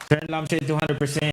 Turn lampshade 200%.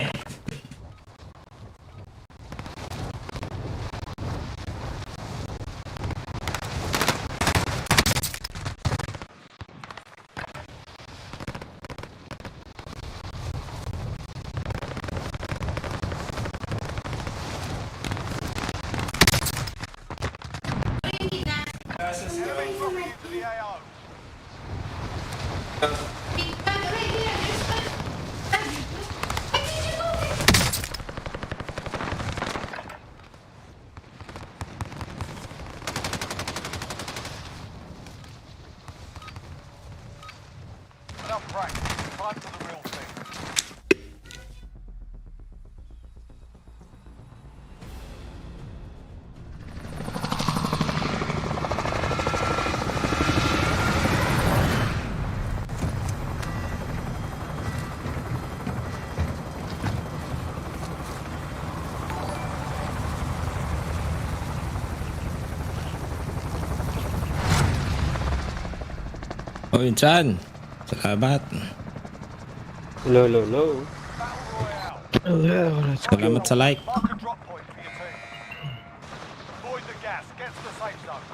Enough practice. Time for the real thing. Oh, Chan. Salamat. Low, low, low. Salamat sa like. Mark a drop point for your team. Avoid the gas. Get to the safe zone.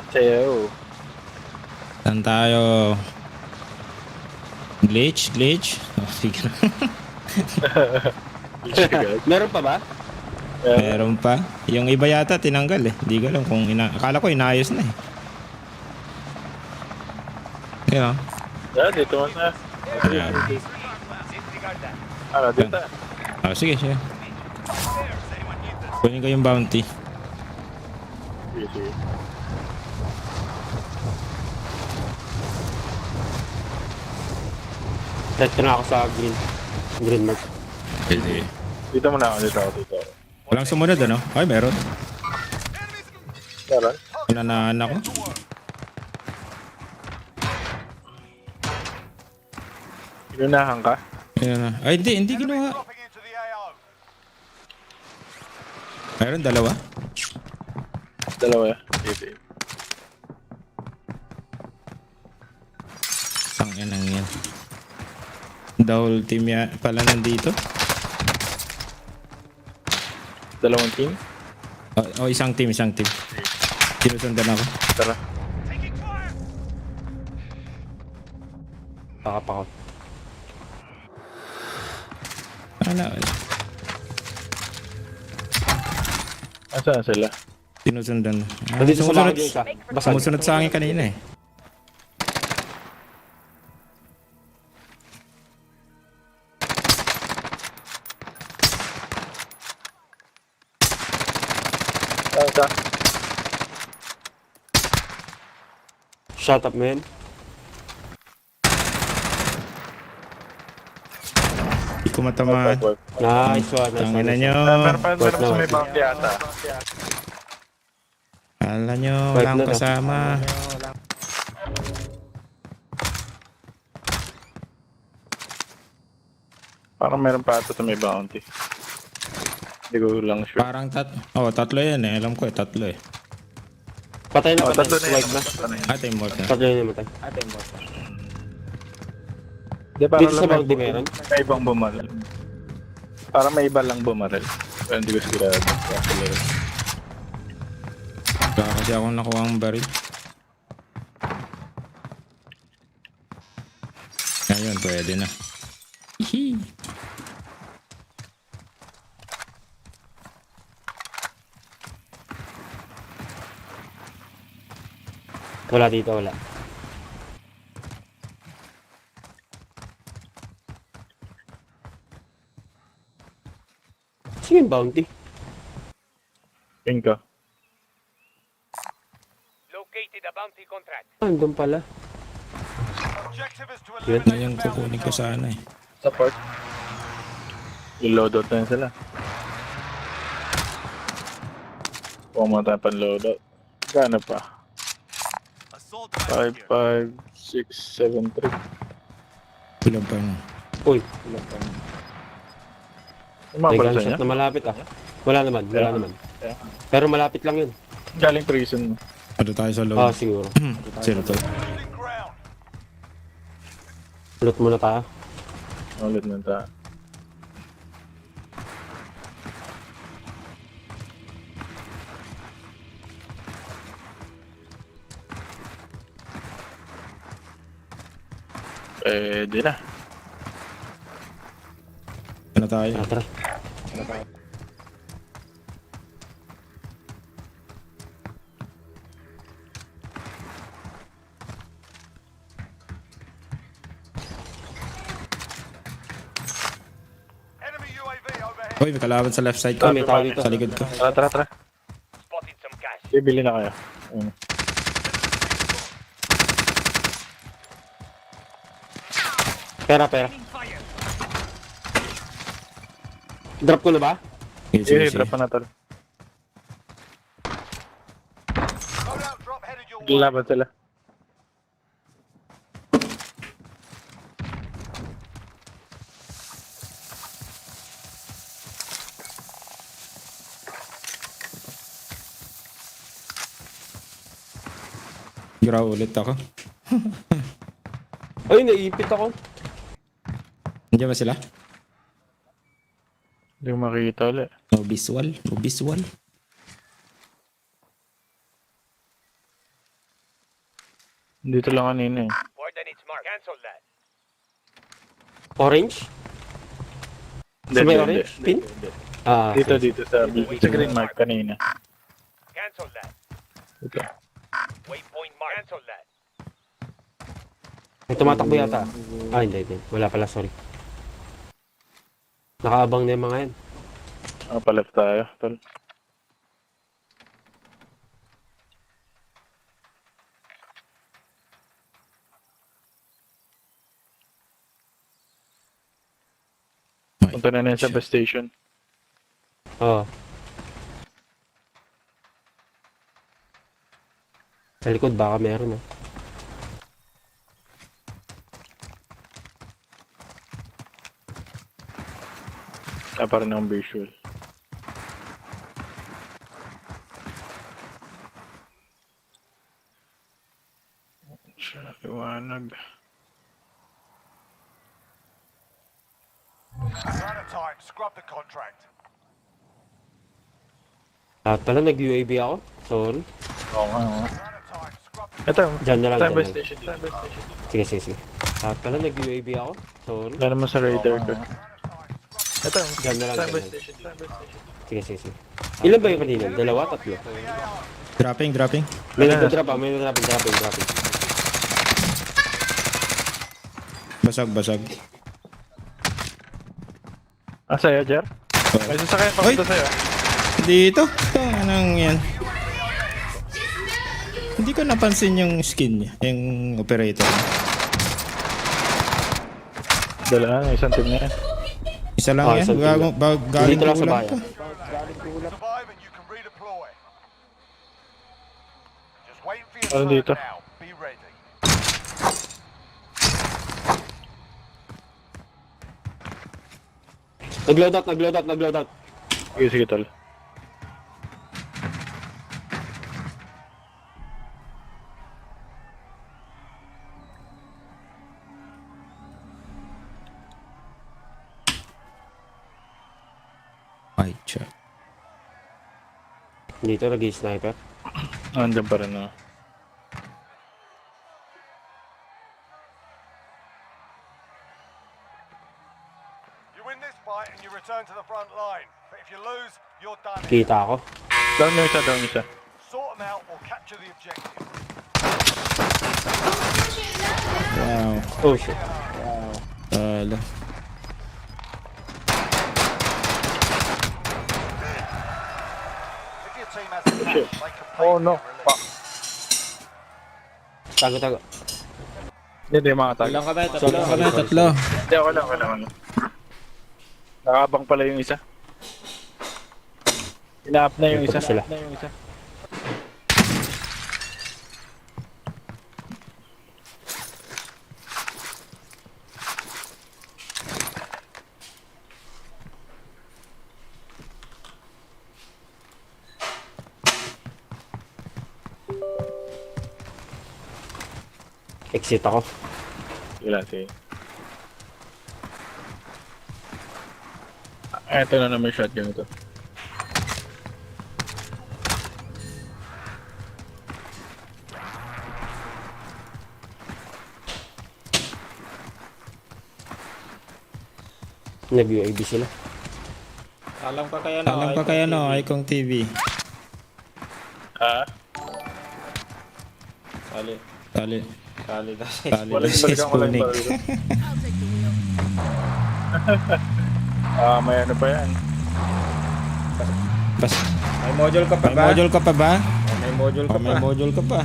Sayo. Saan tayo? Glitch? Glitch? Oh, sige na. Meron pa ba? Meron pa. Yung iba yata tinanggal eh. Hindi ko alam kung akala ko inaayos na eh. Kaya. Dito mo na. Ayan. Dito. Sige, sige. Kunin ko yung bounty. Sige. Set ko na ako sa green mark. Sige. Dito mo na ako. Dito. Walang sumunod ano? Ay, meron. Meron? Nanaan ako. Inunahan ka? Ayan na. Ay, hindi ginawa. Dropping into the AO. Meron dalawa. Dalawa. Dito. Tangin ang yan. The whole team pala nandito. Dalawang team? Oh, isang team. Sinusundan ako. Tara. Taking fire. Pakapakot. Ano? Asan sila? Sinusundan. Nandito sa bakod yung isa. Basag. Sumusunod sa akin kanina eh. Saan? Shut up, man. Hindi ko matamaan. Nice one. Tangina nyo. Meron pa sa may bounty ata. Kala nyo, Wipe walang na to. kasama. Parang meron pa ata sa may bounty. Hindi ko lang sure. Parang tatlo yan eh. Alam ko eh, tatlo eh. Patay na, patay. Tatlo na Wipe na. Ate yung na. Tatlo na namatay. Hindi, parang Dito sa bounty meron. may ibang bumaril. Parang may iba lang bumaril. Pero hindi ko sigurado. Wala kasi akong nakuha ang baril. Ngayon, pwede na. Hihi. Wala dito, wala. Sige yung bounty. Tingin ka. Located a bounty contract. Andun pala. Objective is to Yun. eliminate Ngayon the bounty. kukunin ko sana eh. Support. I-loadout na yun sila. Pumunta pa loadout. Gano pa? Assault 5, 5, 6, 7, 3. Ilan pa yun? Uy, may Umabal sa gunshot niya? na malapit ah. Wala naman. Yeah. Pero malapit lang yun. Galing prison. Ano tayo sa loob? Ah, siguro. Hmm, 0 to. losing ground. Loot muna tayo. Ulit na ta. Pwede na. Ano tayo? Tara. Enemy UAV overhead. Uy, may kalaban sa left side ko. May tao dito. Sa likod ko. Tara. Spotted some gas. Bibili na kayo. Ayun. Pera. Drop ko na ba? Sige. Drop pa na tol. Loadout drop headed your way. Laban sila. Graw ulit ako. Ay, naiipit ako. Nandiyan ba sila? Hindi ko makikita ulit. No visual. No visual. Dito lang kanina eh. Coordinates marked. Cancel that. Orange? Sa may orange? Pin? Ah, Dito sa green mark kanina. Cancel that. Ito. Waypoint marked. Cancel that. may tumatakbo yata. Ah, hindi. Wala pala, sorry. Nakaabang na yung mga yan. Paleft tayo, tol. Punta na sa bus station. Oo. Sa likod baka meron, Parang ng visual. Siya, liwanag. Out of time. Scrub the contract. Lahat pala nag-UAV ako. Sorry. Oo nga. Out of time. Scrub the Ito, Diyan na lang, sa diyan bus na lang. station. Sige. Lahat pala nag-UAV ako. Sorry. Wala naman sa radar ko. Ito, Diyan na lang, sa diyan bus na lang. station. Sige. Ilan ba yung kanina? Dalawa, tatlo? Dropping. May nagda-drop. May dropping. Basag. Sa'yo, Jer? May sasakyan pa Oy! punta sa'yo. Dito. Ito, anong yan? Hindi ko napansin yung skin niya. Yung operator. Dala na, isang team na yan. Isa lang yan. isang team Galing Dito lang sa kulang bayan. pa. Survive and you can redeploy. Just wait for your Ano turn dito? now. Be ready. Nag-load out. Sige, tol. Ay, chat. Dito nag-sniper. Andyan pa rin na. You win this fight and you return to the front line. But if you lose, you're done. Kita ako. Down yung isa. Sort them out or capture the objective. Wow. Oh shit. Tala. If your team has a catch, they complete Oh no. their release. Tago. Hindi yung mga tag. Tatlo. Hindi, wala. Nakabang pala yung isa. Ina-up na yung isa. Sila. Exit ako. Wala, sige. Ito na naman shotgun ito. Nag-UAB sila. Alam ka kaya no, Icong TV. Ah? Kali Wala na yung si talagang wala yung Spunik. baril. May ano pa yan. Bas, May module ka pa may ba? module ka pa ba? May module ka Oh, may pa. module ka pa.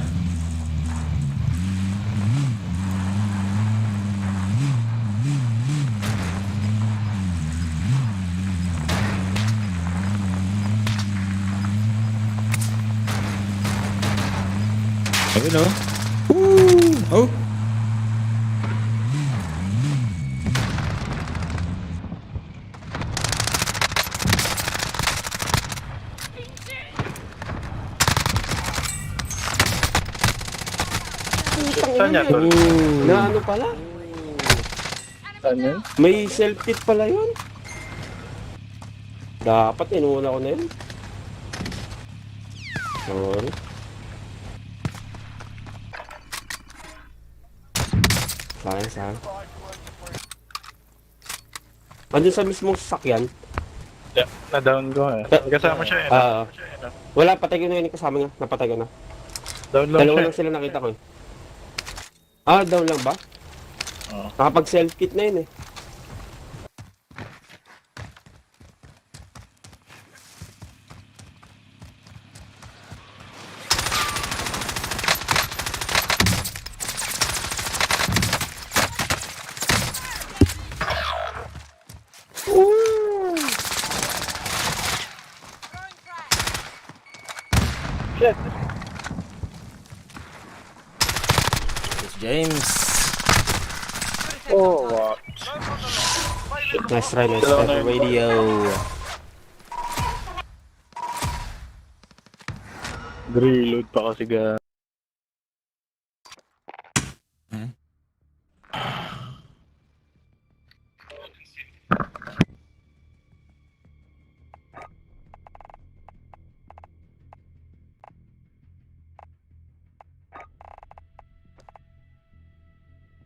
Ayun oh. Woo! Oh. Saan yan, tol? Na ano pala? Saan yan? May self-kit pala yun. Dapat inuuna ko na yun. Sorry. Sayang. Andun sa mismong sasakyan. Yeah, na-down ko eh. Kasama siya eh. Wala, patay ko na yun kasama niya. Napatay ko na. Down lang Dalawa siya. lang sila nakita ko eh. Down lang ba? Oo. Nakapag self-kit na yun eh. Shit. James. Oh, wow. Nice try for radio. Reload pa kasi ga.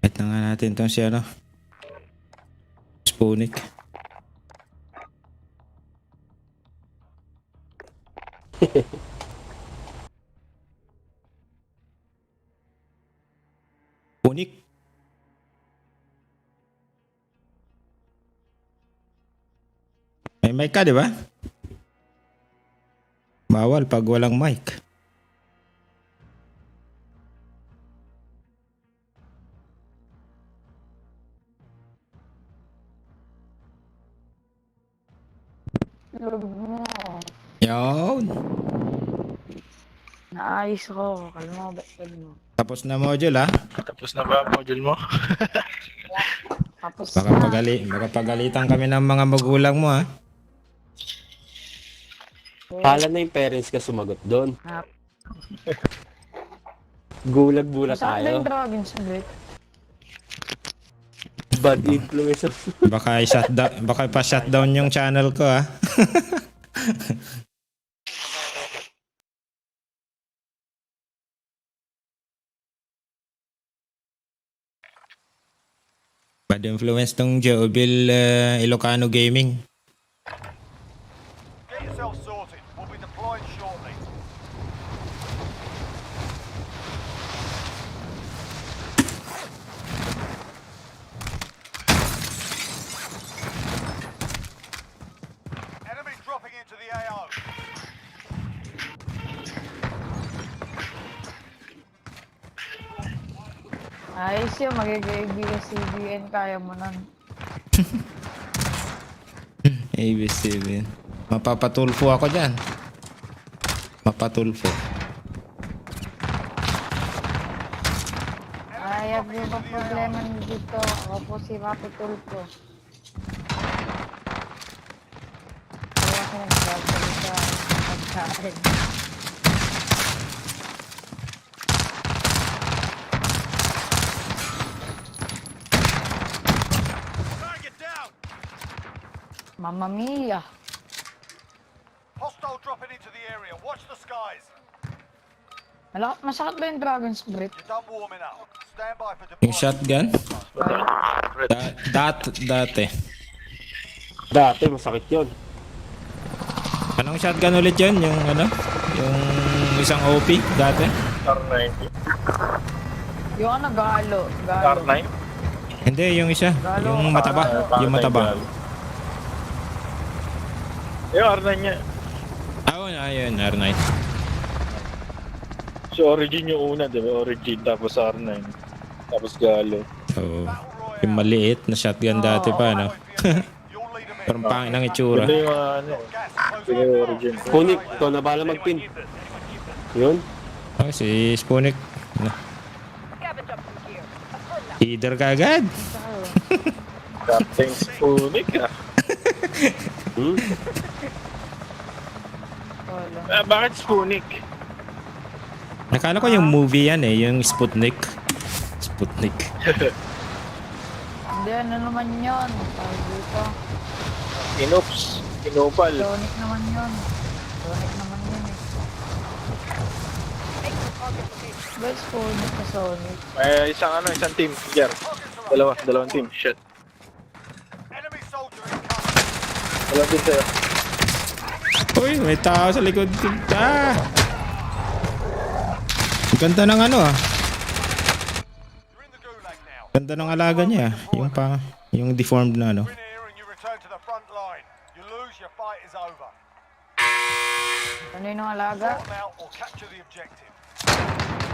At na nga natin itong si ano. Spunik. Spunik. May mic ka, di ba? Bawal pag walang mic. Yun. Naayos ko. Kalma, ba't mo? Tapos na module ha. Tapos na ba ang module mo? Tapos Baka pagalitan kami ng mga magulang mo ha. Kala na yung parents ka sumagot doon. Ah. Gulag-bula Saan tayo. yung dragon saglit? Bad influencer. Baka pa-shutdown yung channel ko ha. Bad influence tong Jobil Ilokano Gaming. Get yourself sorted. We'll be deploying shortly. Enemy dropping into the AO. Ayos yun, magiging CBN, kaya mo nun. ABC. Mapapatulfo ako dyan. Mapatulfo. Ayaw yung pa problema niyo dito. Ako po si Mapitulpo. Kaya ako nagsasalita sa pagkain. Mamma mia. Hostile dropping into the area. Watch the skies. Masakit ba yung Dragon's Breath? You're done warming up. Stand by for Yung deployment. shotgun? Dati. Dati, masakit yun. Anong shotgun ulit yun? Yung ano? Yung isang OP dati? R90. Yung ano, galo. R9? Hindi, yung isa. Yung mataba. Yung mataba. Yung R9 niya. Ayun, R9. So Origin yung una, diba? Origin, tapos R9. Tapos Galo. So, yung maliit na shotgun dati pa, no? You'll lead them in. Parang pangin ng itsura. Ito yung ano. Ito yung Origin. Punik, ikaw na bala mag-pin. Yun. Oh, si Spunik. Leader ka agad. Captain Spoonik ah. Hmm? Wala. Bakit Spoonik? Nakala ko yung movie yan eh, yung Sputnik. Sputnik. Hindi, ano naman yun? Tawag dito. Inops. Inopal. Sonic naman yun. Sonic naman yun eh. Best Sonic na Sonic. Isang team. Jar. Dalawang team. Shit. Enemy soldier incoming. Dalawang team sa'yo. Uy, may tao sa likod. Ang ganda ng ano ah. You're in the gulag now. Ganda ng alaga niya. Yung deformed na ano. Win here and you return to the front line. You lose, your fight is over. Ano yung alaga? Sort them out or capture the objective.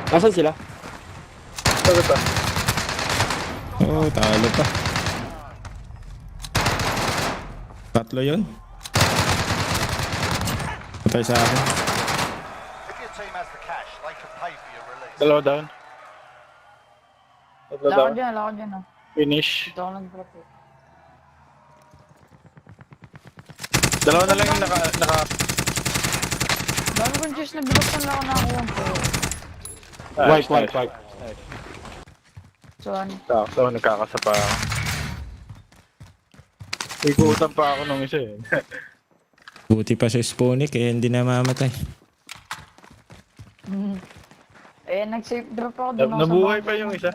Asan sila? Sagot ah. Oh, talo pa. Tatlo yun. Patay sa akin. If your team has the cash, they can pay for your release. Dalawa down. Tatlo down. Lakad dyan ah. Finish. Dito ako nag-drop eh. Dalawa na lang yung naka... Dami kong juice na binuksan lang ako nakakuha ko. Wipe. So ano? So, nagkakasapa ako. Ikutan pa ako nung isa eh. Buti pa si Spunik eh, hindi na mamatay. Eh, nag-safe drop ako doon. Nabuhay pa yung isa.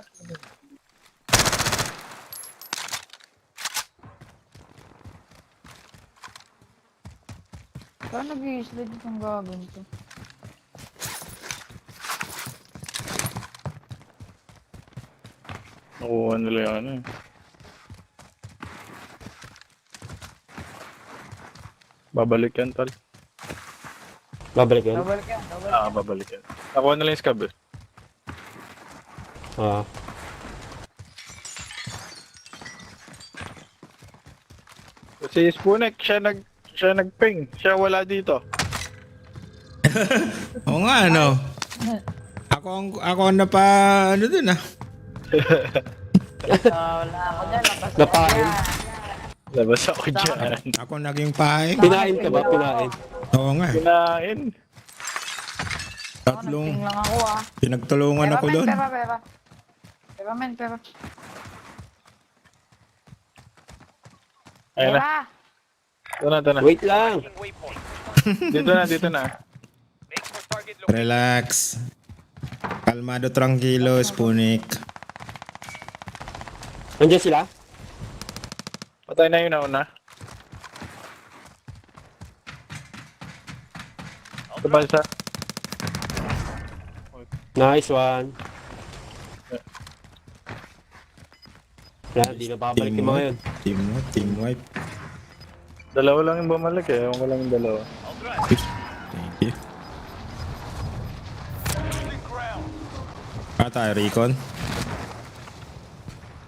Saan nag-i-slide itong gagawin to? Nakuha nila yung ano eh. Babalik yan, tal. Babalik yan. Double yan. Babalik yan. Nakuha nila yung scab eh. Ah. Si Spoonek, siya nag-ping. Siya wala dito. Oo nga ano. Ako ang napa ano dun ah. Wala ako dyan. Napain. Labas ako dyan. Ako naging pahay. Pinain ka ba? Pinain. Oo nga. Kinain. Tatlong Nagping lang ako ah. pinagtulungan ako doon. Pera. Pera. Ayun na. Pera! Ito na. Wait lang. Dito na. Relax. Kalmado, tranquilo, Spunik. Nandiyan sila? Patay na yung nauna. Ito ba isa? Nice one. Wala, di na babalik yung mga yun. Team wipe. Dalawa lang yung bumalik eh. Ewan ko lang yung dalawa. Thank you. Tayo, Recon.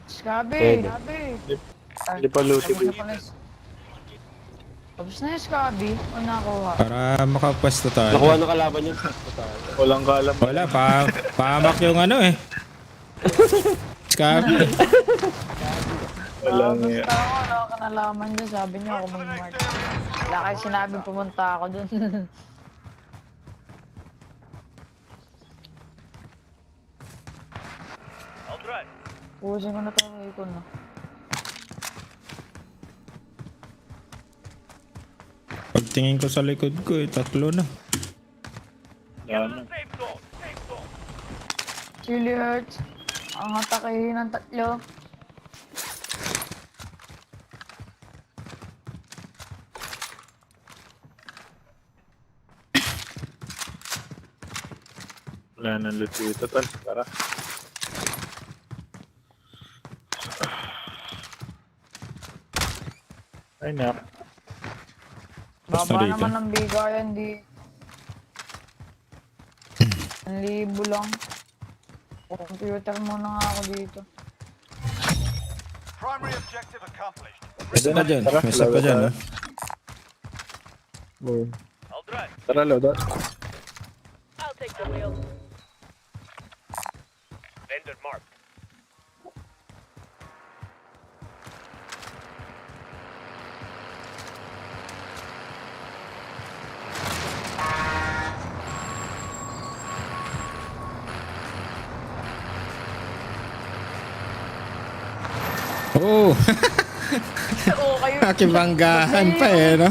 Scabby! Hindi pa looting. Tapos na yung Scabby. O nakuha. Para makapwesto tayo. Nakuha ng kalaban yun. Walang kalam. Wala, pahamak yung ano eh. Scabby. Walang Basta ako, wala ka nalaman dyan. Sabi niyo ako mag-mark. Wala kayo sinabing pumunta ako dun. Pusin ko na tayo ikon na. tingin ko sa likod ko eh. Tatlo na. Yan. Chili hurts. Ang atake ng tatlo. Wala nang loot dito, tol. Tara. Ay, na. Basta Baba rito. naman ng bigayan, di. 1,000 lang. Computer muna nga ako dito. Primary objective accomplished. Isa pa dyan. Tara, May isa pa loadout dyan. tayo. Tara, loadout. I'll take the wheel. Vendor mark. Oo. Oo, kayo. Kakibanggahan pa eh, no?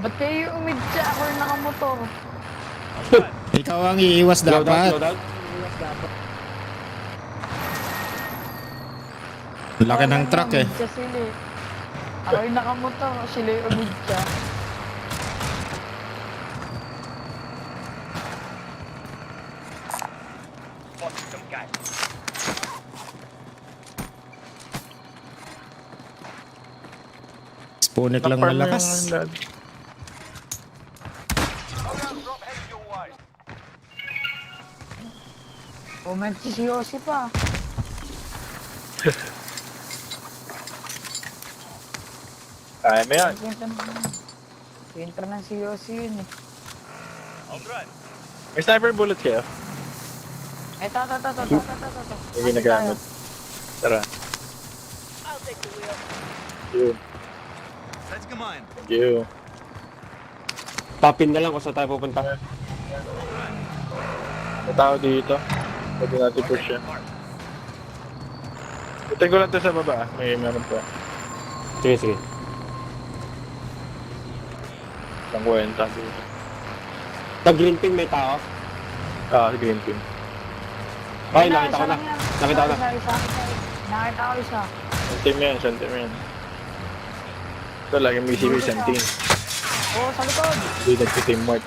Ba't kayo umidya? Ako yung nakamotor. Ikaw ang iiwas dapat. Laki ng truck eh. Umidya sila eh. Ako yung nakamotor. Sila yung umidya. Spotted some guys. Spunik lang Farm malakas. yung lad. Loadout drop headed your way. Comment si Yossi pa. Kaya mo yan. Winter ng si Yossi yun eh. May sniper bullet kayo. Ito. Yung ginagamit. Tara. I'll take the wheel. Yun. Thank you. Tapin na lang kung saan tayo pupunta. May tao dito. Pwede natin push yan. Ito ko lang to sa baba. May meron pa. Sige, sige. Isang kwenta dito. Sa green pin may tao. Green pin. Ay, nakita ko na. Nakita ko na. Nakita ko isa. Sentime yan. Ito, lagi may isipin isang team. Oo, sa likod. Hindi nagsi-teamwork.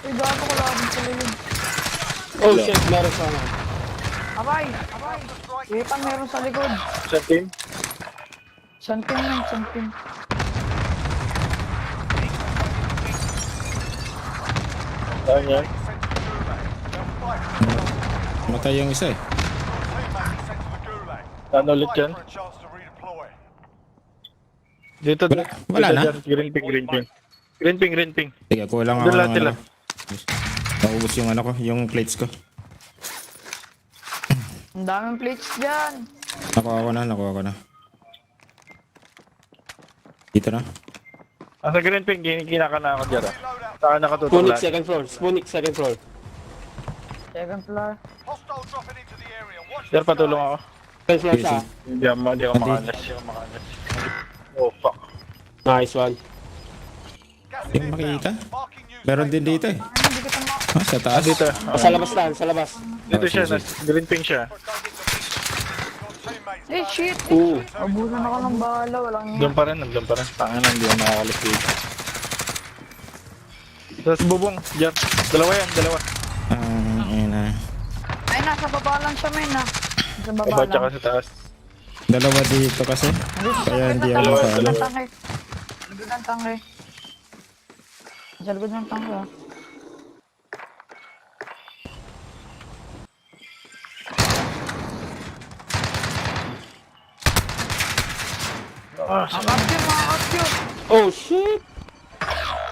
Uy, gato ko lang sa likod. Oh shit, meron sa ano. Abay. Kita meron sa likod. Isang team? Santing. Saan yan? Sent to the gulag. They'll fight. Matay yung isa eh. Teammate is sent to the gulag. Saan ulit Fight yan? for a chance to redeploy. Dito, Wala dito na? dyan. Green ping. Sige, kulang ako Doon lahat ng sila. ano. Naubos yung ano ko, yung plates ko. Ang daming plates dyan. Nakuha ko na. Dito na. Sa green ping, kinaka na ako dyan. Saan nakatutok Spunik lahat? second floor. Spunik second floor. Second floor. Hostile dropping into the area. Watch Sir, the patulong skies. ako. Second floor siya. Hindi ako makalas. Oh, fuck. Nice one. Gas Hindi is ko inbound. makikita. Marking new Meron safe din dito zone. eh. Hindi kita ma... Sa taas. Dito. Sa labas lang, sa labas. Dito siya, sige. green ping siya. But don't get the picture. Your teammates Eh, back. shit. Oo. Abusan ako ng bala. Walang Doon yan. pa rin. Tangan na, hindi ako nakakalas dito. Tapos bubong, dyan. Dalawa. Ina. Ay, nasa baba lang siya, men, ha. Nasa baba Baba lang. tsaka sa taas. Dalawa dito kasi. Kaya hindi ako Dalawa, makaalam. Ng tangke. Likod ng tangke. Sa likod ng tangke, ha. Nakapture, mga capture. Oh shit!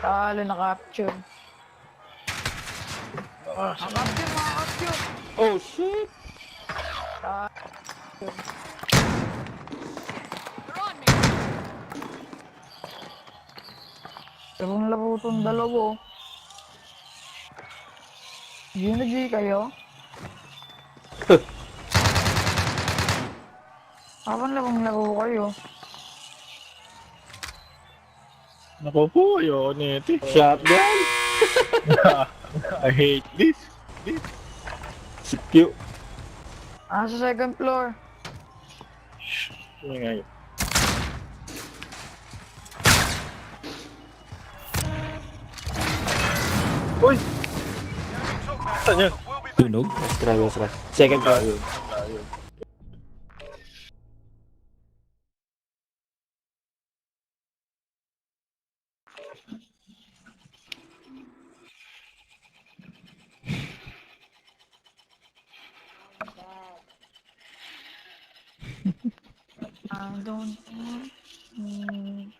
Talo, nakapture. Nakapture, mga capture. Oh shit! Sabong laro itong dalawa. G na G kayo? G na G. G na G. G na G kayo? Habang laro kayo. Naku po, ayoko nito. Shotgun! I hate this. CQ. Sa second floor. Yun nga yun. Uy! Saan yun? Tunog. Nice try. Second floor. I don't want me.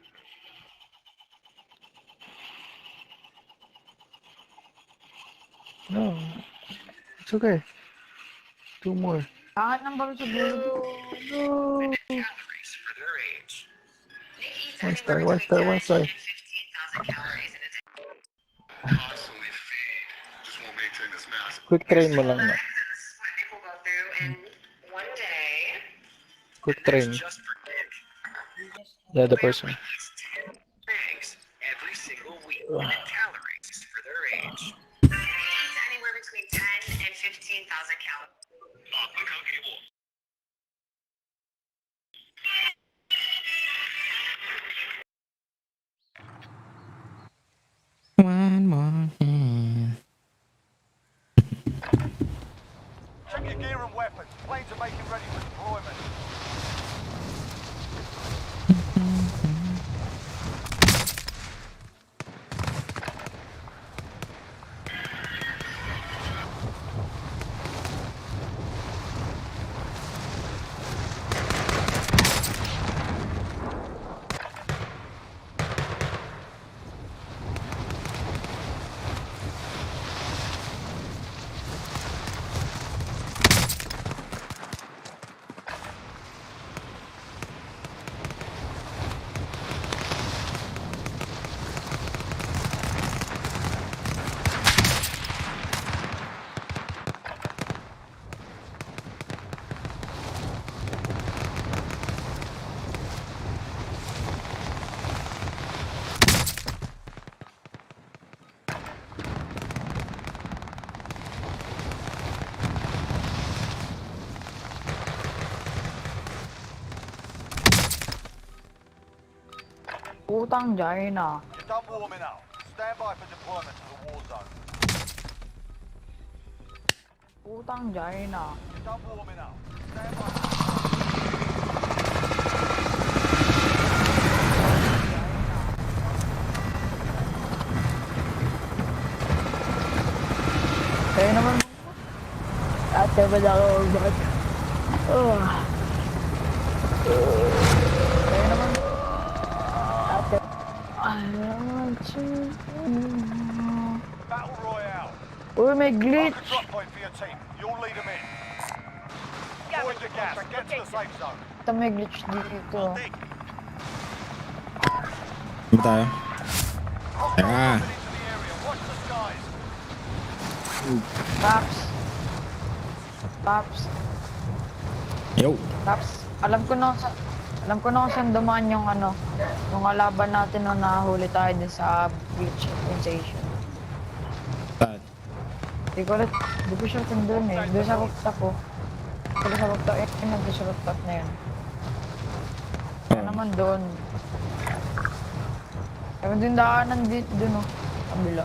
No. It's okay. 2 more. Bakit nang baro sa dulo? One star. Quick train mo lang na. Quick train. The other person. Anywhere between 10 and 15,000 calories. One more hand. Check your gear and weapons. Planes are making ready for deployment. Putang China. You're done warming up. Stand by for deployment to the war zone. Putang China. You're done warming up. Stand by. Kaya naman. Ate ba ako ugat? Kaya naman. Ate. I want to. Battle Royale. Uy, may Mark a glitch. drop point for your team. You'll lead them in. Avoid the gas. Get to the safe zone. Ito may glitch dito. Ano tayo? Ah. Into the area. Watch the skies. Paps. Paps. Yo. Paps. Alam ko na kung saan dumaan yung ano, yung kalaban natin nung nahuli tayo din sa glitch sensation. Saan? Di ko siya kung doon eh. Doon sa rooftop ko. Doon sa rooftop eh. Doon sa rooftop na yun. Kaya naman doon. Kaya din daanan doon oh. Kabila.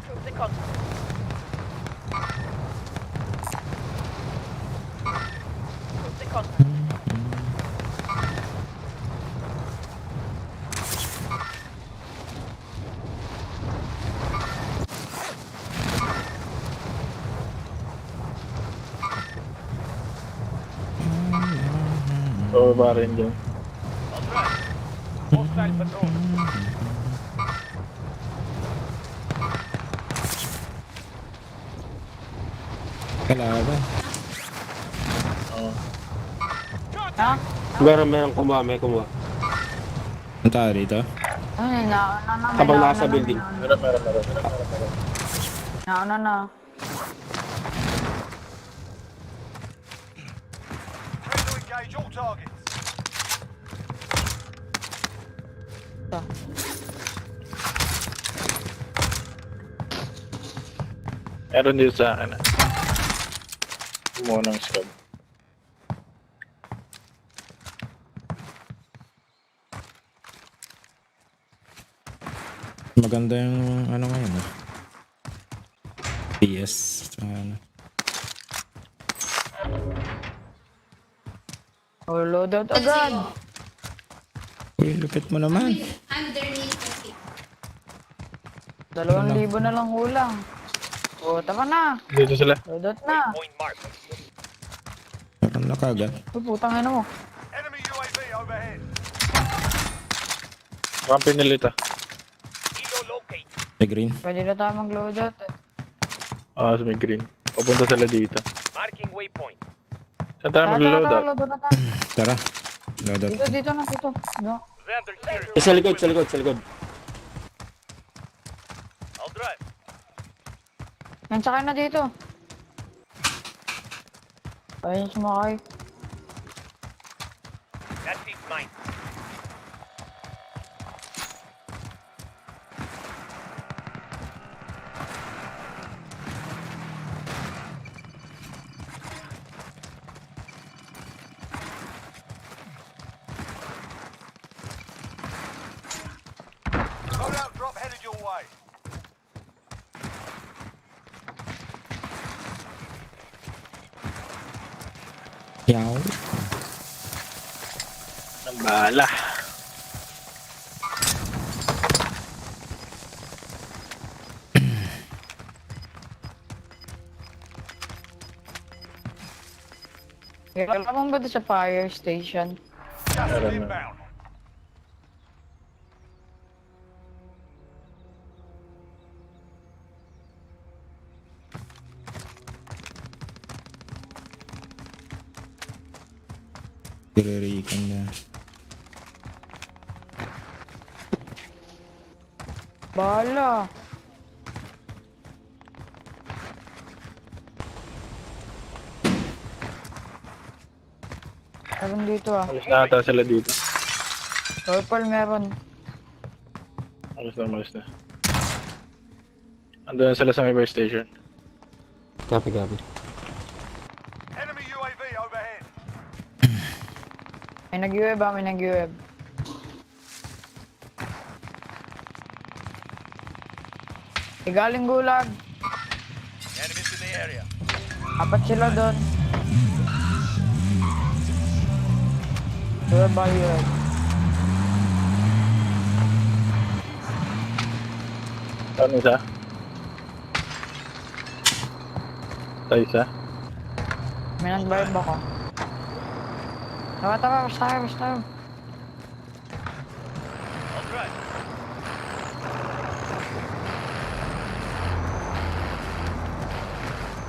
Troops in contact. Troops in contact. So, ba rin dyan. Hostile patrol. Kalaban. Ha? Meron kumuha, may kumuha. Ano tayo dito? Ay, Habang nasa building. Meron. Na. Meron dito sa akin. Kumuha ng scope. Maganda yung ano ngayon eh. PS. Ano. Oh, loadout agad. Uy, lupit mo naman. Underneath the seat. 2,000 na lang kulang. Oh, tama na. Dito sila. Loadout na. Meron na kagad. Uy, putang ina mo. Enemy UAV overhead. Mukhang pinilita. Sa green. Pwede na tayo mag-loadout eh. Sa may green. Papunta sila dito. Saan tayo Tara, mag-loadout? loadout na tayo. Tara. Loadout. Dito na, dito. No. Sa likod, sa likod, sa likod. Yan, sakay na dito. Ayun, sumakay. Loadout drop headed your way. Yaw. Ang bala. Kailangan ba ito sa fire station? Gas is Meron na. inbound. Tiririkan na. Bala. Meron dito ah. Alis na ata sila dito. Purple meron. Alis na. Andun na sila sa may fire station. Copy, copy. Enemy UAV overhead. May nag-UAV ba? May nag-UAV. Galing gulag. Enemies in the area. Apat sila doon. UAV ba UAV? Saan isa? Sa isa? May nag-vibe ako. Tawa, basta.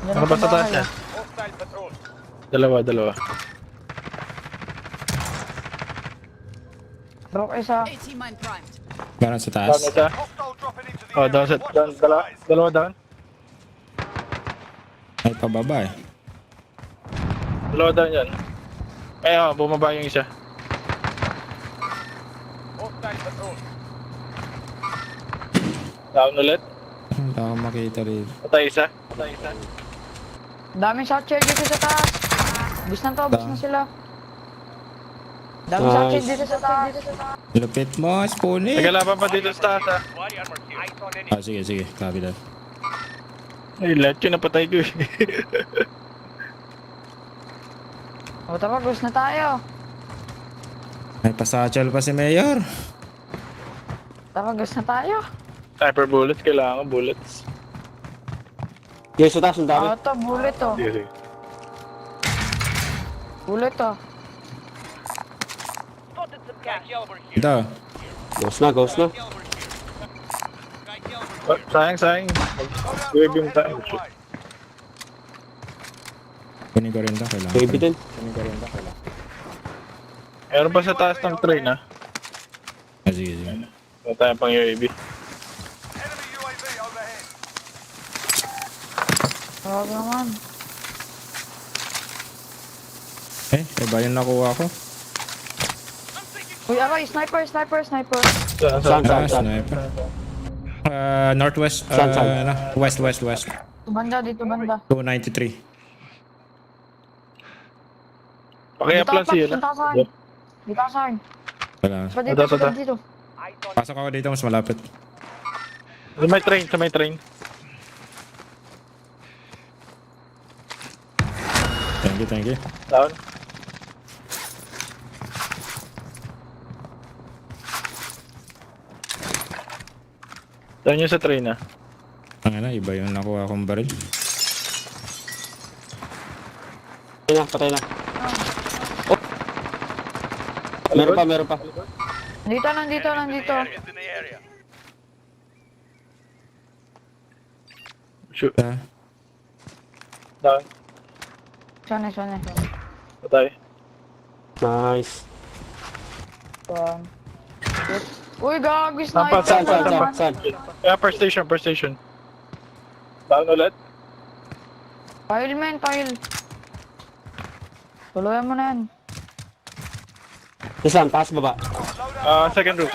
Ano ba sa taas niya? Dalawa. Drop isa. Meron sa Saan taas. isa? Hostile dropping into the Oh, area. down sa... Watch Down, the skies. dalawa down? Ay, pababa eh. Dalawa down yan. Bumaba yung isa. Down ulit. Hindi ako makita rin. Patay isa. Daming shotshell dito sa taas. Bus na sila. Daming Nice. shotshell dito sa taas. Lupit mo, Spoonie. Nagalaban pa dito sa taas ha. Ah, sige. Copy that. Ay, lahat yun napatay ko eh. O tama, bus na tayo. May pasachal pa si Mayor. Tama, bus na tayo. Sniper bullets, kailangan bullets. Yes, sa taas, ang dami. Ito, bullet to. Sige. Bullet to. Ito. Ghost na. Oh, sayang. Loadout Wave yung drop tayo. headed your way. Kunin ko rin ito. Kailangan. Baby din. Meron pa sa taas ng train ha. Ah, sige. Wala tayong pang UAV. Enemy UAV overhead. Tawag naman. Iba yung nakuha ko. Uy, aray, sniper. Saan? Saan? Sniper. Northwest. Saan? West. Banda, dito banda. 293. Pakiap lang siya na. Punta ka sa akin. Dito ka sa akin. Wala. Pa dito, Ito. pa dito. Pasok ako dito, mas malapit. Sa may train. Thank you. Down. Down yun sa train ah. Ang ano, iba yung nakuha kong baril. Patay na. Oh. Meron pa. Nandito. Shoot. Ah, Down. Sana. Patay. Nice. Uy, gago, Saan? Saan? Kaya per station. Down ulit. Pile. Tuluyan mo na yan. Saan? Taas baba. Second roof.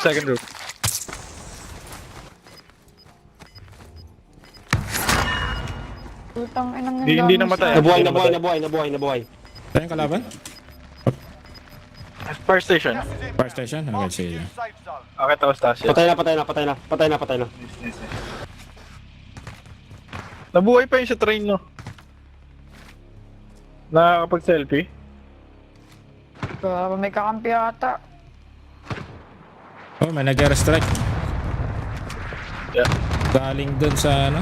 Putang inang Hindi namatay. Nabuhay. tayo yung kalaban? Per station. Fire station? Okay, sige. Safe zone. Okay, tapos taas yan. Patay na. Nabuhay pa yun sa train, no? Nakakapag-selfie? May kakampi ata. Oh, may nag-airstrike. Yeah. Galing dun sa ano?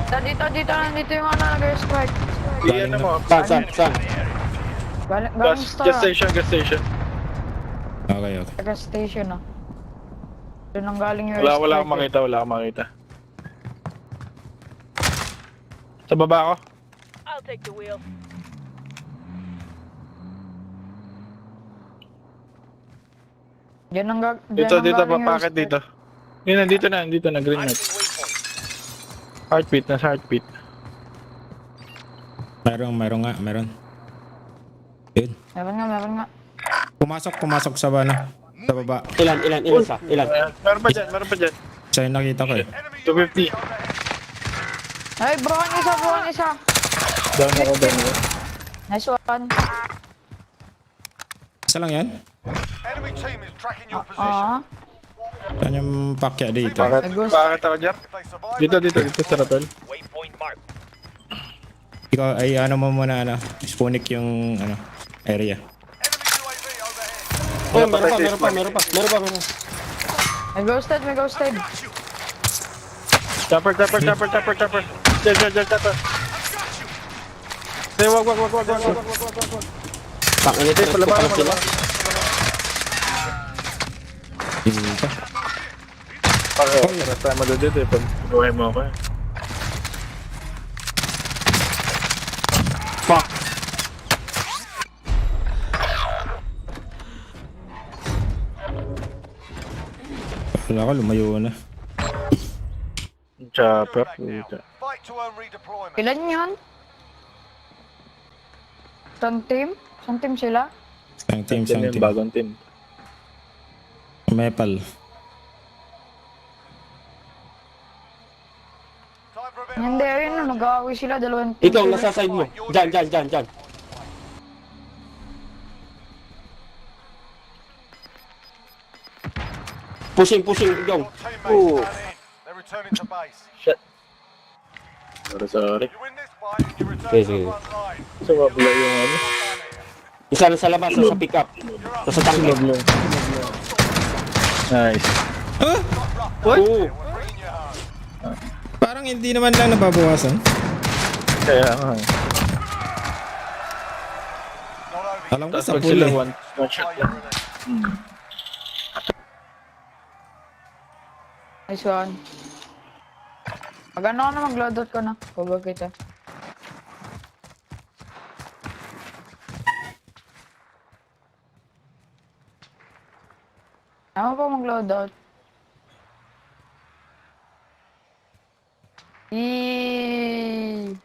Nandito yung ano, nag-strike. Iyan na mo. Saan? Galing Gas station. Okay. Gas station, ah. Doon ang galing yung Wala akong makita. Sa baba ako. I'll take the wheel. Dito, papakit dito. Yun, nandito na, green light. Nasa heartbeat. Meron. Yun. Meron nga. Pumasok sa bana. Sa baba. Ilan? Meron pa dyan. Siya yung nakita ko eh. Enemy 250. Ay, broken isa. Down ako. Nice one. Isa lang yan? Enemy team is tracking your position. Yan yung pakya dito. Bakit ako dyan? If they survive, Dito sa rappel. Ikaw ay ano mo muna Spunic yung area. enemy UAV overhead. Meron pa. May ghosted. Chopper. Diyan, chopper. Say, wag. Tangin ito. Palabanan mo. Dito. Para tayo madudit eh. Pag buhay mo ako eh. Fuck. Wala ko, lumayo na. Chopper. Fight to earn redeployment. Ilan yun? Isang team sila? Isang team. Bagong team. Mepal. Time for a bit of Hindi, ayun na, mag-aaway sila, dalawang team. Ikaw, nasa side mo. Diyan. Pushing, go. your teammates Ooh. down in. They're returning to base. Sorry. You win this fight and you return Okay, to the sige. front line. Sumabla yung ano. Isa na sa labas, sa pick up. Nasa tangke. Nice. Oo. We're bringing you home. Parang hindi naman lang nababawasan. Kaya nga. Not over Alam ko Tapos sa pag pool sila eh. one shot lang. Nice one. Magano ka na, mag-loadout ko na. Huwag kita. Ano pa mag-loadout? Eeeeee!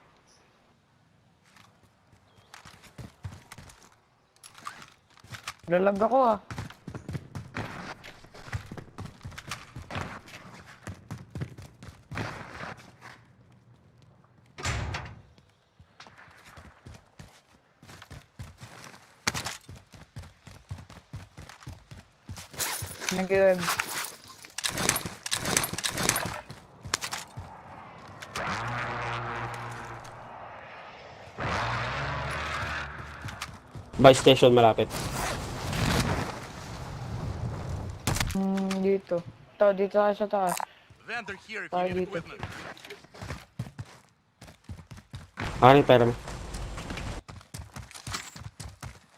Lalag ako ah. Nag-web. Buy station malapit. Dito. Ito, dito tayo sa taas. Vendor here if Tayo dito. Ano yung pera mo?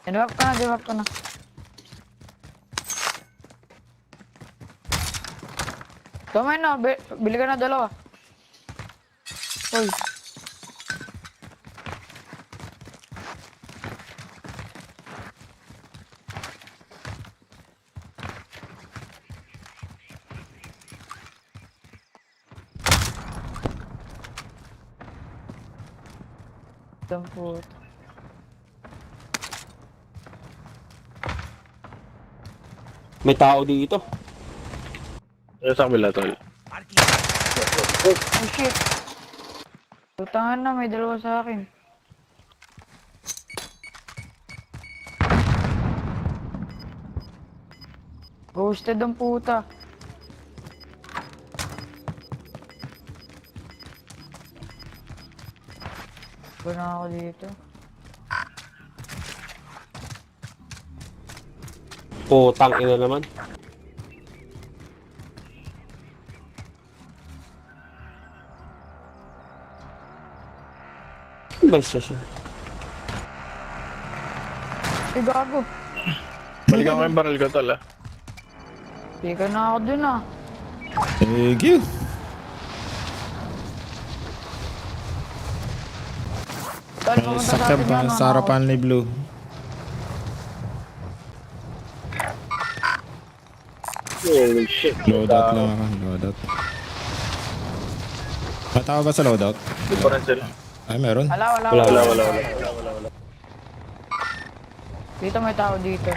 Dinwap ka na, dinwap ka na. Tumay na, bili ka na dalawa. Uy. Dampot. May tao dito. Sa kabila, tol. Oh shit. Tutangan na, may dalawa sa akin. Ghosted ang puta. Ba na ako dito? Putang ina naman. Buy station. Ay, gago. Balikan ko yung barrel ko, tol, ah. Di ka na ako dun ah. Thank you. Tal, pumunta sa Sakyan atin pa yan, sa harapan ni Blue. Holy shit. Loadout lang ako. Loadout. Matawa ba sa loadout? Differential. Ay, meron. Wala. Wala. Dito may tao dito.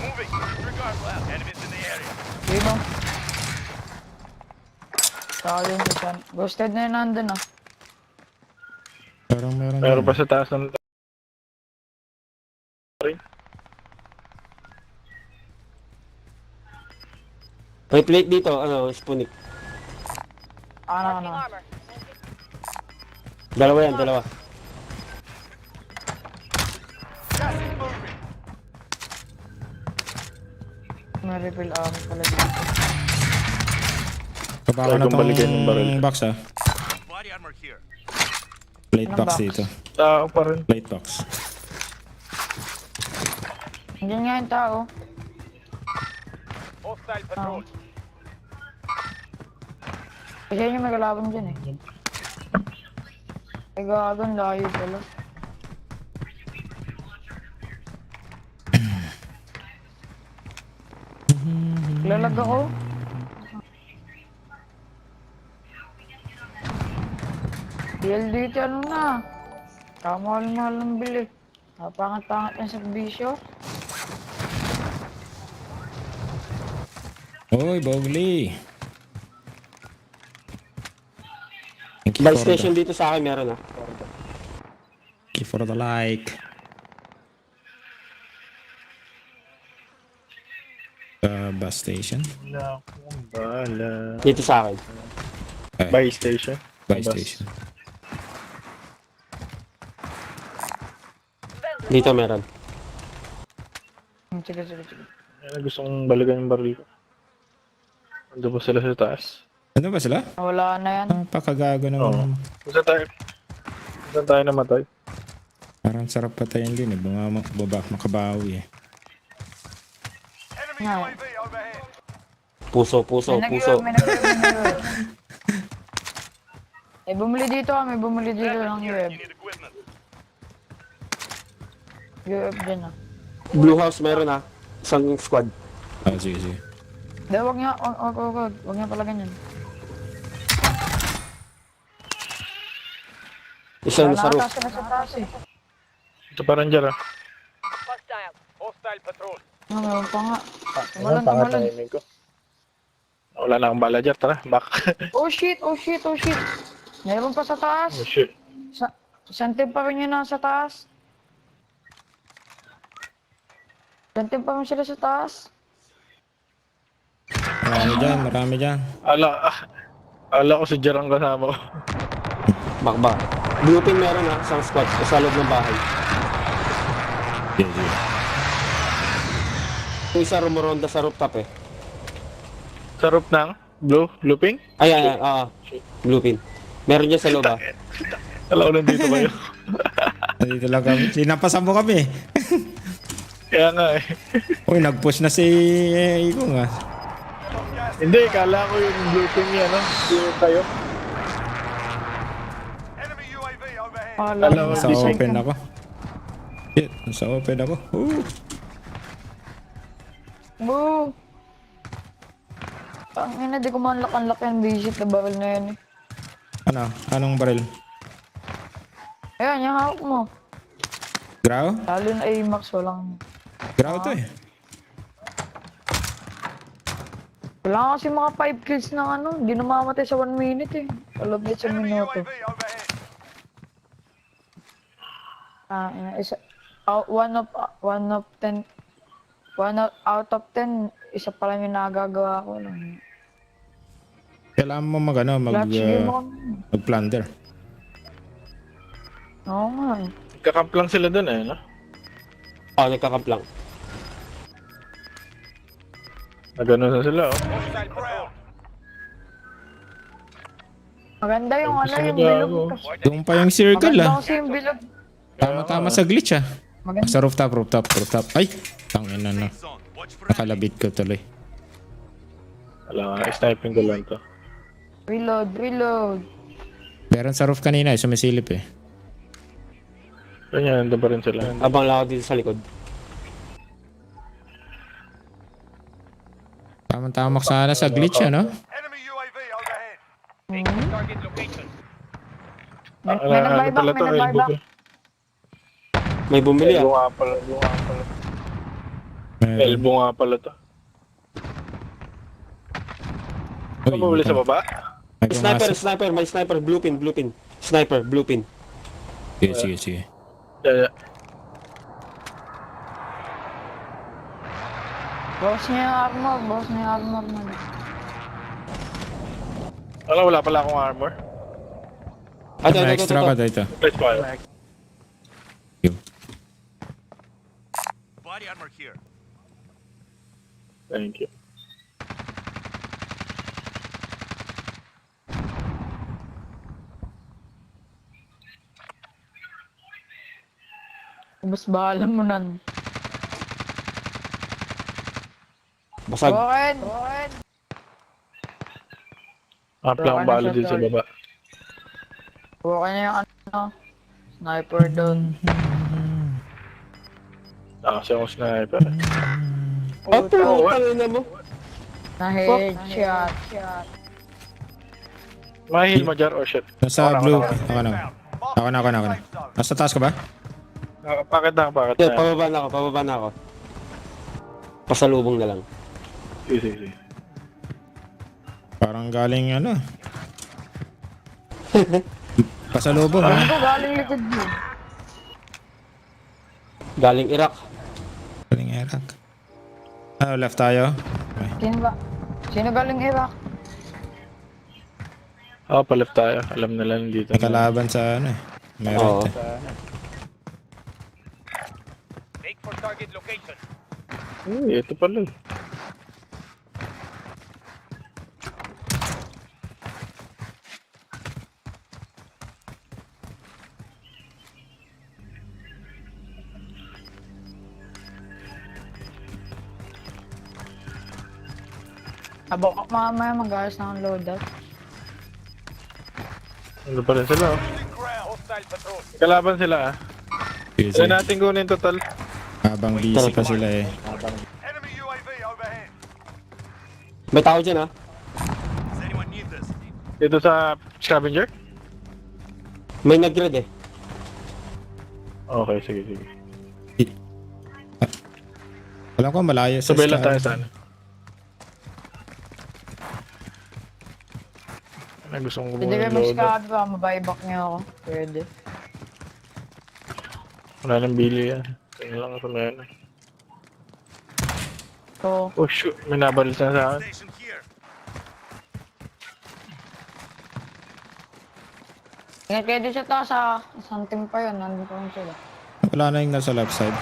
Moving. Disregard left. Enemies in the area. Dito. Tao din dyan. Ghosted na yun nandun ah. Parang meron. Meron pa sa taas ng... May plate dito, ano, Spunik. Ano. Armor. Dalawa yan, dalawa. Gas is moving. May refill arm pala dito. Kabaka na Kung balikan yung barrel. tong box ah. Body armor here. Plate Anong box box? dito. Tao pa rin. Plate box. Hindi nga yung tao. Hostile patrol. Kasi yun yung may kalaban dyan eh. Ay gago, ang layo pala. Lalag ako. DLDT ano na? Kamahal-mahal ng bili. Napangat-pangat ng serbisyo. Oy, Bogli. Thank you Buy for station the, dito sa akin, meron ah. thank you for the like. Bus station. Wala akong bala. Dito sa akin. Buy station. Buy Bus. station. Dito meron. Sige. Gusto kong balikan yung barrel ko. Ando pa sila sa taas. Ano ba sila? Wala na yan. Napakagago Oo. naman. Saan tayo namatay? Parang sarap patayin din eh. Baba makabawi eh. Enemy Nga. UAV overhead. Puso. May nag-web. Eh, bumili dito kami. Bumili dito ng web. You need equipment. Web dyan ah. Blue house meron ah. Isang squad. Ah, sige. Hindi, wag niya. Wag niya pala ganyan. Isa na sa roof. Nakataas ka na sa taas eh. Ito pa rin dyan, ah. Hostile. Hostile patrol. Meron pa nga. Tumalan. ko. Wala na akong bala dyan. Tara, back. Oh shit. Meron pa sa taas. Oh shit. Isang team pa rin yun nasa taas. Isang team pa rin sila sa taas. Marami dyan, marami dyan. Ala ko si Jarang kasama ko. Bakba. Blue pin meron ha, isang squad sa loob ng bahay. GG. Yung isa rumoronda sa rooftop eh. Sa roof ng blue ping? Ay, blue pin. Meron dyan sa loob ha. Alam ko nandito kayo. Dito lang kami. Sinapasan mo kami. Kaya nga eh. Uy, nag-push na si Ikaw nga. Hindi, kala ko yung blue ping yan, no? Yung kayo. Enemy UAV overhead. Alam Alam mo, mo, Sa Gising. open ako. Shit, sa open ako. Boo! Ang ina, di ko manlak-anlak yung visit na barrel na yan eh. Ano? Anong baril? Ayan, yung hawak mo. Graw? Lalo na AMAX, walang... Graw to eh. Wala kasi mga 5 kills ng ano, hindi namamatay sa 1 minute eh. Kalab na sa Enemy minuto. UAV overhead. Isa, out of 10, isa pa lang yung nagagawa ko lang. Kailangan mo Clutch game ako. mag-plunder. Oo nga eh. Kakamp lang sila dun eh, no? Oo, nagkakamp lang. Nagano na sila, oh. Hostile ground. Maganda yung ano, yung Gago. bilog. Doon pa yung circle Maganda ah. kasi yung bilog. Tama-tama sa glitch ah. Maganda. Sa rooftop. Ay! Tangin na. Nakalabit ko tuloy. Wala nga, sniping ko lang to. Reload. Meron sa roof kanina eh, sumisilip eh. Kanya, nandun pa rin sila. Abang lang ako dito sa likod. Tama-tama sana sa glitch ano? Enemy UAV overhead. Target location. May nag-buyback, may nag-buyback. May bumili Elbow ah. nga pala, Meron. Elbow nga pala to. Uy, Ano mabuli sa baba? May pumasok. Sniper, may sniper, blue pin. Sniper, blue pin. Sige. Yeah. Boss niya yung armor na. Wala pala akong armor. May extra ka dito. Let's fire. Body armor here. Thank you. Mas bahala mo nan. Basag. Bakit? Apla ang balo din sa baba. Buka niya yung ano. Sniper doon. Kasi akong sniper. Oh, pero na mo. Na-headshot. Mahil mo, Jar, or shit. Nasa blue. Ako na. Nasa taas ka ba? Bakit na? Yeah, pababa na ako. Pasalubong na lang. Sige. Parang galing ano. Pasalubong Ano ha? ko galing likod mo? Galing Iraq. Galing Iraq. Left tayo. Okay. Sino galing Iraq? Paleft tayo. Alam nila dito. May kalaban sa ano eh. Meron. Oo. Make for target location. Uy, ito pala. Abok mamaya mag-ayos ng loadout. Ano pa rin sila, oh. Ground. Hostile patrol. Kalaban sila, ah. Sige. Saan natin kunin total? Habang busy pa sila eh. Enemy UAV overhead. May tao dyan ah. Does anyone need this? Dito sa scavenger? May nag-grid eh. Okay, sige. Alam ko malayo sa Sabay lang sky. tayo sana. Ano gusto kong Pwede kumuha kayo ng load? mag-scav pa, mabuyback niyo ako. Pwede. Wala nang bili yan. Tingnan lang ako na yan. So, Oh shoot, may nabalita sa akin. Station here. Ingat kayo dito sa taas ha. Isang team pa yun. Nandun pa rin sila. Wala na yung nasa left side.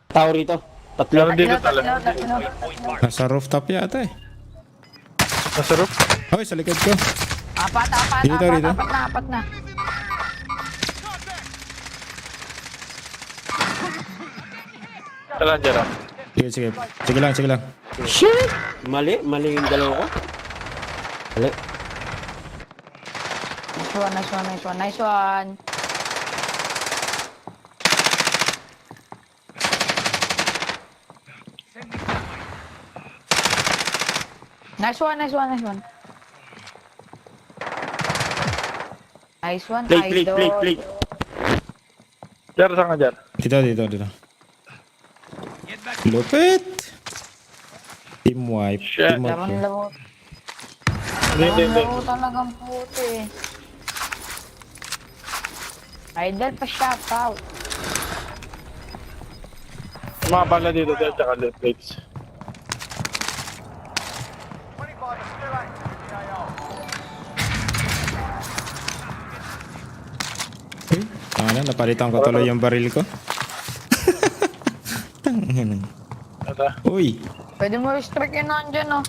Tao rito. Tatlo. Meron dito tala. Nasa rooftop yata eh. Nasa roof. Hoy, sa likod ko. Apat. Dito, dito. Apat na. Tala dyan ah. Sige. Sige lang. Shit! Mali yung dalawa ko. Mali. Nice one. Nice one. Nice one, Plate. idol. Jar, saan ka dyan? Dito. Lupit. Team wipe. Shit. Team wipe. Laro. Hindi. Laro talagang puti. Idol pa shout out. Mga bala dito, Jar, tsaka left plates. 25 are still active in the AR. Napalitan ko tuloy yung baril ko. Tangina. Ata. Uy. Pwede mo restrict yun nandyan, no?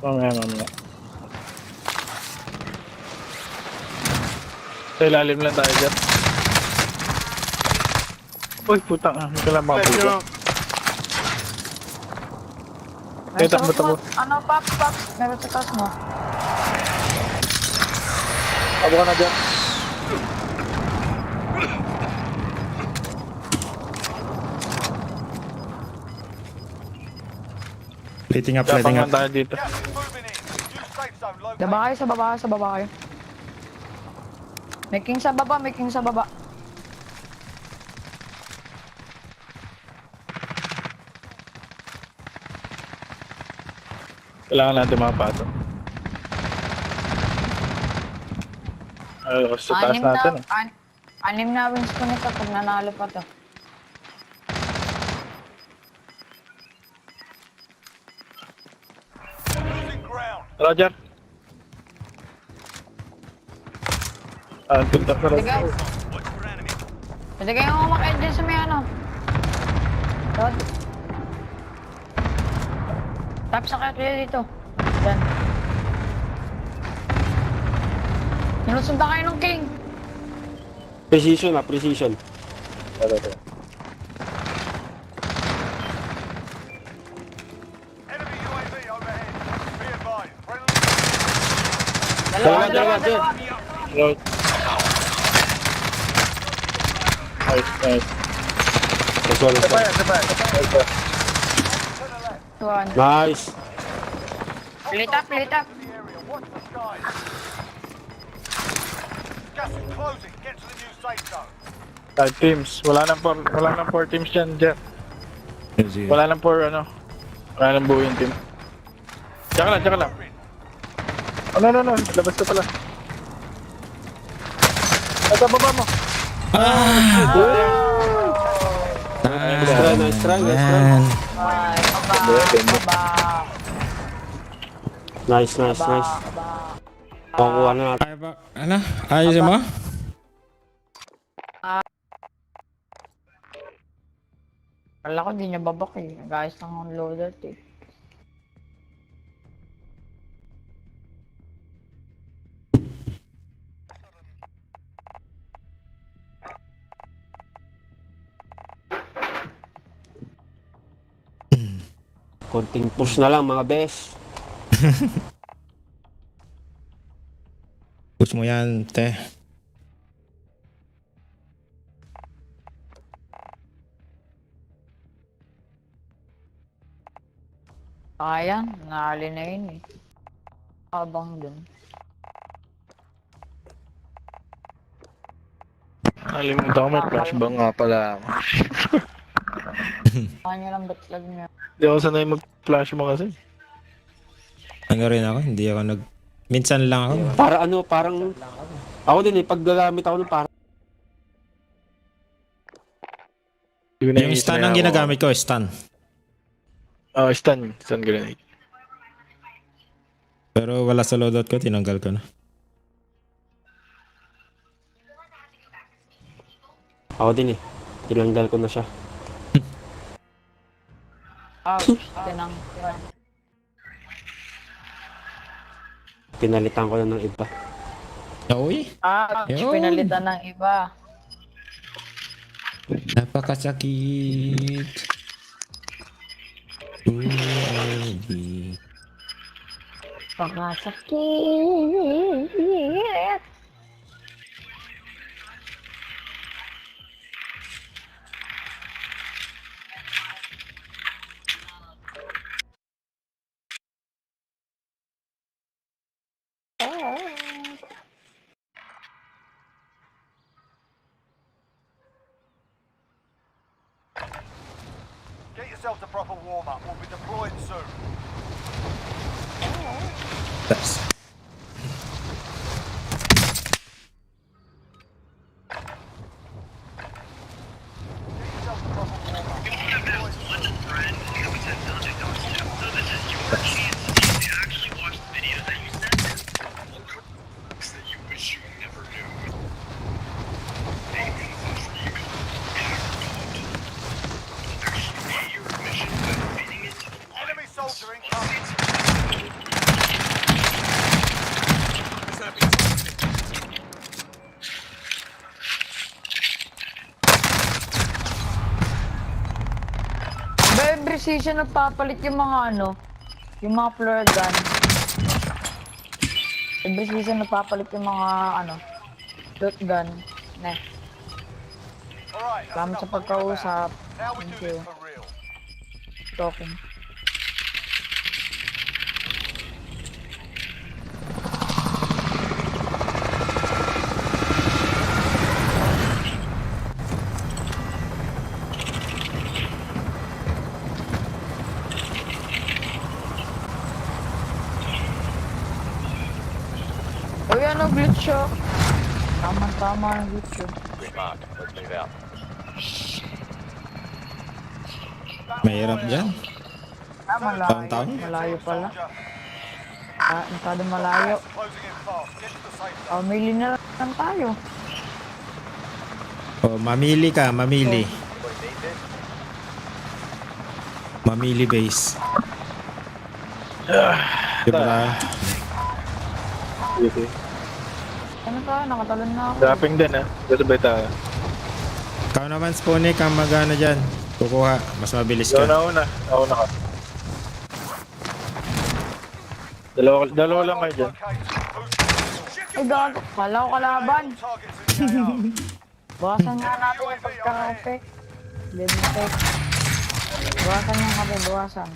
Mamaya. Sa ilalim lang tayo dyan. Uy, putang ah. May kalamang puto. May Takbo. Ano, pop. Meron sa taas mo. Abo ka na dyan. Plating up. Tapang lang tayo dito. Gas is moving in. New safe zone located. Sa baba kayo. May king sa baba. Kailangan natin makapasok. Ay, sa taas natin eh. Anim na wins ko nito pag nanalo pa to. Losing ground. Roger. Punta ka Pwede kayo. Pwede kayong umakit dyan sa may ano. Rod. Tap sa kayo dito. Yan. Sinusundan kayo ng king. Precision. Enemy UAV overhead. Be advised. Friendly. Dalawa. Road. Nice. Sorry. One. Nice. Plate up. The area. Watch the skies. Gas is closing. Get to the new safe zone. 5 teams. Wala nang 4 teams dyan, Jeff. Wala nang 4 ano. Wala nang buuing team. Tsaka lang. Oh, no. Labas ka pala. Ito, baba mo. Nice try. Nice. Pakuha na natin. Ay ba? Ano? Ayos mo? Kala ko di niya babak eh. Guys, ang loader eh. Konting push na lang mga bes. Push mo yan, te. Ayan, naali na yun eh. Abang dun. Nalimutan ko may flashbang nga pala ako. Kanya lang batlag niya. Hindi ako sanay mag-flash mo kasi. Ano rin ako, hindi ako minsan lang ako. Parang ako din pag gagamit ako ng parang Yung stun ang ginagamit ko, stun. Oh, stun grenade. Pero wala sa loadout ko, tinanggal ko na. Ako din eh. Tinanggal ko na siya. Ouch, tinang. Pinalitan ko na ng iba. Uy, Ouch, Yun. pinalitan ng iba. napakasakit. Uy, Pakasakit. Get yourself to proper warm-up. We'll be deployed soon. that's Get yourself to proper warm-up. We'll be deployed soon. Enemy soldier incoming. Ba, every season nagpapalit yung mga ano, yung mga flare gun. Every season nagpapalit yung mga ano, dot gun. Ne, Alright, that's salamat enough sa fooling pagkausap. about. Now we do Thank this you. for real. Talking. Uy, ano glitch siya? Tama-tama ang glitch siya. mahirap dyan. Ah, malayo. Taon-taon? Malayo pala. Soldier, Ah, masyado malayo. closing in fast. Get to the safe zone. Oh, mili na lang tayo. Oh, mamili ka, mamili. Mamili base. Diba? Sige. Ano tayo? Nakatalon na ako. Dropping din ah. Gasabay tayo. Ikaw naman, Spoonie, kang magana dyan. Kukuha, mas mabilis Ikaw ka. na una. Ako na ka. Dalawa lang kayo dyan. Located. Ay, gago. Kala ko kalaban. Targets in the AO. Bawasan nga natin yung pagkakape. Limitek. Bawasan yung kape, bawasan.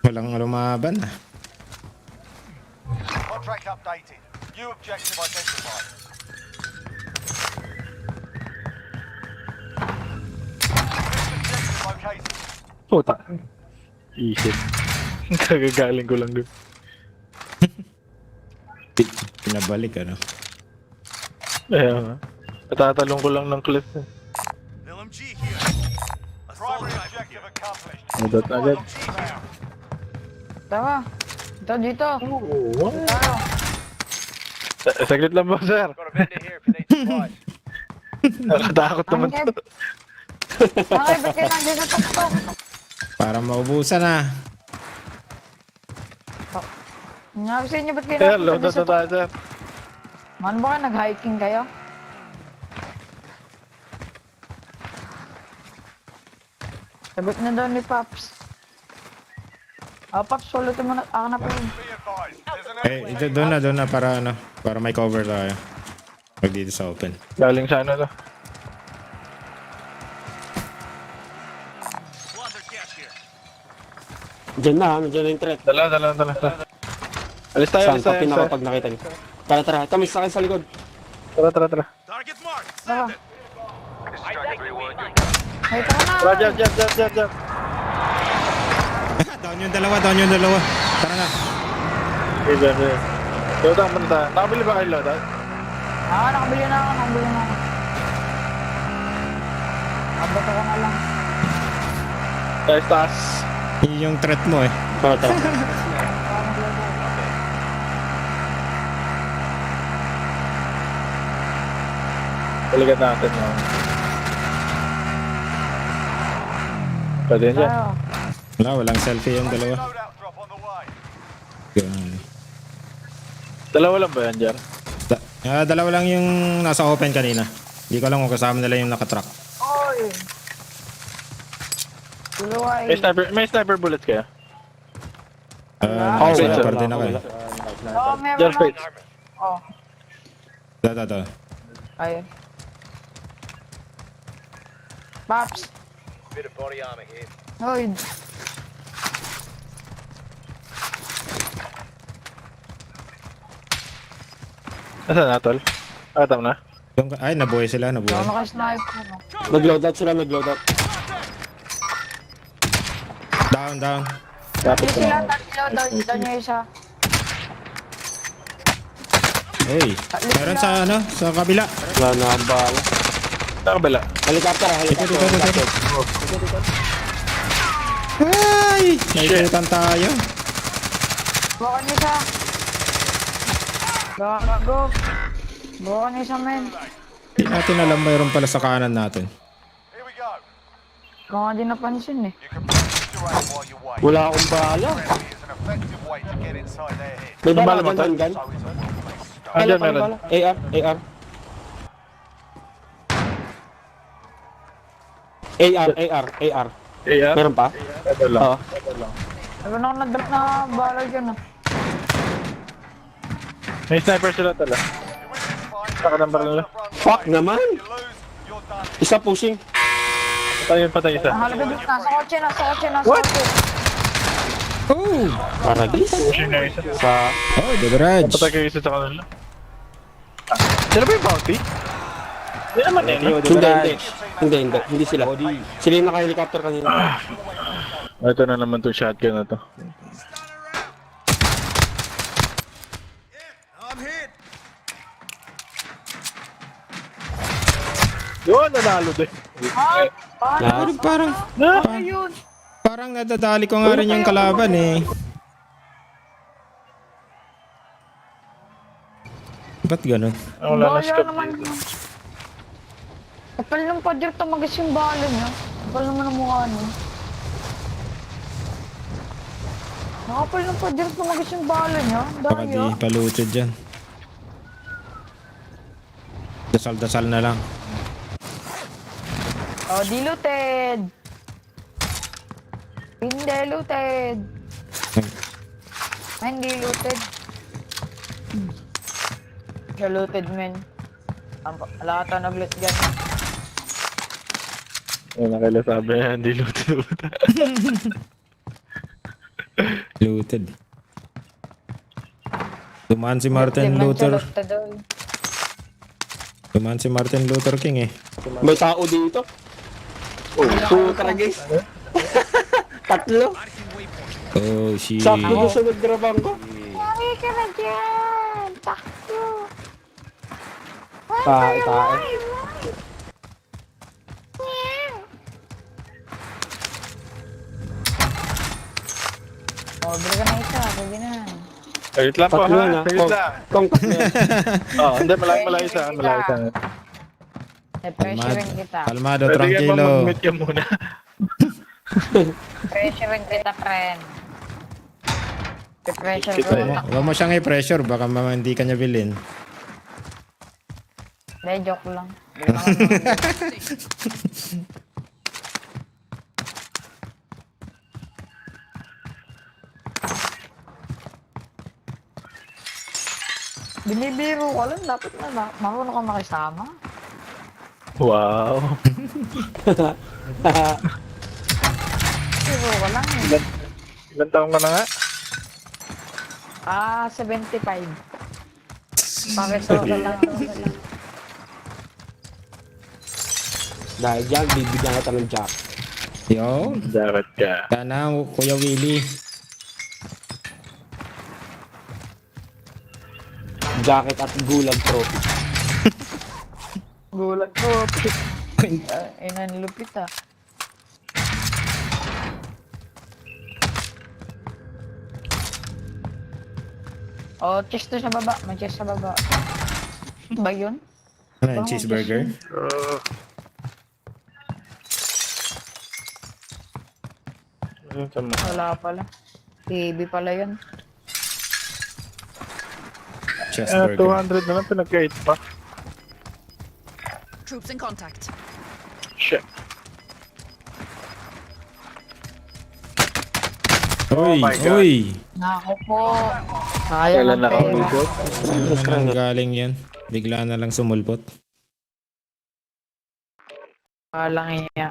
Walang lumaban ah. Contract updated. New objective identified. Objective located. Puta. Isip. Kagagaling ko lang dun. Pinabalik ano. Ayan nga. Natatalong ko lang ng clip. Primary objective accomplished. Agad, agad. Tama. Dito, dito. Oo. Tayo. Saglit lang ba, sir? Got a vendor here if you need supplies. Nakatakot naman Ang to. Bakit ba't kayo nandiyan sa tuktok? Para maubusan ah. Nangyari sa inyo, ba't kayo Sir, nandiyan load na sa tayo, sir. Man ba kayo? Nag-hiking kayo? Sagot na daw ni Paps. Ah, Paps, sulutin mo na. Ako na po yun. Be advised. There's an Doon na para ano, para may cover tayo. Pag dito sa open. Galing sa ano to. Diyan na, nandiyan na yung threat. Dala. Alis tayo, Saan alis pa tayo. pinakapag nakita niyo? Tara, kami sa akin sa likod. Tara. Tara. Ay, tara na. Tara, jump. down yung dalawa. Tara na. Okay. Load ang punta. Nakabili ba kayo load? Ah, nakabili na ako. Bato ko na lang. Taas. Yun yung threat mo eh. Tara, tara. Balikan natin. No? Pwede yan dyan. Tayo. Wala, walang selfie yung dalawa. Loadout drop on the way. Ganun. Dalawa lang ba yan dyan? Dalawa lang yung nasa open kanina. Hindi ko alam kung kasama nila yung nakatrack. Oy! Dalawa eh. May sniper bullets kaya? Nasa wait, sniper din ako eh. Oo, meron Dyan, na. Spades. Oh, Ito. ayun. Paps! Bit of body armor here. Hoy! Nasaan na, tol? Tama na. Ay, nabuhay sila, nabuhay. Ano ka sniper mo? Nag-loadout sila, nag-loadout. Down. Hindi sila tatlo, doon yung isa. Hey, meron sa sa kabila. Wala na ang bala. Sa kabila. Helicopter, helicopter. Ay! Naikutan tayo. Bukan isa. Gago. Bukan isa, men. Hindi natin alam mayroon pala sa kanan natin. Here we go. Kung nga di napansin eh. You can practice your aim while you wait. Wala akong bala. Friendly is an effective way to get inside their head. May bala Bala ba mo, tol? gun? So is a well-placed start. Ah, dyan meron. AR. AR. AR? Meron pa? Ito lang. Oo. Meron ako na-drop na bala dyan ah. May sniper sila tala. Saka number nila. Fuck naman! You lose, you're done. Isa pushing. Patay isa. Ang halaga doon, nasa kotse. Oh! Paragis. Pushing na isa. Sa... Oh, the garage. Patay kayo isa sa kanila. Sila ba yung bounty? Hindi naman eh. no? Hindi sila. Sila yung naka-helicopter kanina. Ito na naman itong shotgun na to. Yun, nanalo din. Parang Ayun. parang nadadali ko nga rin yung kalaban eh. Ba't ganun? Wala na Bala scope. naman yun. Kapal ng padyok tumagas yung bala niya. Kapal naman ang mukha niya. Nakapal ng padyok tumagas yung bala niya. Baka di Daya. palutod dyan. Dasal-dasal na lang. Oh, diluted. Hindi looted. Ay, hindi looted. Siya looted, men. Wala ka nag-loot dyan. Ayun, nakala sabi niya, hindi luto. Looted. Dumaan si Martin Luther. Dumaan si Martin Luther King eh. May tao dito. Oh, tara guys. Tatlo. Oh, shit. Sakto doon sa naggrabang ko. Yari ka na dyan! Takbo! Tae. Order ka na isa, pwede na. Ayun lang po Tatlo ha. na. Ayun lang. Kongkas na yan. Oo, hindi, malayo isa. Pressurein kita. Kalmado, Pwede ka tranquilo. mag-mute ka muna. Pressurein kita, friend. Pressure ko Kita na. Huwag mo siyang i-pressure, baka hindi ka niya bilhin. Hindi, joke lang. Hindi naman binibiro ko lang, dapat na marunong ka makisama. Wow. Biro ko lang eh. Ilan taong ka na nga? 75. Pareso ka lang. Dahil dyan, bibigyan kita ng jack. Yo, Dapat ka. sana Kuya Willie. Jacket at gulag trophy. Gulat ko. Lupit ah. Oh, chest to sa baba. May chest sa baba. Ba yun? Ano yung cheeseburger? Wala pala. TV pala yun. Cheeseburger. 200 na lang, pinag-8 pa. Troops in contact. Shit. Uy, my God. uy! Nako po. Sayang Kailan ang pera. nakabigod? Saan galing yan? Bigla na lang sumulpot. Walang iya.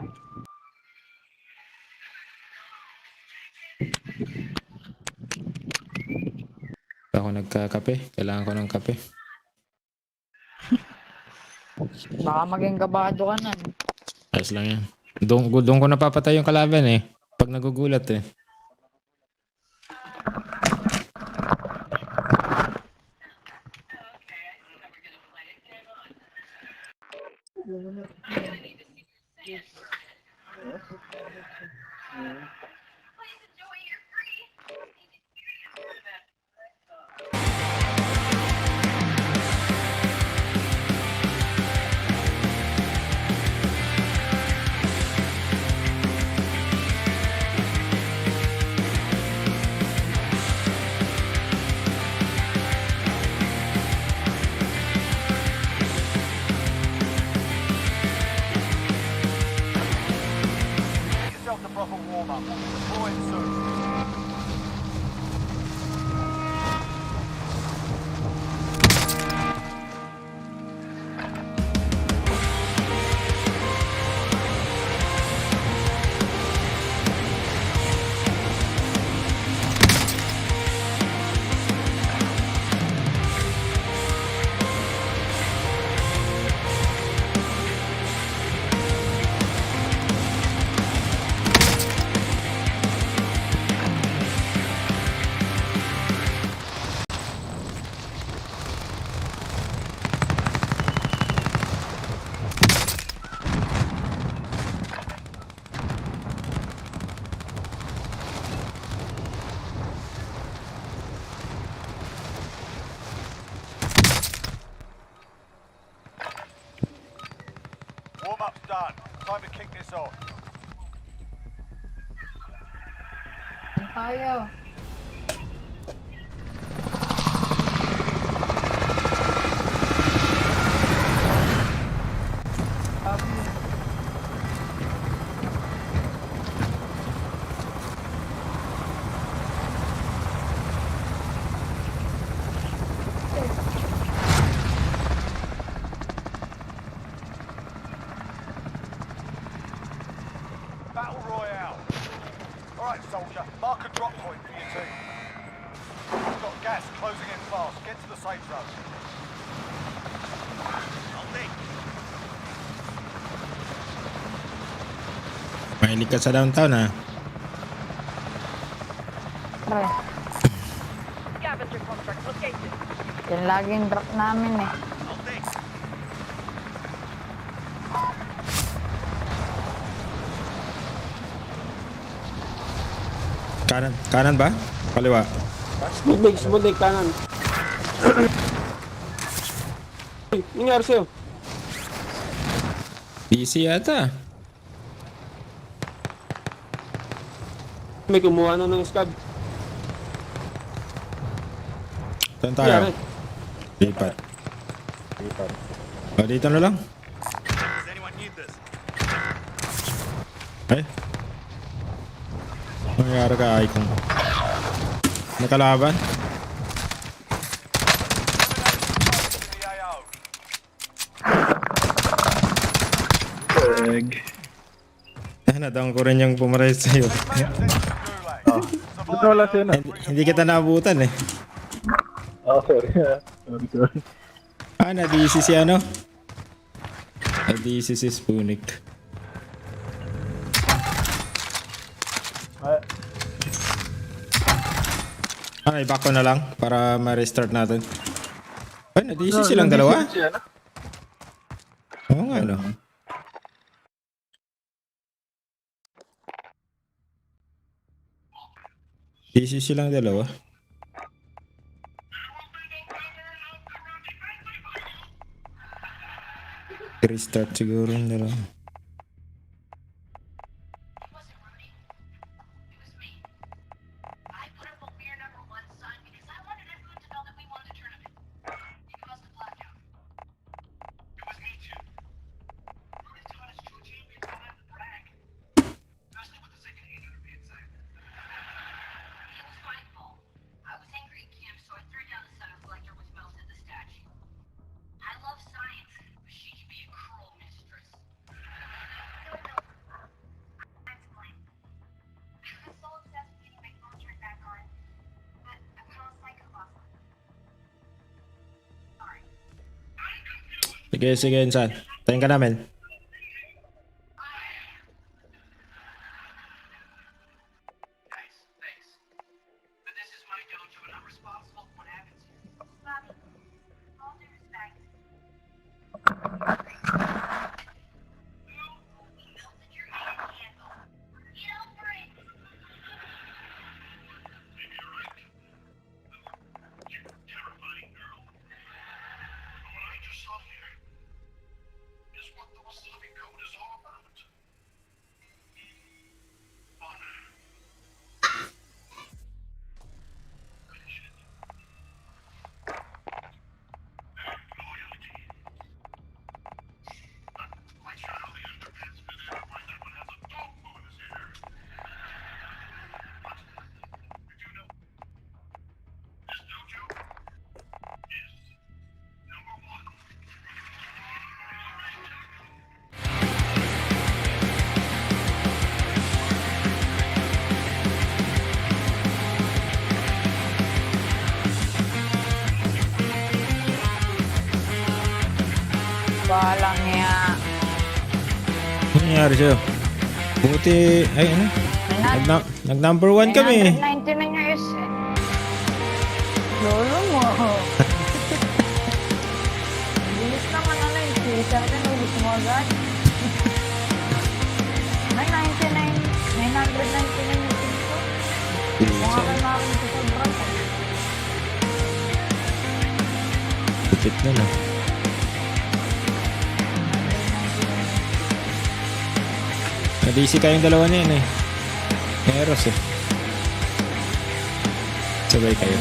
Ako nagkakape. Kailangan ko ng kape. Baka maging kabado ka na. Ayos lang yan. Doon ko napapatay yung kalaban eh. Pag nagugulat eh. Get yourself the proper warm-up. Deploying soon. Warm-up's done. Time to kick this off. Tayo. Battle Royale. Alright, soldier. Mark a drop point for your team. We've got gas closing in fast. Get to the safe zone. Mahilig ka sa downtown ha. Pre. Yan laging drop namin eh. Kanan. Kanan ba? Kaliwa. Smudig, kanan. Uy, nangyari sa'yo? Easy yata. May kumuha na ng scab. Saan tayo? Lipat. O, dito na lang. Eh? Nangyari ka, Ikaw. Nakalaban? The AO. Nadang ko rin yung pumaray sa'yo. Ba't wala siya na? Hindi kita naabutan eh. Oh, sorry. Sorry. Ah, na-DC si ano? Na-DC si Spoonik. Ay, back ko na lang para ma-restart natin. Ay, na-DC silang dalawa? Oo nga, no? Easy silang dalawa. Restart siguro yung dalawa. Sige, sige, insan. Tayin ka namin. Bahala niya. Ano nangyari sa'yo? Buti, ay ano? Nag number 1 kami. 999 yung is. Lolo mo. Bilis naman ano yung teaser ka na ulit mo agad. 999 yung pinto. Mukha kayo namin sa sobrang. Pipit na lang. Na-DC kayong dalawa na yun eh. Eros eh. Sabay kayo.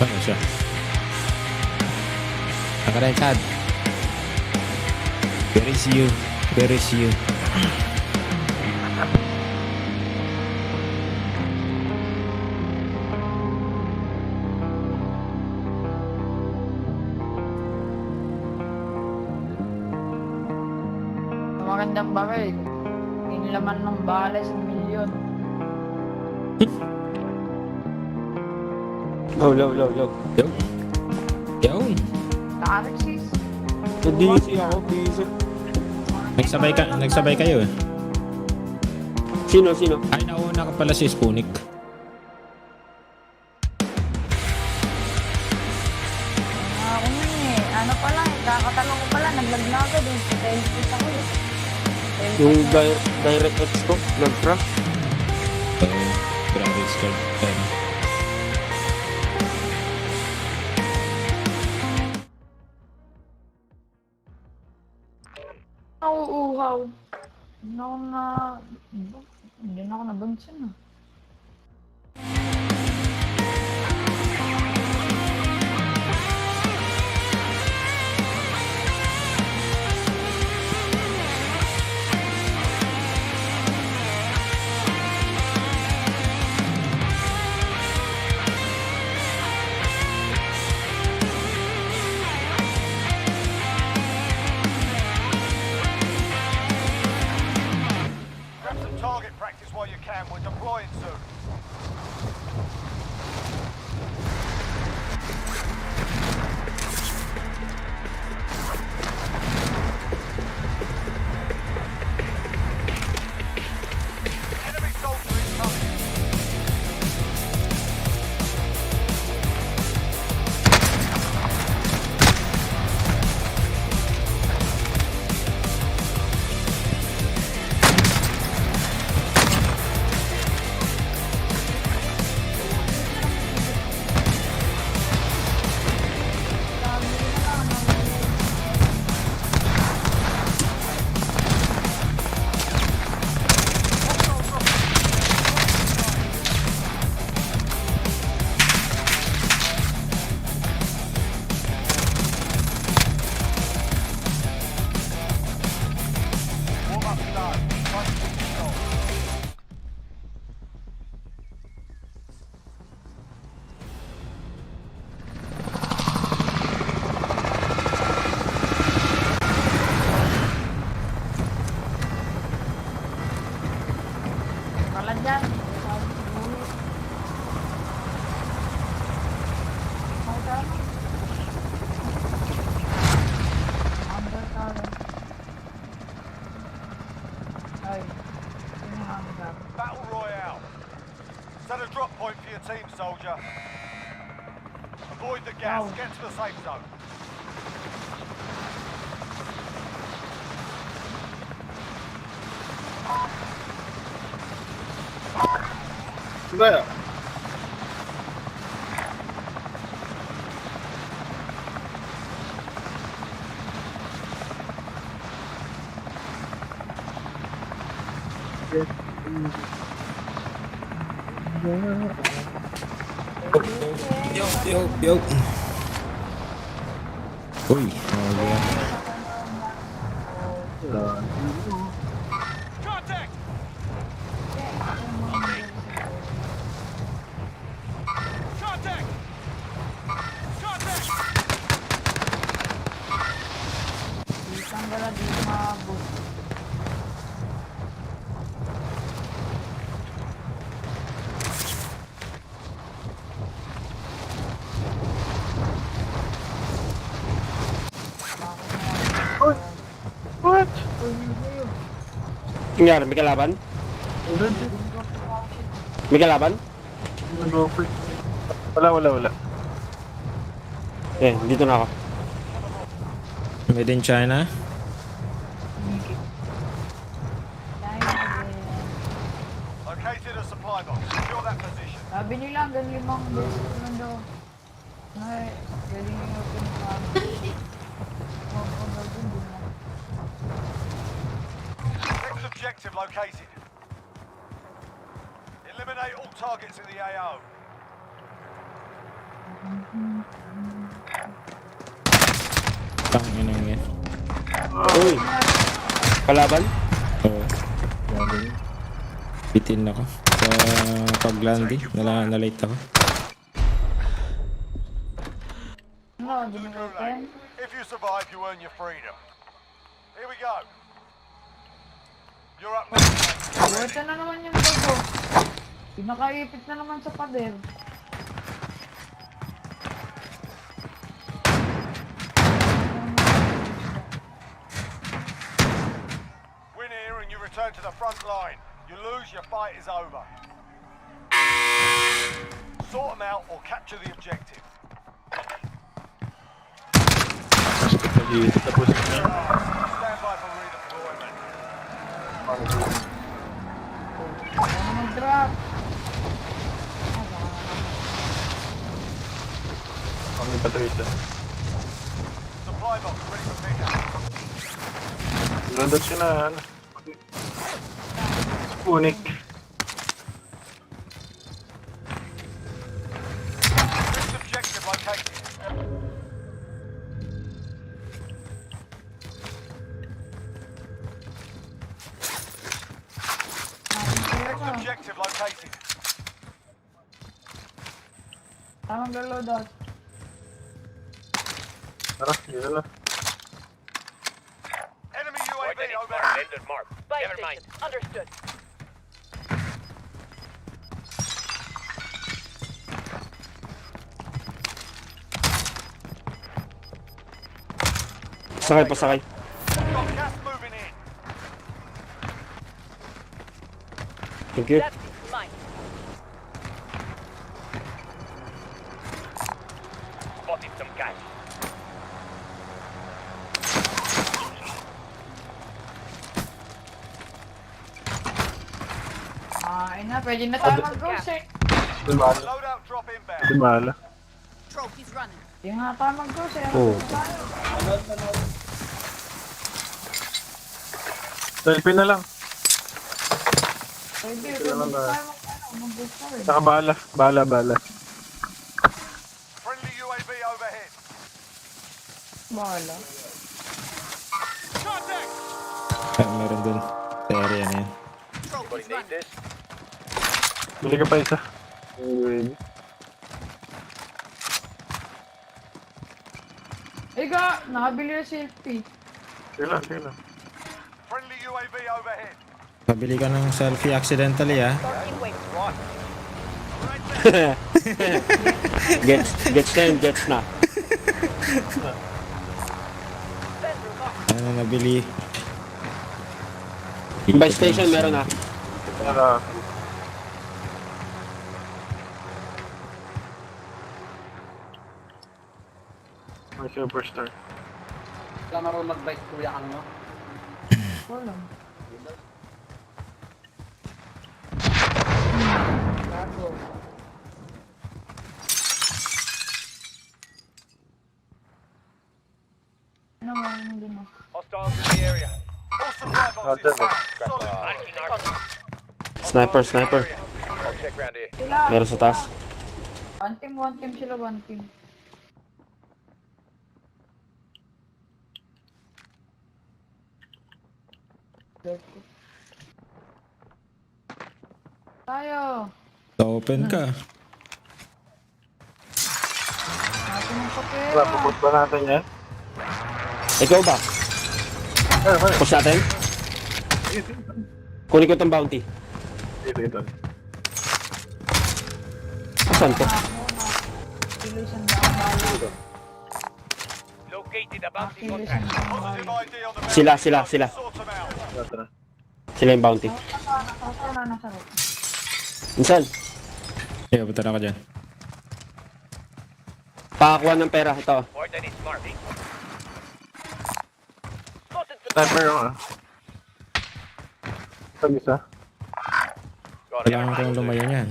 Ano siya? Nakaray sad. Where is you? Where is you? Magandang bagay. Yung laman ng bala sa milyon. Low. Yo. Yo. Taxis. Busy ako, busy. Nagsabay kayo eh. Sino? Ay, nauna ka pala si Spoonik. Ako na eh. Ano pala eh. Kakatalong ko pala. Naglag na agad eh. Dahil kita ko eh. Yung DirectX ko, nag-crash. Graphics card. Ayun. Nauuhaw. Hindi na ako nabunsin ah. Grab some target practice while you can. We're deploying Get to the safe zone. Kaya. Yo. Uy, okay. Contact! Contact! Contact! Isang gala di maabot. What? Nangyari, may kalaban? May kalaban? Wala. Eh, dito na ako. Made in China. Located a supply box. Secure that position. Sabi nila hanggang 5 beses ko lang daw. Ay, pwede nyo pinag-sabi. Mag-order din din lang. Next objective located. Eliminate all targets in the AO. Tangin ang yan. Uy! Kalaban? Oo. Bitin ako. Sa pag-landing, na-late ako. No, To di the na gulag. kayo. If you survive, you earn your freedom. Here we go. You're up next. Buweta na naman yung bago. Pinakaipit na naman sa pader. Win here and you return to the front line. You lose, your fight is over. Sort them out or capture the objective. Tapos na. Stand by for redeployment. Ano mag-drop? Kami patrita. Supply box ready for pickup. Nandun siya na, ano. Unik. Next objective located. Next objective located. Tamang reload. Tara, dito na. Enemy UAV overhead. Ended mark. Buy Never mind. station. Understood. Pasakay. Got gas moving in. Thank you. That's mine. Spotted some guys. Ina, pwede na tayo mag-ghost eh. Dumala. Loadout drop inbound. Dumala. Trophies running. Hindi nga tayo mag-ghost eh. Oo. Selfie na lang. Pwede, pwede naman ba? tayo mag-ghost na rin. Saka bala. Friendly UAV overhead. Bahala. Contact! Meron dun. Sa area na yan. Anybody need this? Bili ka pa isa. UAV. Ika, nakabili yung selfie. Sige lang. Friendly UAV overhead. Pabili ka ng selfie accidentally ah. Starting wave. Gets na. Bedroom up. Ano nabili? By station meron na. Tara. May superstar. Wala marunong mag-bike, kuya kang no? Wala. Gago. Ano mo, hindi mo. Hostiles in the area. All supply boxes found. Solid. Marking our Sniper, sniper. I'll check round here. Sila. Meron sa taas. One team sila, one team. Tayo. Open ka. Natin ang papel. Wala, puput ba natin yan? Ikaw ba? Ay. Push natin? Kunin ko itong bounty. Dito. Saan to? Kilusan na ang balo. Located a bounty Kilusan contract. na ang Positive balo. ID on the map. Sila. Sort them out. Tara. Sila yung bounty. Nasa road. Minsan, Yeah, punta na ka dyan. pakakuha ng pera. Ito. Ordnance marking. Sniper yung Pag isa. Got it. Kailangan kong lumayo niyan.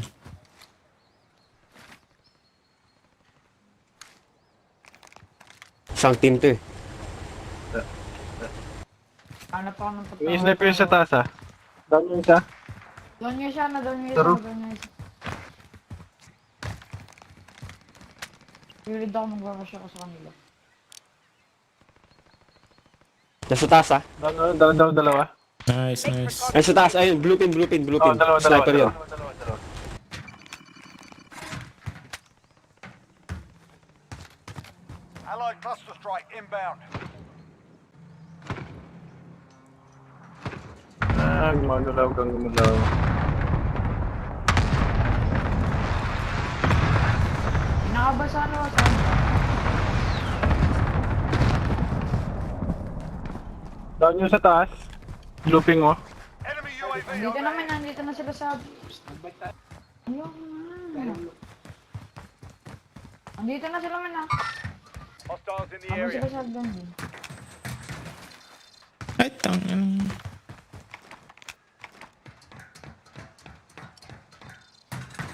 Isang team to eh. Hanap ako ng pagkakas. May sniper yung sa taas ah. Down yung isa. Doon niya siya, doon niya Taro. siya, doon niya siya. Pilit ako mag-rush ako sa kanila. Nasa taas ah. Down, dalawa. Nice, nice. Ay, sa taas. Ayun, blue pin. Oh, dalawa. Sniper yun. Allied cluster strike inbound. Gumagalaw kang gumalaw. Nakabasa na ako sa Down yung sa taas. Looping mo. Enemy UAV Nandito on naman, nandito na sila sa... Ayun na. Nandito na sila man ah. Hostiles in the Ano area. sila sa doon din. Ay, tang.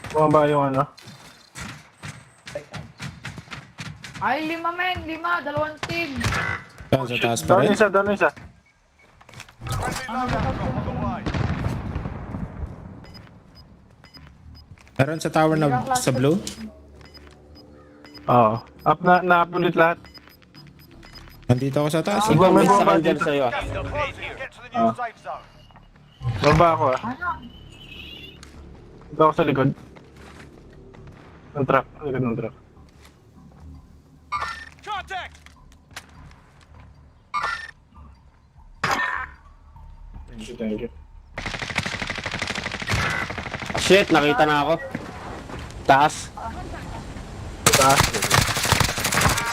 Bumaba yung ano. Ay, 5 men, 5, dalawang team. Saan, sa taas pa rin? Down yung isa. Friendly loadout drop on the way. Meron sa tower na sa blue? Oo. Up na-ulit lahat. Nandito ako sa taas. Ikaw, may Bumaba sakal dyan dito. sa'yo ah. Gas is closing. Get to the new safe zone. Baba ako ah. Ano? Ito ako sa likod. Ng truck. Likod ng truck. Contact! Thank you. Shit, nakita na ako. Taas. Taas.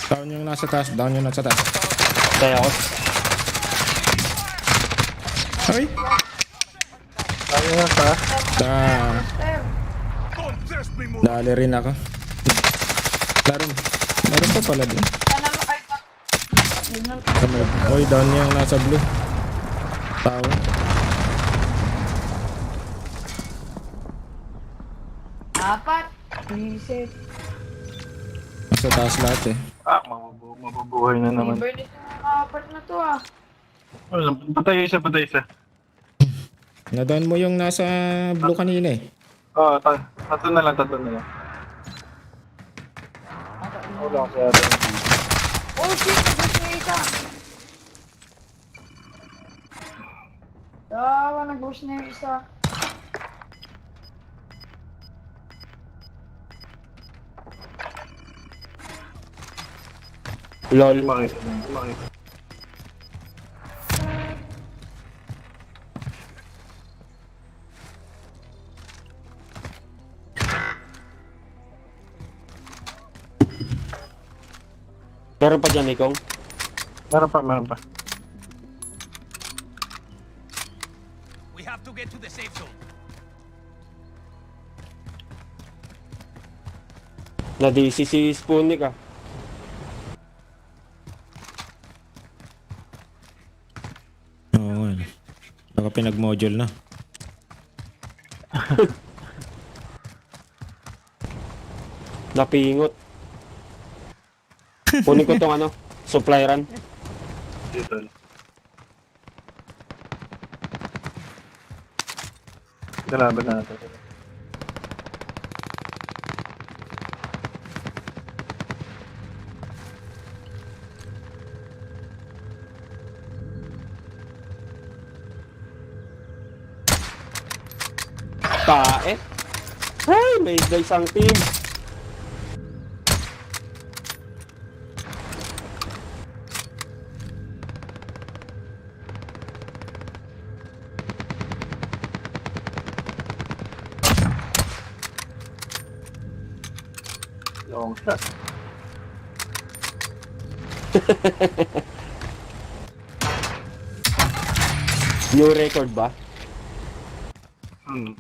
Down yung nasa taas. Down yung nasa taas. Kaya ako. Ay! Tayo na taas. Dali rin ako. Meron pa pala din. Sana mo kayo pa. Oy, down yung nasa blue. Tower. Apat. Reset. Nasa taas lahat eh. Mabubuhay na naman. Libre nito mga apat na to ah. Patay isa. Na-down mo yung nasa blue kanina eh. Oo, tatlo na lang. Wala ko sa atin. Oh shit, nag-rush na isa. Nag-rush na yung isa. Lol. Lumakit. Meron pa dyan, Ikong. Meron pa. We have to get to the safe zone. Na-DC si Spoonik ah. Baka pinag-module na. Napingot. Kunin ko tong ano, supply run. Dito. Kalaban natin. Tae. Ay, may isang team. Long shot. New record ba? Hmm.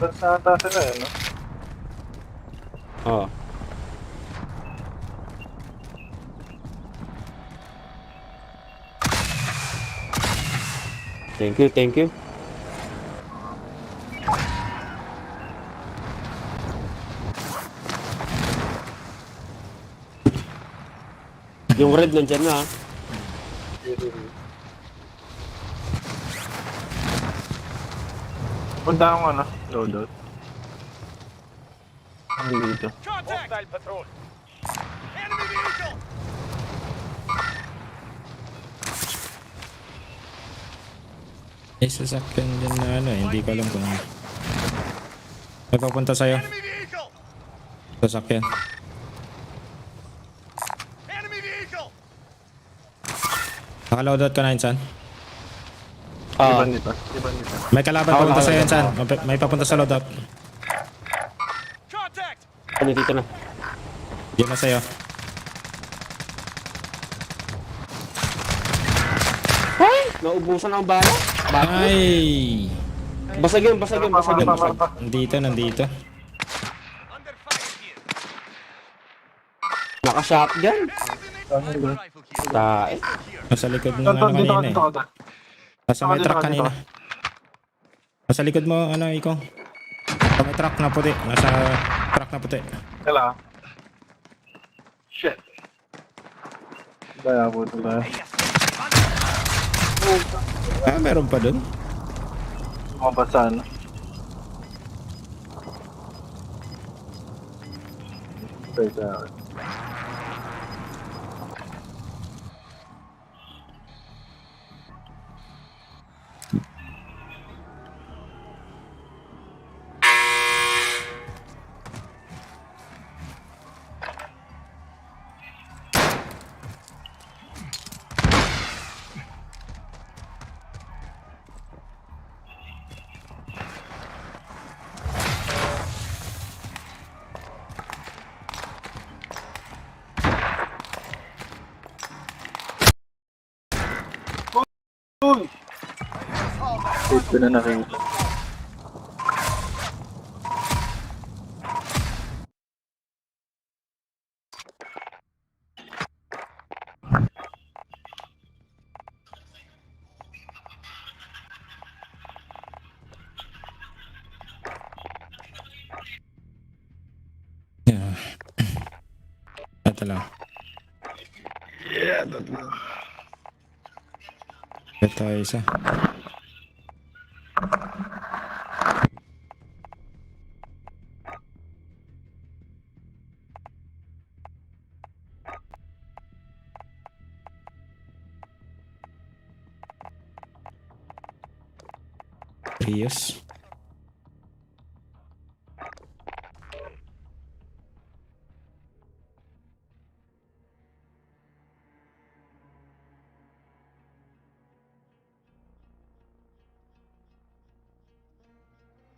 Ganda sa ata sila eh, no? Oo. Thank you, thank you. Yung red nandyan na. Punta akong ano, loadout. Ano dito? Contact! Hostile patrol. Enemy vehicle! May sasakyan din na ano eh. Hindi ko alam kung may papunta sa'yo. Enemy vehicle! Sasakyan. Enemy vehicle! Nakaloadout ka na, Insan. Ah, Iban nito. May kalaban papunta sa'yo, Insan. May papunta sa loadout. Contact! ano dito na? Diyan na sa'yo. Naubusan ang bala? Bakit? Ay! Basag yun, basag yun, basag yun. Nandito, nandito. Under fire here. Naka-shotgun. Rifle here. Tae. Nasa likod ng ano Dito ka, kanina dito eh. ka. Nasa may Dito truck ka, dito kanina. Nasa likod mo, ano, Ikaw. Nasa may truck na puti. Nasa truck na puti. Kailangan. Shit. Kaya po ito tayo. Ah, meron pa dun. Mga basan. Stay down. Ito na nakita. Yeah. Ito lang. Yeah, that's Ito isa. Prius.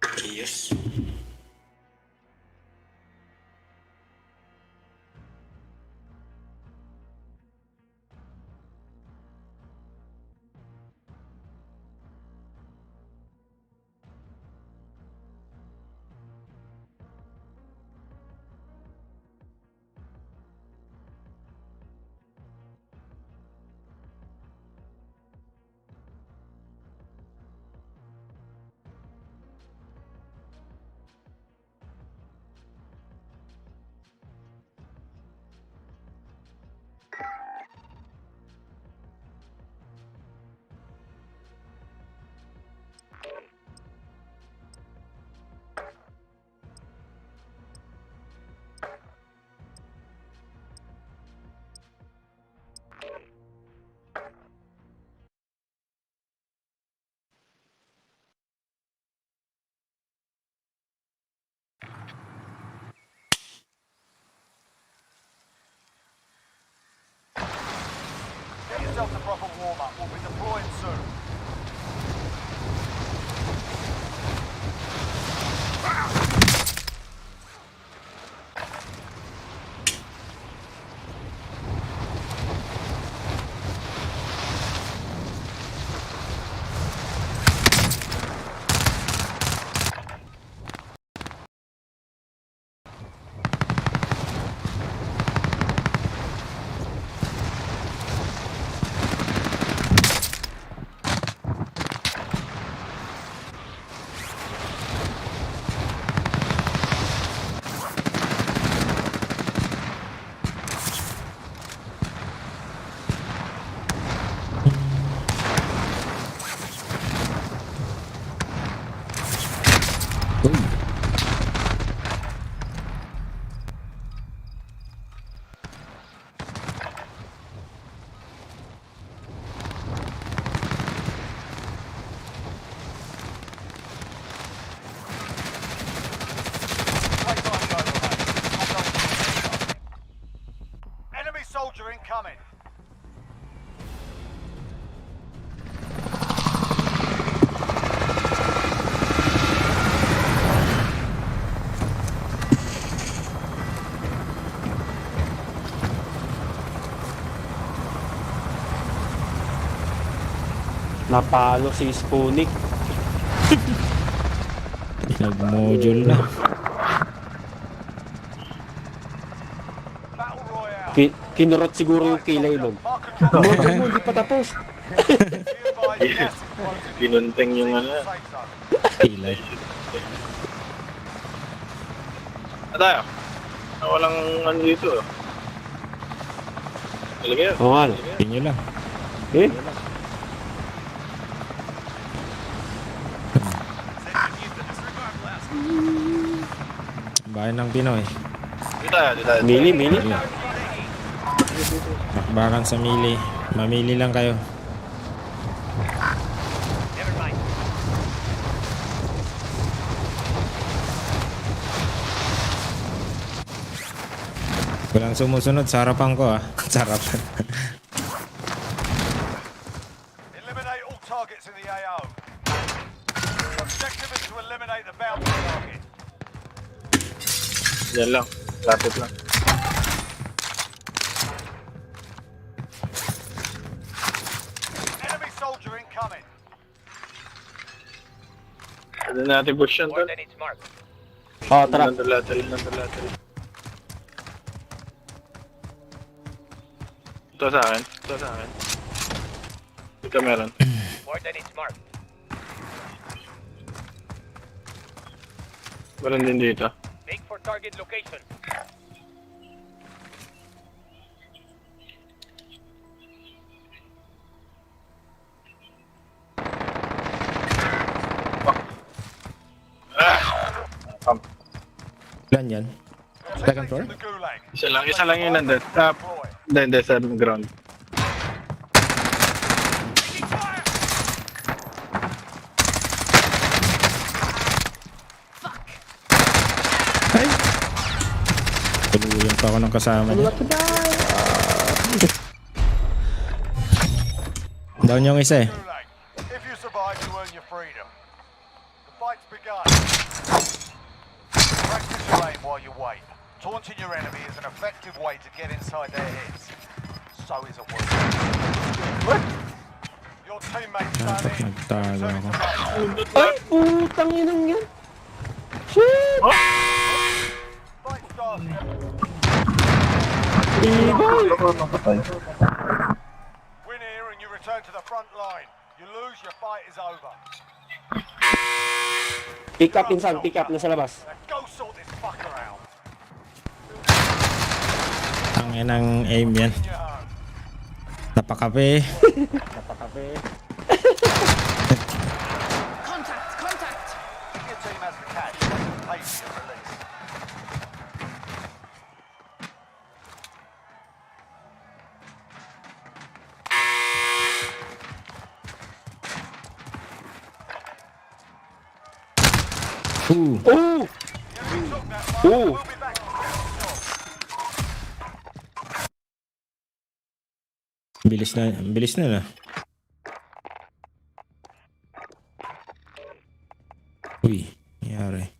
Prius. yourself a proper warm-up. We'll be deploying soon. Enemy soldier incoming. Napalo si Spoonik. Nag-module na. Battle Royale. Kinurot siguro yung kilay nun. Mark and drop. Module mo, hindi pa tapos. Be advised, gas is closing in. Binunteng yung ano. Safe zone. Pilay. Tayo. Walang ano dito. Talaga yun. Oo nga. Pinyo lang. Eh? Bahay ng Pinoy. Dito tayo. Mili. Bakbakan sa mili. Mamili lang kayo. Walang sumusunod sa harapan ko ah. Sa harapan. Eliminate all targets in the AO. Objective is to eliminate the bounty target. Yan lang. Lapit lang. Enemy soldier incoming. Pwede natin push yan doon. Oo, tara. Nandun lateral. Ito sa akin. Ito meron. Meron din dito. Ilan yan? Second floor? The gulag. Isa lang yung nandun. Hindi, sa ground. Ay! Tuluyan pa ako ng kasama niya. Down yung isa eh. Gulag. If you survive, you earn your freedom. The fight's begun. Practice your aim while you wait. Taunting your enemy is an effective way to get inside their heads. So is a word. Your teammates done in. Nagtago ako. Ay, putang inang yan. Shit! Fight started. Ibay! Win here and you return to the front line. You lose, your fight is over. Pick up insan, pick up. Nasa labas. Now go sort this fucker out. Ang inang aim yan. In your home. Napakape. Contact! If your team has the cash, pay for your release. Ooh. Oh! You took that one. Ooh. We'll be back to finish the job. Ang bilis na na. Uy, nangyari.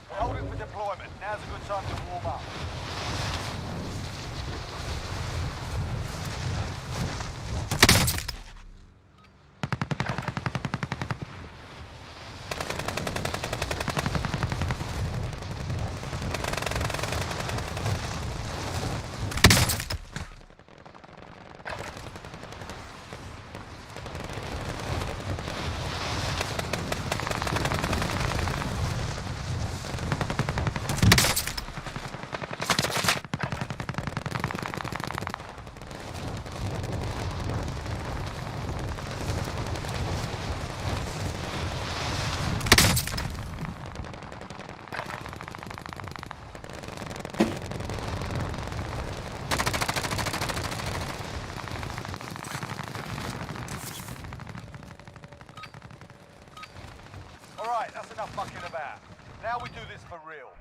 Holding for deployment. Now's a good time to warm up. Alright, that's enough mucking about. Now we do this for real.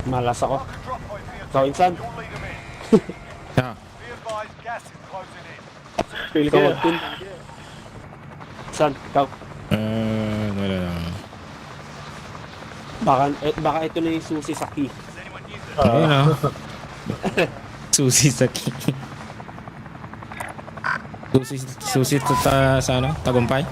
Malas ako. Mark a drop point for your Ikaw, team. Insan. You'll lead them in. Ah, Be advised, gas is closing in. Feel Ikaw ko. mag-pin. San? Ikaw. wala lang. Baka ito na yung susi sa key. Ayun o. Susi sa susi sa ano? Tagumpay?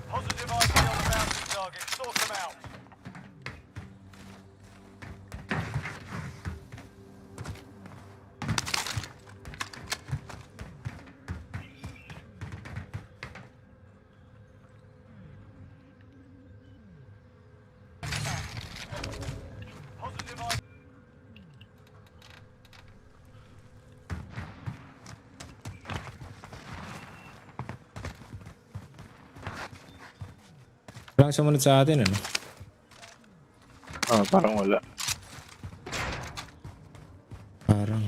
Positive ID on the bounty target. Sort them out. Positive ID. Walang sumunod sa atin ano? Parang wala. Parang.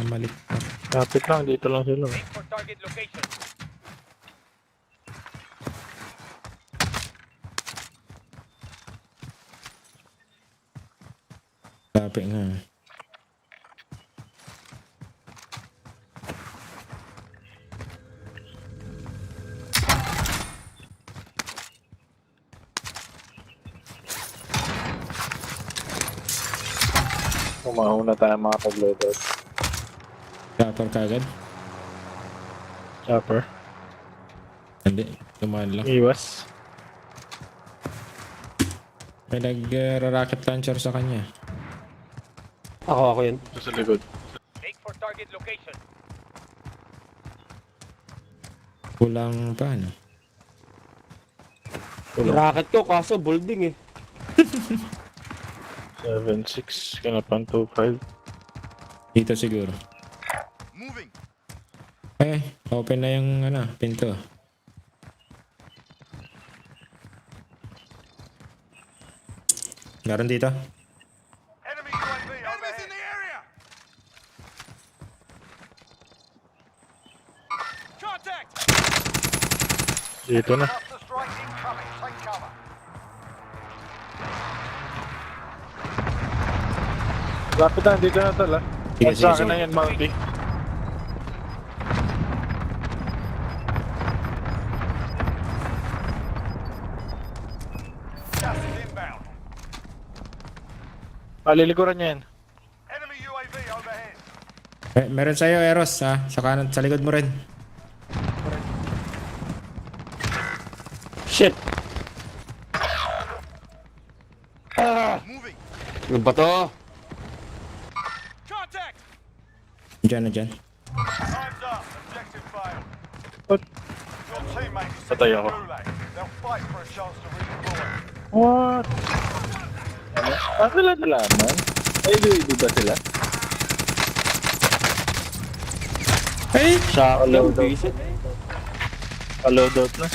Malik. Kapit lang, dito lang sila. Aim for target location. Lapit nga. Umahuna tayo mga pag-loadout. Chopper kagad. Chopper. Hindi. Tumaan lang. Iwas. May nag-rocket launcher sa kanya. Ako yun. Ito sa likod. Aim for target location. Kulang pa, ano? Rocket ko, kaso building eh. 7-6. Kaya pang 2-5. Dito siguro. Moving. Eh, open na yung ano, pinto. Meron dito. Enemy UAV overhead. In the area. Contact! Dito na. Cluster strike incoming. Take cover. Lapit na, dito na tala. Sige, Sa sige, akin na sige. yan, Malty. Gas is inbound. Lilikuran niya yan. Enemy UAV overhead. Meron sa'yo, Eros, ha? Sa kanan, sa likod mo rin. Shit! Moving. Ano ba to? Contact! Diyan na dyan. Time's up. Objective failed. What? Your teammate is Patay in the ako. gulag. They'll fight for a chance to redeploy. What? Ano? Sila nalaman? Ay, do ba sila? Hey! Sa Loadout. loadout. Loadout na.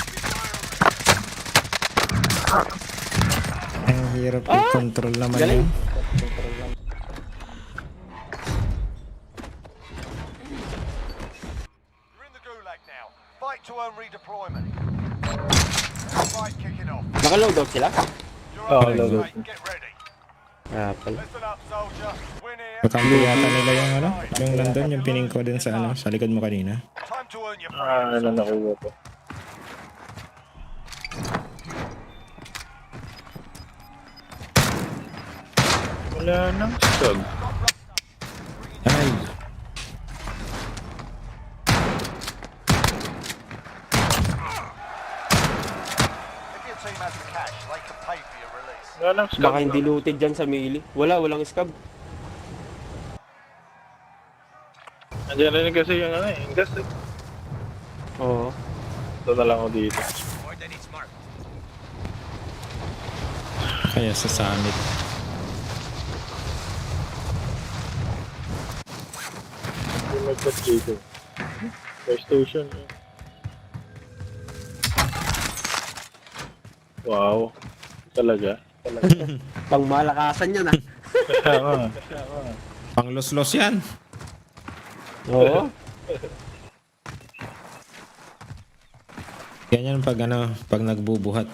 Ang hirap i-control naman Galing. yun. You're in the gulag now. Fight to earn redeployment. Fight kicking off. Naka-loadout sila? You're Oh, on loadout. mate. Get ready. Pala. Listen up, soldier. Win here. Kakampi yata nila yung ano, yung nandun, yung pining ko din sa ano, sa likod mo kanina. Time to earn your Ano nakuha ko? Wala nang sog. Ay! If your team has the cash, they can pay for your release. Wala nang sog. Baka hindi looted dyan sa melee. Walang scab. Andiyan na rin kasi yung ano eh, yung gas eh. Oo. Ito na lang ako dito. More than it's marked. Kaya sa summit. Yung nagpas dito. Fire station eh. Wow. Talaga. Pang malakasan yan ah. Kaya Pang los-los yan. Oo. Ganyan pag ano, pag nagbubuhat.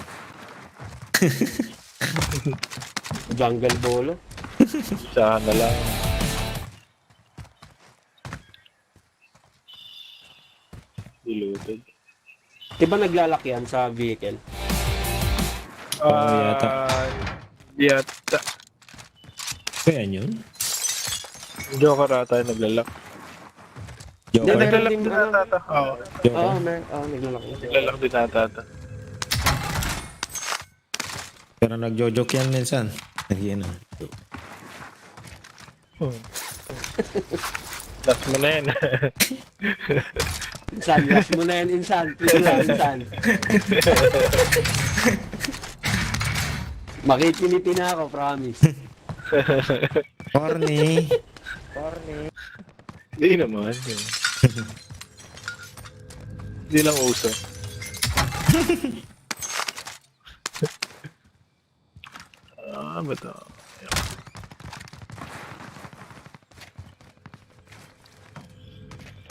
Jungle bolo. Isahan na lang. Diluted. Diba naglalak yan sa vehicle? yata. Yata. Kaya yun? Joker ata yung naglalak. Hindi, Joker? Naglalak din, din ano. ata ata. Oo. Joker? Naglalak yan. Naglalak din ata ata. Pero nagjo-joke yan minsan. Nagyan na. Last mo na yan. Insan, last mo na yan, insan. Please lang, insan. Makikiliti na ako, promise. Corny. Hindi naman. Hindi lang uso. Ba ito?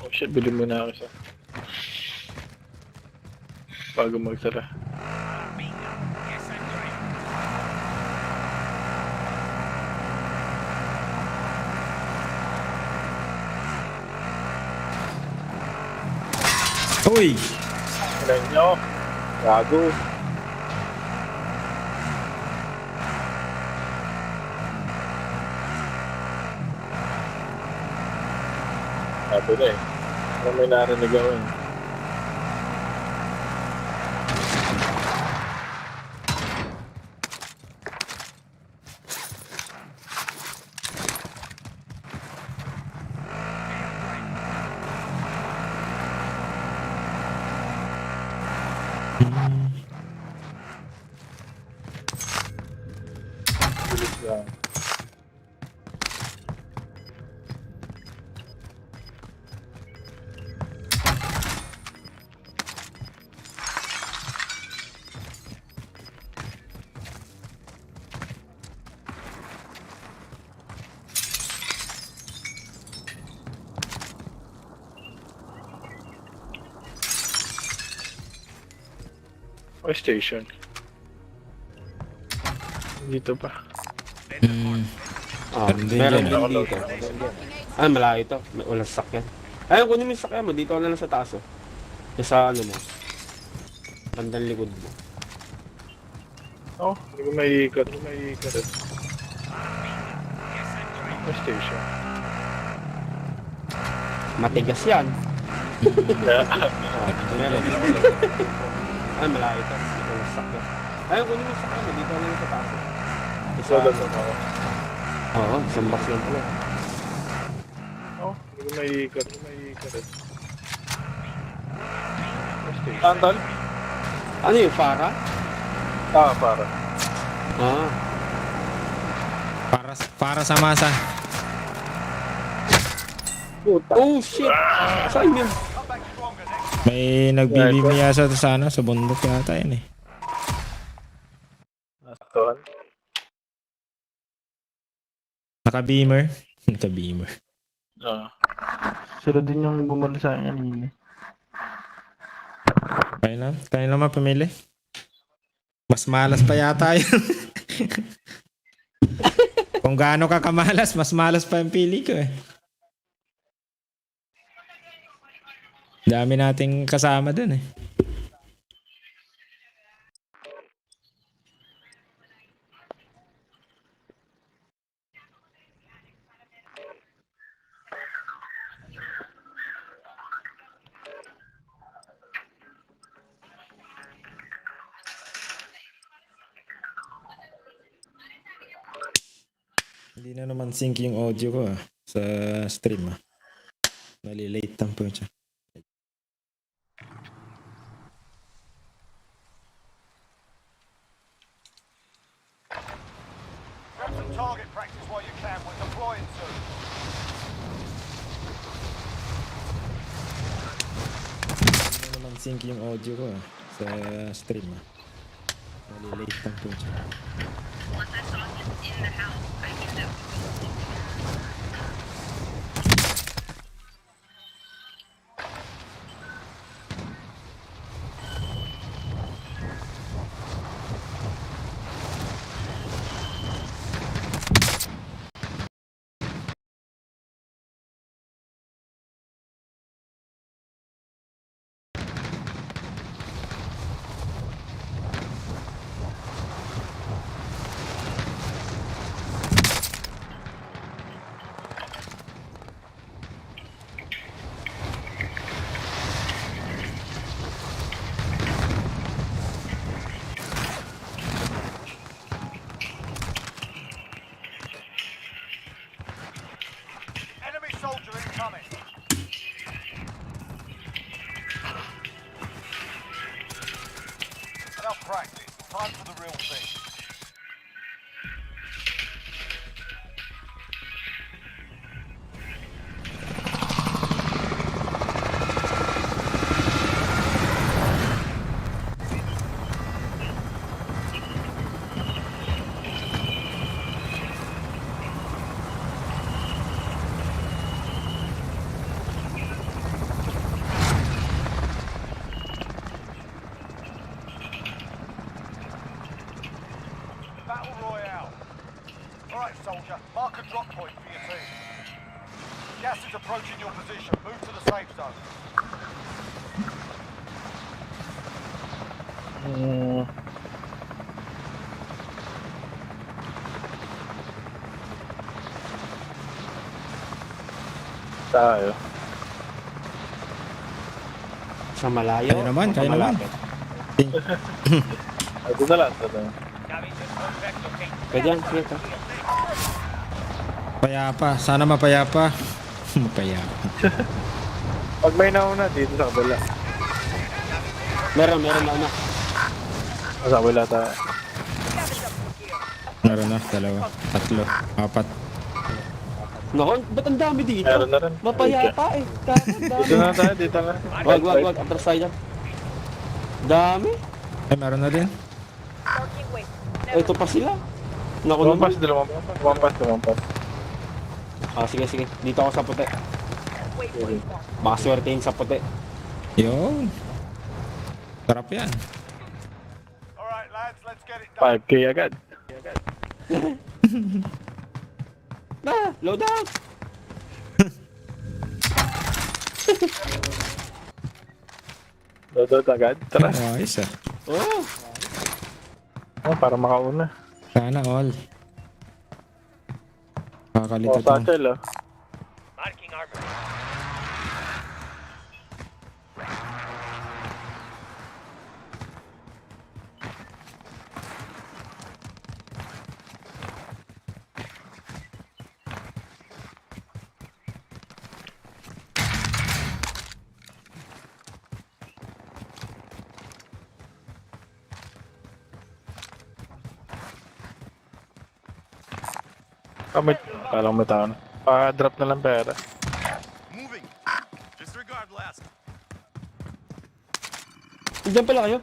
Oh shit, bilhin muna ako isa. Bago magsara. Uy! Ilan nyo? Gago. Sabi na eh. Parang may narinig ako eh. Bilis lang. O station. Dito pa. Meron din Meron dyan, din dito. Ay, malayo to. May walang sakyan. Ayun, kunin mo yung sakyan mo. Dito ka na lang sa taas, oh. Yung sa ano mo. Bandang likod mo. Oh, hindi ko maiikot. Hindi ko maiikot. O station. Matigas yan. Yeah. Meron. Ay, malayo to. Dito walang sakyan. Ayun, kunin mo yung sakyan mo. Dito ka na lang sa taas, oh. Yung So, sa- that's ako. Oo, isang box lang pala. Oh, hindi ko maiikot. Hindi ko maiikot. O station. Antol? Ano yung Farah? Ah, para. Ah. Para sa masa. Puta. Oh, shit! Saan yun? Come back stronger next. May nagbibimiyasa sa bundok yata yun eh. Nasaktuhan. Naka-beamer. Naka-beamer. Ah. Sila din yung bumali sa akin kanina. Kaya naman pamili. Mas malas pa yata yun. Kung gaano ka kamalas, mas malas pa yung pili ko eh. Dami nating kasama dun eh. Hindi na naman sync yung audio ko sa stream Nalilate lang po siya. Grab some target practice while you can. We're deploying soon. Hindi na naman sync yung audio ko sa stream Nalilate lang po siya. Enemy soldier incoming. Enough practice. Time for the real thing. drop point for your team. Gas is approaching your position. Move to the safe zone. Tayo. Sa malayo. Kaya naman, o sa kaya naman. malapit? Ito na lang. Ito na. Pwede yan, sige ka. Payapa. Sana mapayapa. Mapayapa. Pag may nauna, dito sa kabila. Meron na una. Sa kabila tayo. Meron na, dalawa, tatlo, apat. Nako, ba't ang dami dito? Meron na rin. Mapayapa eh. Dami. Dito na tayo, dito na. Wag. Atras tayo dyan. Dami. Ay, meron na din. Ito pa sila. Naku Lumampas, naman. lumampas. Ah, sige. Dito ako sa puti. Baka swertein sa puti. Yun. Sarap yan. Alright, lads, let's get it done. 5K agad. Load out! Dodot agad. Tara. Ayos ah. Oh! Oh, para makauna. Sana all. Kakalito Oh, satchel oh. Marking armor. Parang may tao na. Pa-drop na lang pera. Moving. Disregard last. Diyan pala kayo.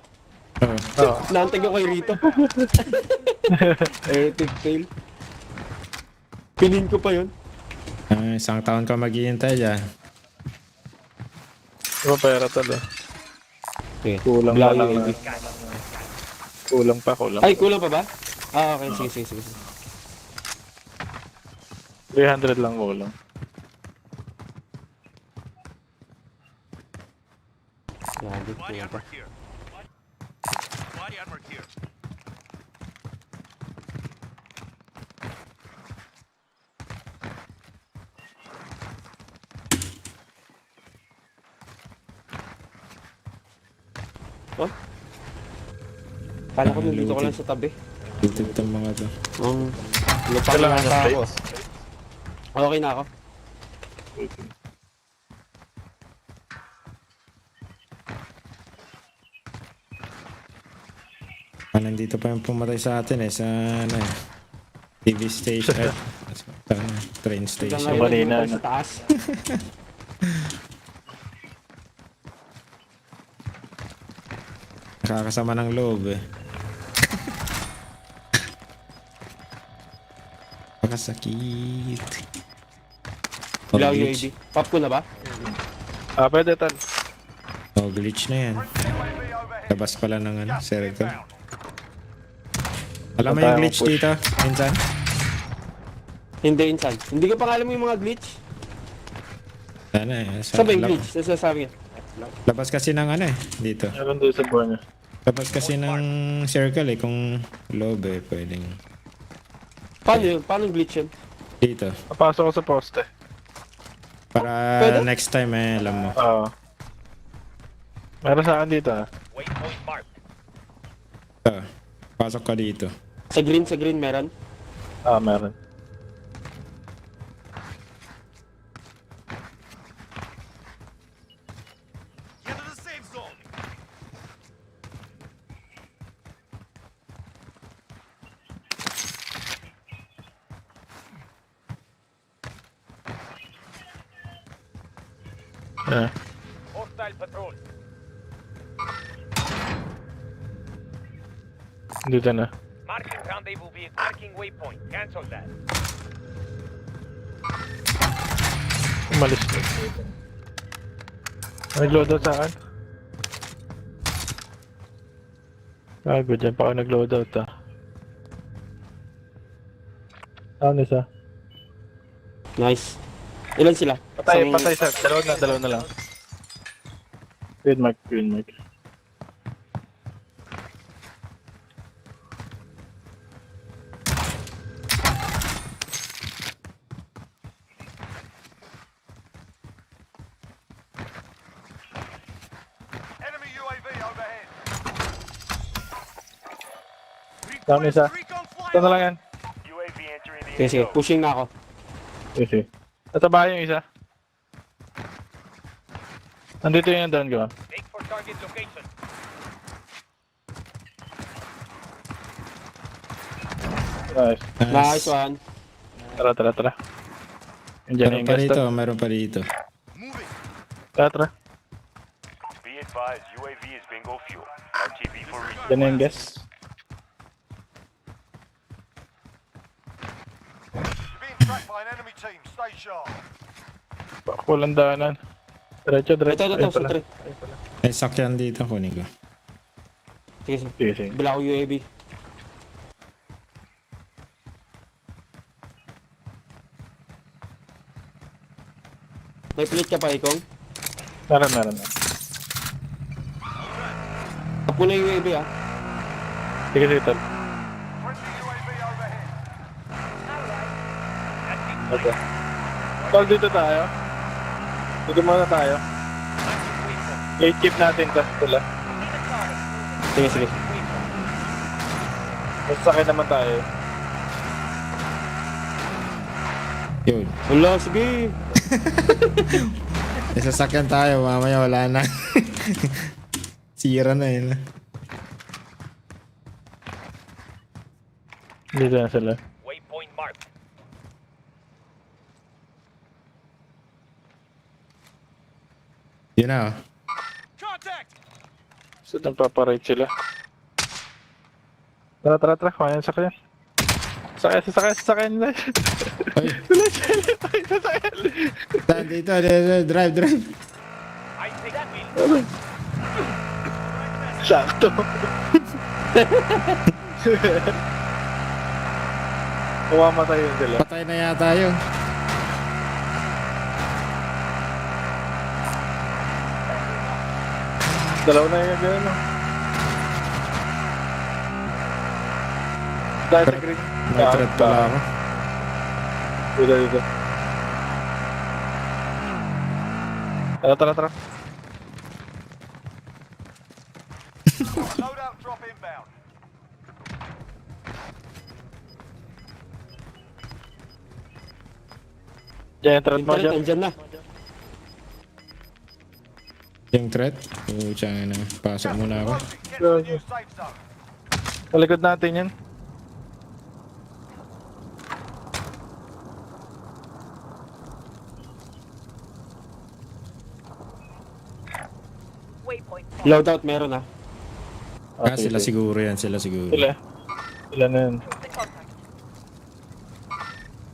Oo. Naantay ko kayo rito. Epic fail. Pinin ko pa yun. Isang taon ka maghihintay dyan. Diba pera talo? Okay. Kulang Black na lang. UAV. Kulang pa. Ay, kulang pa ba? Ah, okay. Sige. 300 lang kulang. Yan, Body kulang pa. armor here. Body armor here. Oh? Kala ko nandito ko lang sa tabi. Titip ng mga to. Lupang Kailangan nata ng ako. Okay na ako. Nandito pa yung pumatay sa atin sa TV station. Train Hanggang station. ngayon, Malina, nandito no? sa taas. Nakakasama ng loob eh. Pakasakit. Black glitch. UAV. Pop ko na ba? Pwede tal. Glitch na yan. Labas pala ng circle. Alam mo yung glitch dito, minsan? Hindi, insan. Hindi ko pa alam yung mga glitch. Sana eh. Saan ba yung glitch? Sasabi niya. Labas kasi ng dito. Meron doon sa buwan niya. Labas kasi ng circle eh, kung loob eh, pwedeng Paano yun? Paano yung glitch yun? dito. Papasok ko sa poste. Para Pwede? next time alam mo. Oo. Meron sa akin dito Waypoint marked. Pasok ka dito. Sa green meron? Meron. Get to the safe zone. Hostile patrol. Dito na. Marking rendezvous vehicle. Marking waypoint. Cancel that. Umalis na. Nag-loadout sa akin. Gago dyan pa ako nag-loadout Saan isa? Nice. Ilan sila? Patay, Isang- patay sir. Dalawa na lang. Green mark. Enemy UAV overhead. Down isa. Recon Ito na lang yan. UAV entering the Sige, sige. AO. Pushing na ako. Sige. Nataba yung isa. Nandito yung down ko. Make for target location. Nice. Nice one. Tara. Nandiyan Meron yung pa gas dito, doon. meron pa dito. Moving. Tara. Be advised, UAV is bingo fuel. RTV for resupply. Diyan na yung gas. You're being tracked by an enemy team. Stay sharp. Walang daanan. Diretso. Ito, Ayun sa pala. tree. May sakyan dito, kunin ko. Sige, sige. Sige. Bila ko UAV. May plate ka pa, Ikaw? Meron. Tapo na yung UAV, ah. Sige, tol. Friendly UAV overhead. Okay. Tol, dito tayo. Dito muna tayo. Gate keep natin to. Tula. Sige, sige. Mas sakay naman tayo. Yun. Wala, sige. May sasakyan tayo, mamaya wala na. Sira na yun. Dito na sila. Waypoint marked. Yun na, oh. Contact! So, nagpaparate sila. Tara. Kaya sa kanya. Sakay nila. Ay, saan dito, drive. I take that wheel. Sakto. Kumamatay yun sila. Patay na yata yun. Dalawa na yung gano'n. Dahil sa green. May threat pala ako. Dito. Tara. Loadout drop inbound. Diyan, threat mo Internet, dyan. nandyan na. Yung threat? Pucha na. Pasok muna ako. Get to the new safe zone. Sa likod natin yan. Waypoint. Loadout meron, ah. Sila siguro yan, sila siguro. Sila na yan.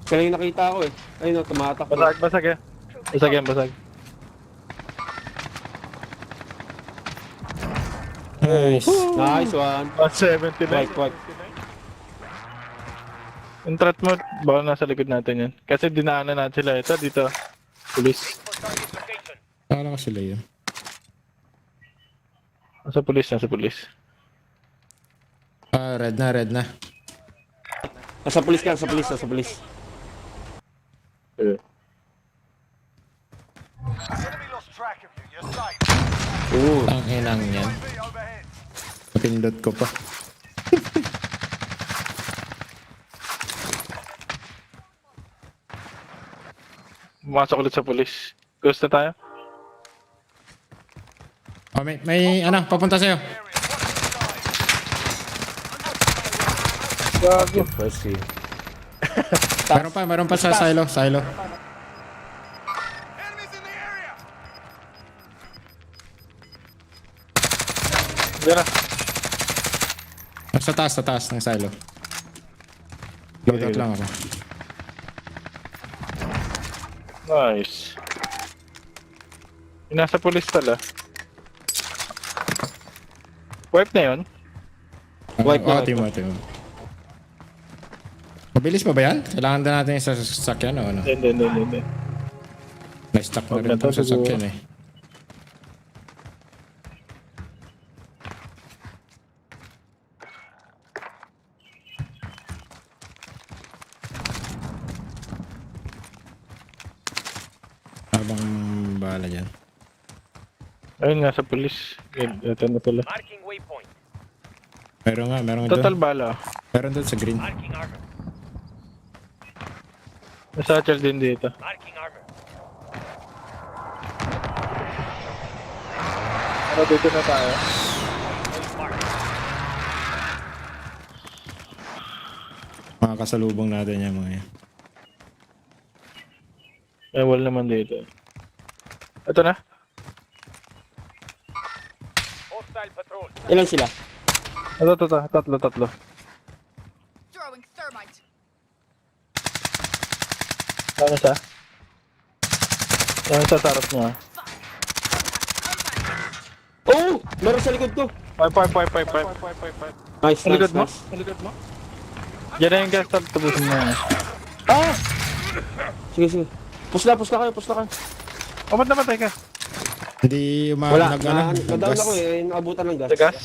Sila yung nakita ko, eh. Ayun, oh, tumatak. Basag yan. Basag. Nice. Nice one. 179. Right. Yung threat mo, baka nasa likod natin yan. Kasi dinaanan natin sila. Ito, dito. Police. For target location. Akala ko sila yun. Nasa police. Ah, red na. Nasa police ka, nasa police. Okay. Enemy lost track of you. You're safe. Oo. Ang inang yan. UAV overhead. Napindot ko pa. Pumasok ulit sa police. Ghost na tayo? Oh, may ano, papunta sa'yo. Area. Watch your side. Gago. First see. Meron pa sa silo. Enemies in the area! Diyan na. Sa taas ng silo. Loadout lang ako. Nice. Yung nasa police pala. Wipe na yun? White na. Timo. Mabilis pa ba yan? Kailangan na natin yung sasakyan o ano? Hindi. Na-stock na Huwag rin na to, itong sasakyan siguro. eh. Habang bahala dyan. Ayun nga sa pulis. Ito na pala. Marking waypoint. Meron Total doon. bala. Meron doon sa green. Marking armor. May satchel din dito. Marking armor. Ano dito na tayo? Mga kasalubong natin yan mga yan. May wall naman dito. Ito na. Hostile patrol. Ilan sila? Ito. Tatlo. Throwing thermite. Ano siya? Ano sa sarap niya? Oh! Meron sa likod ko. Pipe. Nice, Sa likod mo? nice. Sa likod mo? Diyan na yung gas tank. Tapusin mo yan. Ah! Sige. Pusla kayo. O, ba't namatay ka? Hindi Wala, nag-gas. ako eh, naabutan ng gas. Sa gas?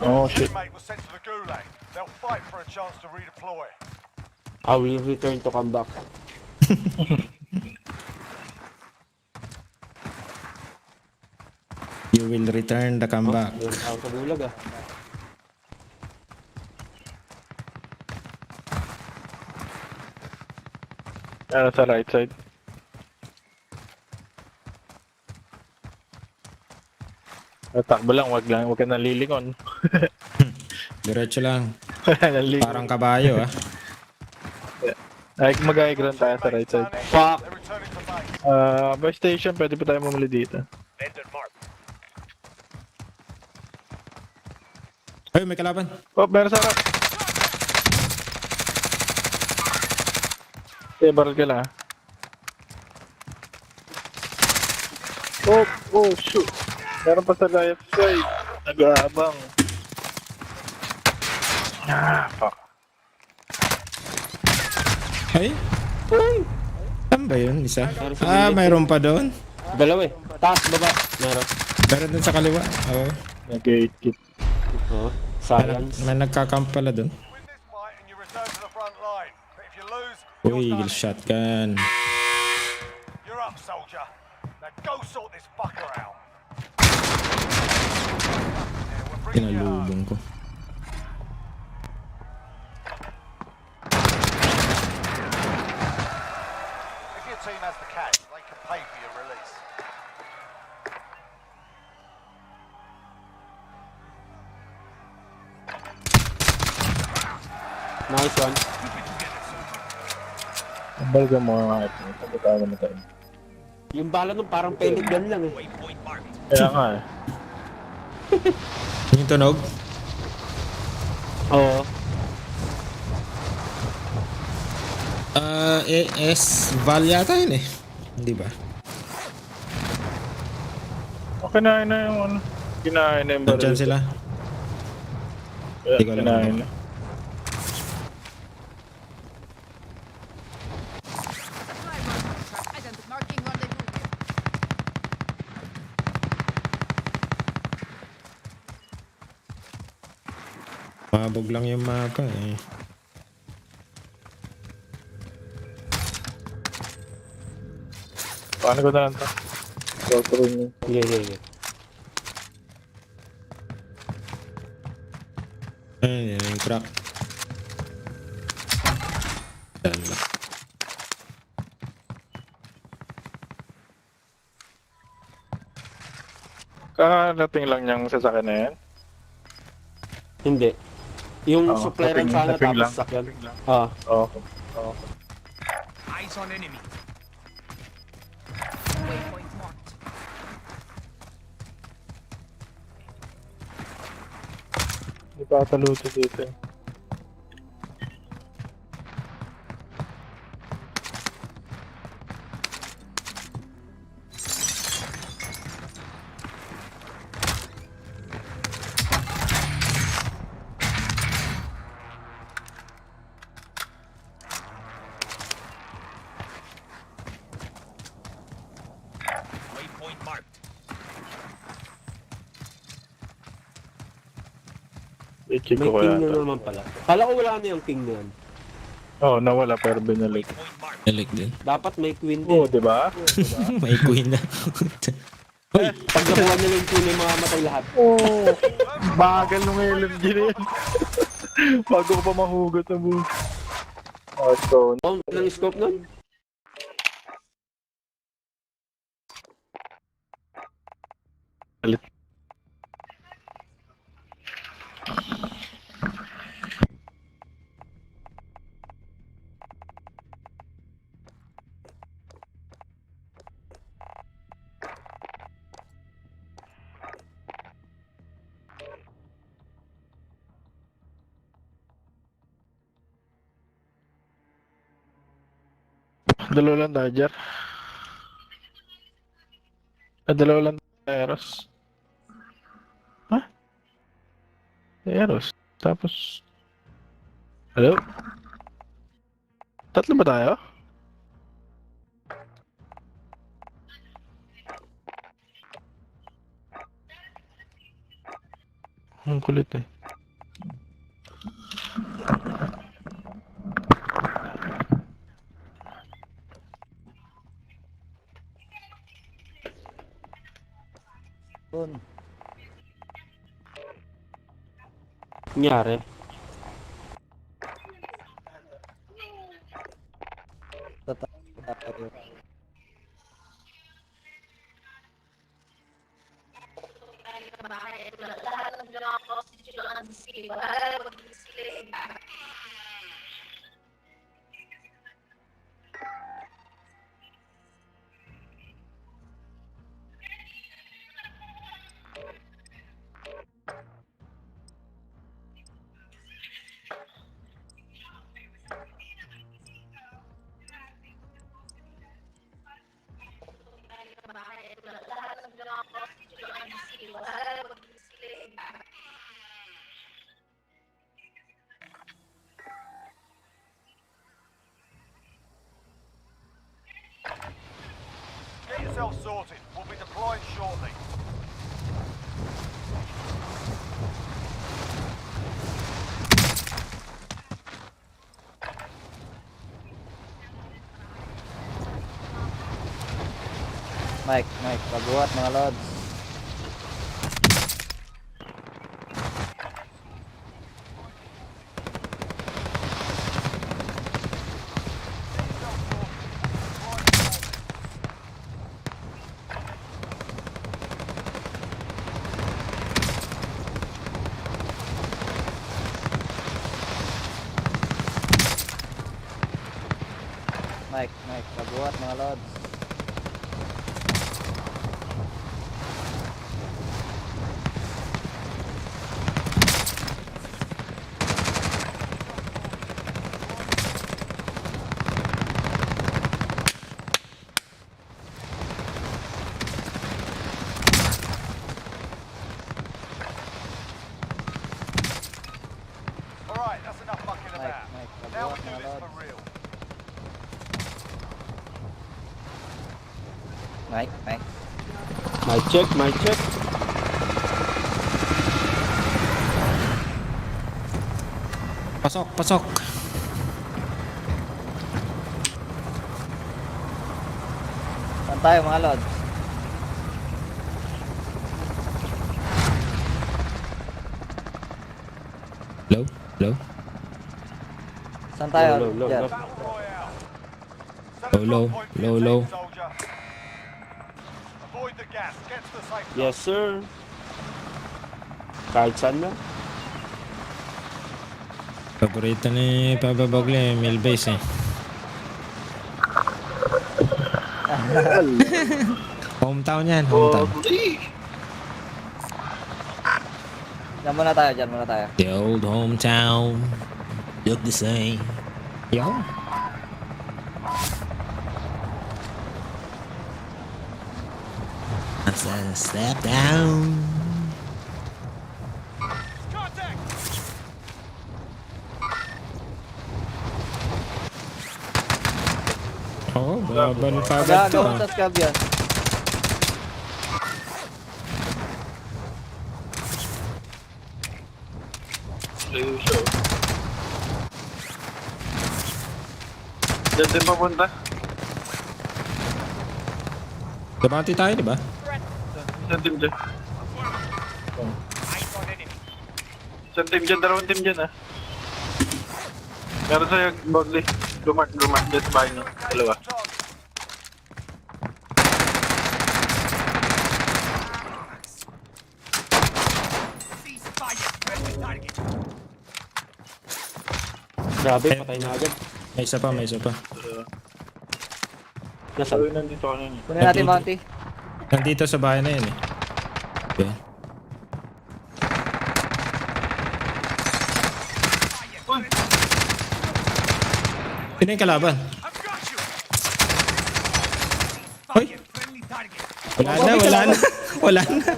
Oh, shit. Teammate was sent to the gulag. They'll fight for a chance to redeploy. I will return to come back. You will return the comeback. Yun, ako sa bulag ah. Ano sa right side? Takbo lang, wag ka nalilingon. Diretso lang. Nalilingon. Parang kabayo ah. Ay, mag-high ground tayo sa right side. Fuck! They're returning to base. By station, pwede pa tayo mamuli dito. Vendor mark. Ay, may kalaban. Oh, meron sa harap. Okay, barrel ka lang. Oh, shoot. Meron pa sa left side. Nag-aabang. Fuck. Ay? Saan ba yun? Isa? Mayroon pa doon. Dalawa eh. Taas, baba. Meron. Meron doon sa kaliwa. Oo. Nag-gate. Oo. Silence. May nagkakamp pala doon. Win this fight and you return to the front line. But if you lose, Uy, you're eagle done. shotgun. You're up, soldier. Now go sort this fucker out. Yeah, we're bringing you home. Tinalubong ko. If your team has the cash, they can pay for your release. Nice one. Ang balga mo nga ito. Sabi tayo naman tayo. Yung bala nung parang pellet gun lang eh. Kaya nga eh. Yung tunog? Oo. AS Val yata yun eh. Hindi ba? Okay na yung ano. Kinain na yung barrel. Nandyan sila. Yeah, Hindi ko alam kinain kung na. Identity marking rendezvous. Mabog lang yung mapa eh. Paano ko na lang ito? Tuturin niyo. Yeah. Ayun, yung crack. Dala. Kakarating lang niyang sasakyan na yan. Hindi. Yung Oo, supply rin taping- sana taping tapos lang. sakyan. Ah. Okay. Eyes on enemy. Waypoint marked. Hindi pa ata luto dito. I-check May ko king kaya na ito. naman pala. Kala ko wala na yung king na yan. Oo, nawala pero binalik. Balik din. Dapat may queen Oo, din. di ba? May queen na. Uy, pag nakuha nila yung queen, may mamamatay lahat. Oo. Bagal nung LMG na yan. Bago ko pa mahugot na buhay. Oh, so, Oh, ng scope nun? dalawa lang Dodger. Dalawa lang Eros. Ha? Eros. Tapos... Hello? Tatlo ba tayo? Ang kulit eh. Nangyari. Get yourself sorted. We'll be deploying shortly. Mike, pabuhat mga lods. Mike, pabuhat mga lods. Alright, that's enough mucking Mike, about. Now we pabuhat do mga this lods. for real. Mike. My check. Pasok. Saan tayo mga lods? Low. Saan tayo? Low. Diyan. Battle Royale. Low. Low. Soldier. Avoid the gas. Get to the safe zone. Yes, sir. Kahit saan na. Paborito ni Papa Bogle, meal base eh. Hometown yan, hometown. Diyan muna tayo. The old hometown look the same. Yo. I said step down. Contact! Oh, laban pa agad to. Gagawin sa scab yan. Layo siya. Diyan din papunta. Sa bounty tayo, di ba? Isang team dyan. Isang team dyan, dalawang team dyan ah. Meron sa'yo, Bogli. Lumat dyan sa bahay niyo. Dalawa. Grabe, patay na agad. May isa pa, may isa pa. Nasaan? Sabi nandito kanina. Kunin natin bounty. Nandito sa bahay na yun eh. Okay. Sino yung kalaban? Hoy! Wala na, wala na. Wala na.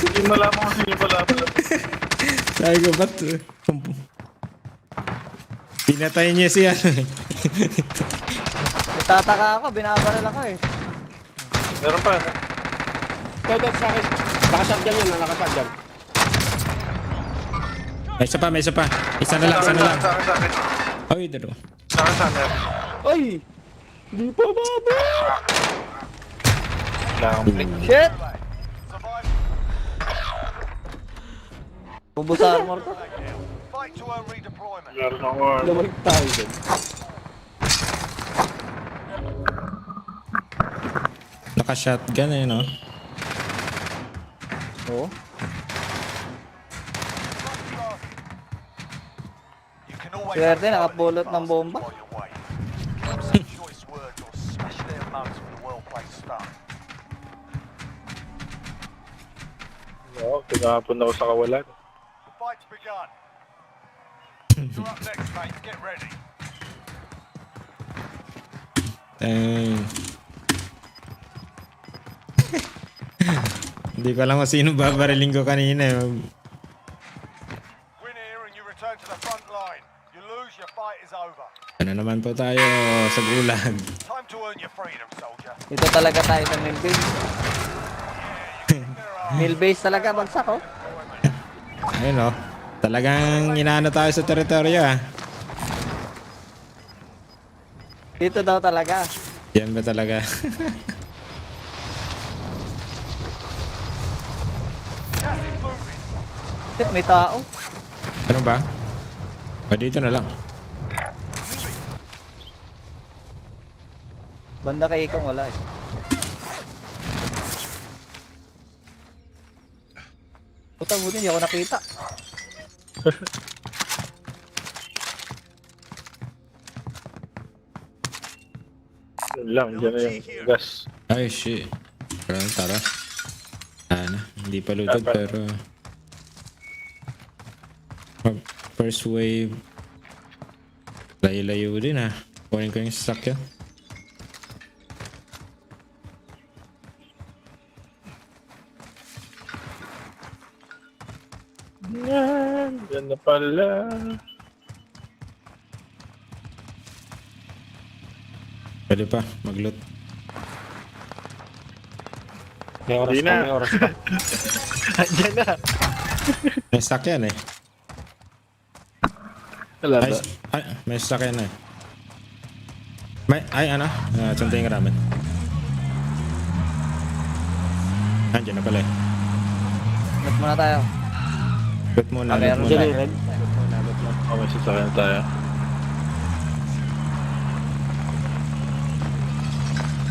Hindi malaman kung sino malaman. Sabi ko, ba't? Pinatay niya siya. Nagtataka ako, binabaril ako eh. Meron pa. Ito sa akin. Nakashotgun yan, nakashotgun. May isa pa, may isa pa. Isa na lang, isa na lang. Sa akin. Ay, dalawa. Sa akin. Ay! Di pa baba! Shit! Bubos sa armor ko. Fight to earn redeployment. Meron ako. Lamag tayo dyan. Naka-shotgun eh, no? Oo. You can always Swerte, nakapulot ng bomba. while you're waiting. Some choice words or smash their mugs with a well-placed stun. Oo, tinapon ako sa kawalan. The fight's begun. You're up next, mate. Get ready. Dang. Hindi ko alam kung sino babariling ko kanina. Win here and you return to the front line. You lose, your fight is over. Ano naman po tayo sa gulag. Time to earn your freedom, soldier. Dito talaga tayo sa mill base. Mill base talaga, bagsak oh. Ayun o. Talagang inaano tayo sa teritoryo ah. Dito daw talaga. Yan ba talaga? Shit, may tao. Ano ba? O dito na lang. Banda kay Ikaw wala eh. Puta, buti hindi ako nakita. Yun lang, dyan na yung gas. Ay shit. Tara, tara. Ano, hindi pa lutod pero... First wave. Layo-layo din ah. Kunin ko yung sasakyan. Yan na pala. Pwede pa, mag-loot. May oras Hindi pa, na. may oras pa. Andiyan na. May sasakyan eh. Wala Ay, ba? ay, may sasakyan na eh. May, ay ano? Suntayin ka namin. Andiyan na pala eh. Loot muna tayo. Loot muna, loot Meron muna. Diyan yung red. Oh, may sasakyan tayo.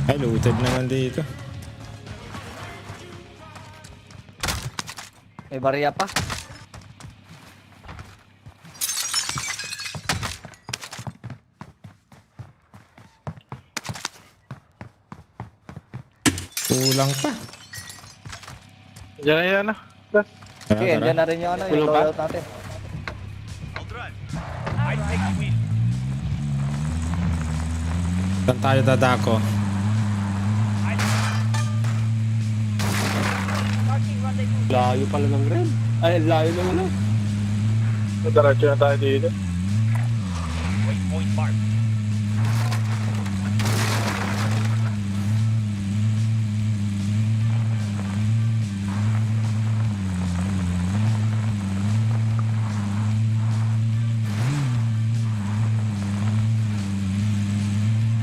Ay, looted naman dito. May bariya pa. Kulang pa. Andiyan na yan ah. Tara, Okay, tara. andyan na rin yung ano, yung Kulang pa? loadout natin. Saan tayo dadako? Layo pala ng red. Ay, layo ng ano. Diretso na tayo dito.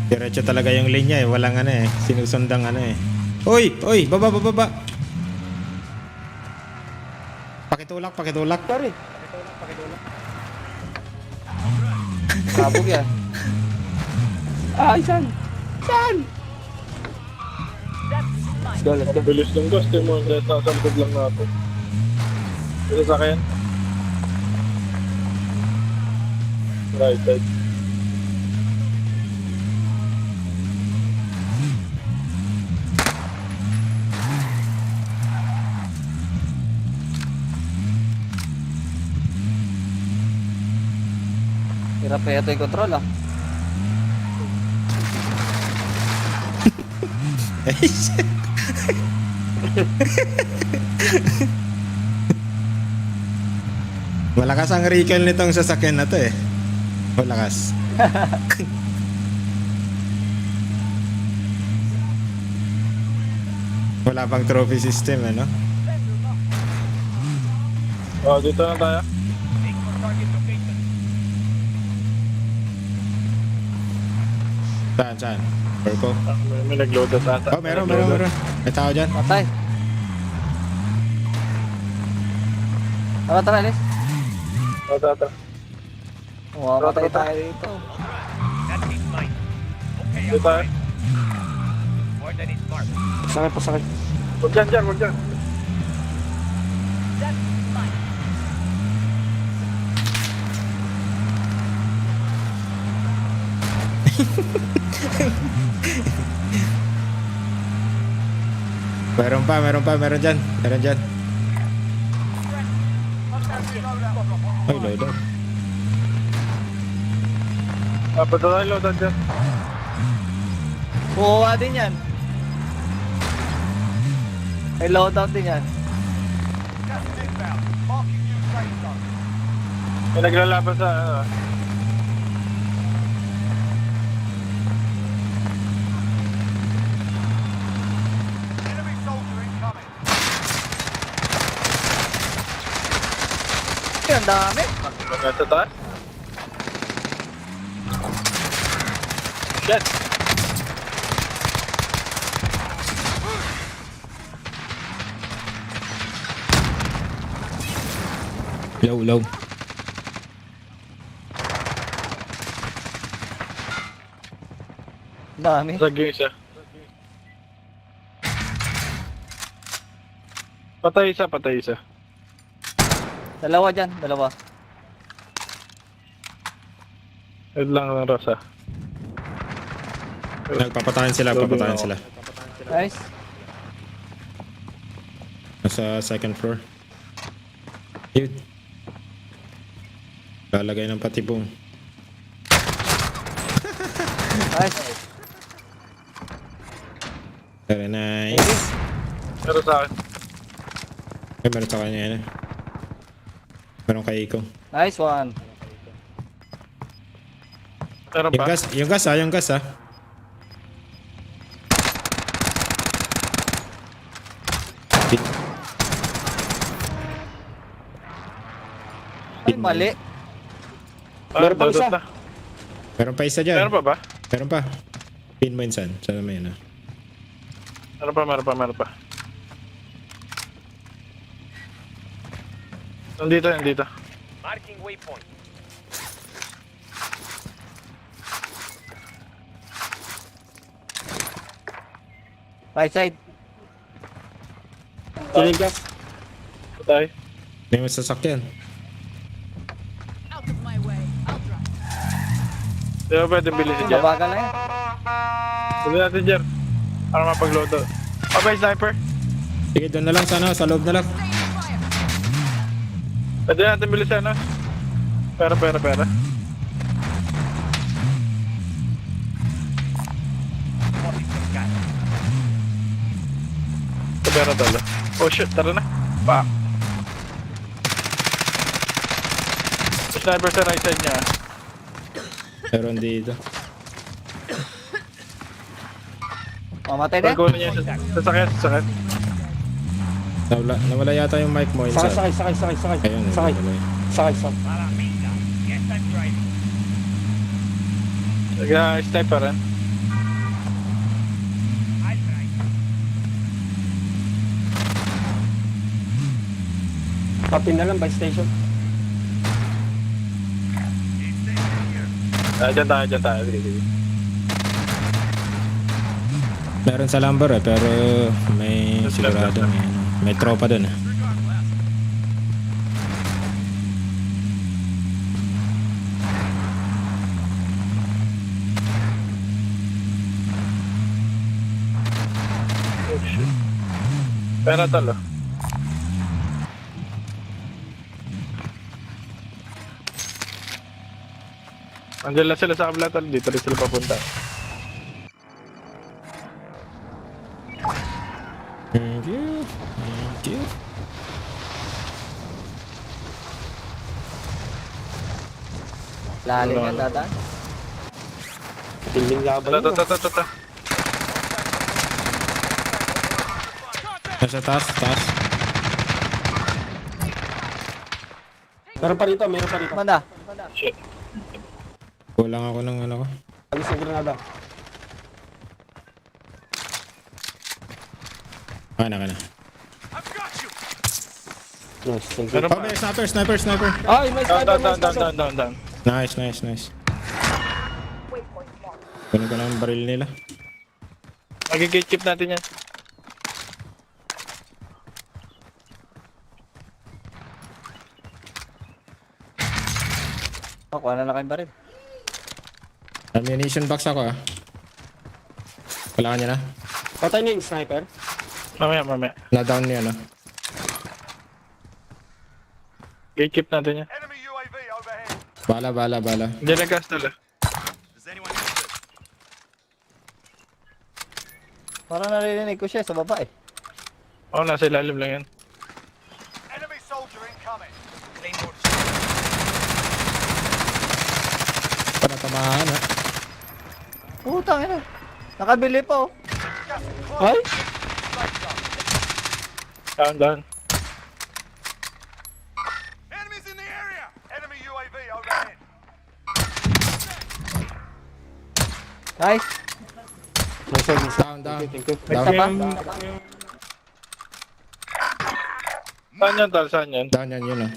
Diretso talaga yung linya eh. Walang ano eh. Sinusundang ano eh. Uy! Uy! Baba! Baba! Pakitulak! Pakitulak! Sorry. Sabog yan. Ah, isan! Isan! Let's go, let's go. Bilis ng gas, di mo. Nasa likod lang natin. Ito sa akin. Right side. Hirap pa yata yung control ah. Malakas ang recall nitong sasakyan na to eh. Malakas. Wala pang trophy system eh, no? Oh, dito na tayo. Saan? Saan? Purple? May nag-load at ata. Oh, meron. May tao dyan. Patay. Tara, Liz. Ata. Mamatay tayo dito. Dito tayo. Pasakay, pasakay. Huwag dyan. Meron dyan. Ay, load. Punta tayo loadan dyan. Kukuha din yan. May loadout din yan. Gas is inbound. Marking new safe zone. May naglalaban sa ano. Enemy soldier incoming. Ang dami. Maganda tayo. Shit! Low. Dami. Saging siya. Patay isa. Dalawa dyan. Head lang ng Rosa. Papatayin sila. Nice. Nasa second floor. Yun. Lalagay ng patibong. Nice. Very nice. Pero sa akin. Ay, meron sa kanya yan. Meron kay Ikaw. Nice one. Meron pa? Yung gas ah. Ay, mali. Meron pa isa. Meron pa isa dyan. Meron pa ba? Meron pa. Pin mo insan. Sana may ano. Meron pa. Nandito. Marking waypoint. Right side. Tinigas. Patay. May mas sasakyan. Out of my way. I'll drive. Di ba pwede bilisin dyan? Mabagal na yan. Sabi natin dyan. Para mapag-load. Okay, sniper. Sige, doon na lang sana. Sa loob na lang. Stay in fire. Pwede natin bilisan, no? Pera. Pera tala. Oh shit, tara na. Pa. Sniper sa right side niya. Meron dito. Mamatay din. Pag-go na niya sa sakit. Nawala yata yung mic mo insan. Sakay. Ayun. Sakay. nawala. Nag-sniper rin. Papin na lang, by station. Dyan tayo. Sige. Meron sa lumber pero may sigurado may tropa dun Pera talo. Andiyan lang sila sa kabila talo. Dito rin sila papunta. Thank you. Lalim yan, dadaan. Pinding laban yun. Tata. Nasa taas. Meron pa rito. Manda. Shit. Kulang ako ng ano ko. Alis ng granada. Kana. Nice, thank you. Meron Oh, pa. may sniper. Ay, may sniper, may sniper. Down. Nice. Kunin ko lang ang baril nila. Magigate chip natin yan. Kuha na kayong baril. Ammunition box ako Kailangan niya na. Patay niya yung sniper. Mamaya. Na-down niya Gate chip natin yan. Enemy UAV overhead. Bala. Diyan na gas talo. Parang narinig ko siya sa baba eh. Oo, nasa ilalim lang yan. Enemy soldier incoming. Panatamaan Putang ina. Nakabili pa oh. Ay! Down. Enemies in the area. Enemy UAV overhead. Nice. Nice. Down. Thank you. May isa pa. Saan yan, Tal? Saan yan? Down yan yun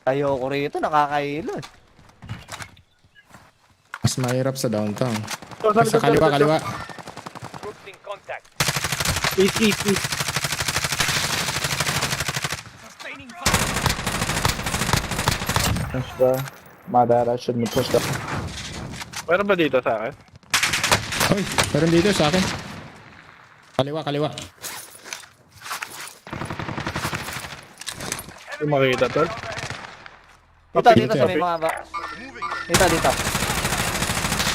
Ayoko rito, nakakailo eh. Mas mahirap sa downtown. Oh, Sa kaliwa. Groups in contact. East. Push ba? Madara should me push ba? Meron ba dito sa akin? Uy, meron dito sa akin. Kaliwa. Yung makikita, Tol? Dito sa may mga ba.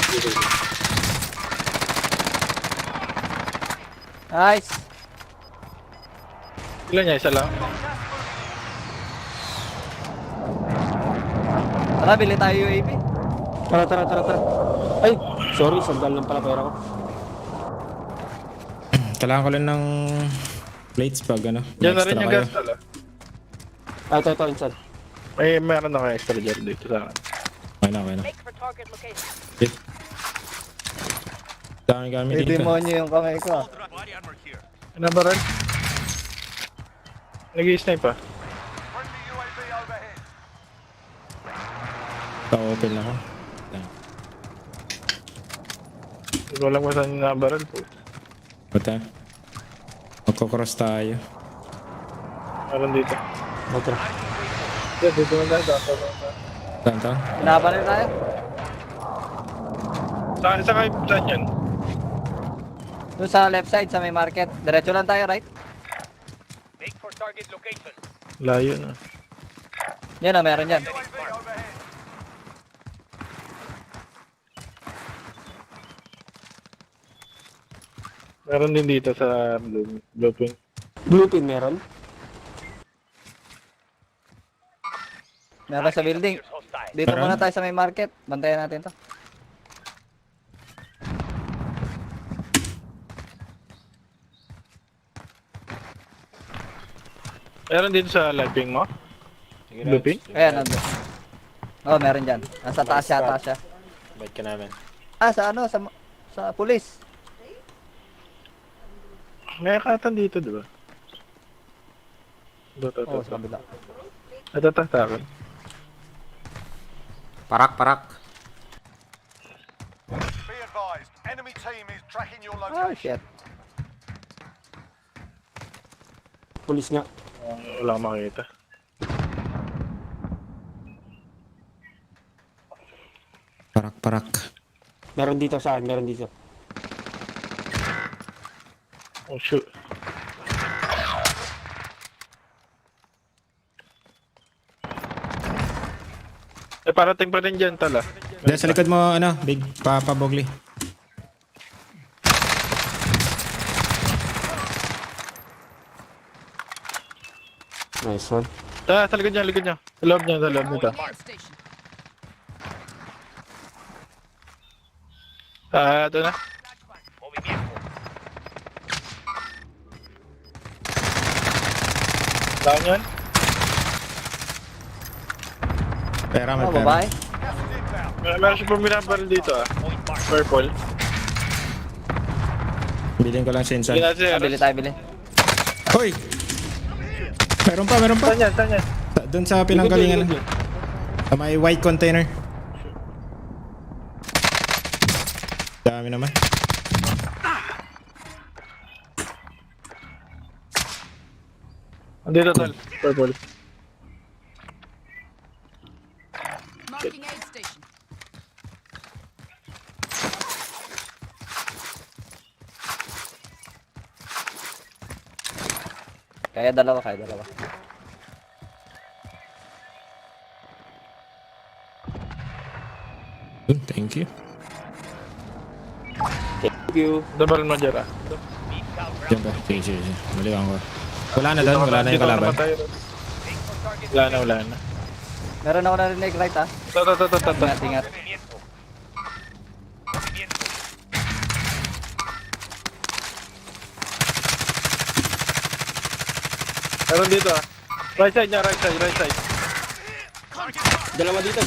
Dito. Nice. Ilan niya? Isa lang? Tara, bili tayo UAV. Tara. Ay, sorry, sandal lang pala pera ko. Kailangan ko lang ng plates pag ano. Diyan na extra rin yung kayo. gas, Tol. Ito, inside. Meron ako extra jar dito sa akin. Okay na. Make for target location. Okay. Daming gamit May dito. demonyo yung kamay ko ah. Ano ba rin? Nag-i-snipe pa. Friendly UAV overhead. Open ako. Hindi ko alam kung saan yung nabaral po. Bata. Magkocross tayo. Meron dito. Tara. Dito na lang. Downtown? Pinaparin tayo. Saan yan? Doon sa left side, sa may market. Diretso lang tayo, right? Make for target location. Layo na. Yan meron yan. UAV overhead. Meron din dito sa blueprint. Bluepin meron? Meron sa building. Hostile. Dito Meron? muna tayo sa may market. Bantayan natin to. Meron dito sa live ping mo? Blueprint? Ayan, nandun. Oh, meron dyan. Nasa taas siya. Bait ka namin. Ah, sa ano? Sa pulis. May katan dito, di ba? Ito. Oh, sa kabila. Ito, sa akin. Parak. Be advised, enemy team is tracking your Oh, location. shit. Pulis nga. Wala akong makita. Parak. Meron dito sa akin, meron dito. Oh, shoot. Parating pa rin dyan, tala. Diyan sa likod mo, ano, big Papa Bogli. Nice one. Sa likod niya. Sa loob nito. Aid station. Ito na. Down yun. Pera, may Oh, pera. babae. Meron siya pong binabaril dito Purple. Bilhin ko lang si Insan. Hindi natin Ah, bili tayo, bili. Hoy! Meron pa. Saan yan? Doon sa pinanggalingan. Sa may white container. Dami naman. Andito, tol. Purple. Marking aid station. Kaya dalawa. Thank you. Thank you. Double mo dyan Diyan ba? Sige. Maliwan ko. Wala na doon. Wala na yung kalaban. Wala na. Meron ako narinig right ah. Ito. Ingat. Meron dito Right side niya. Dalawa dito.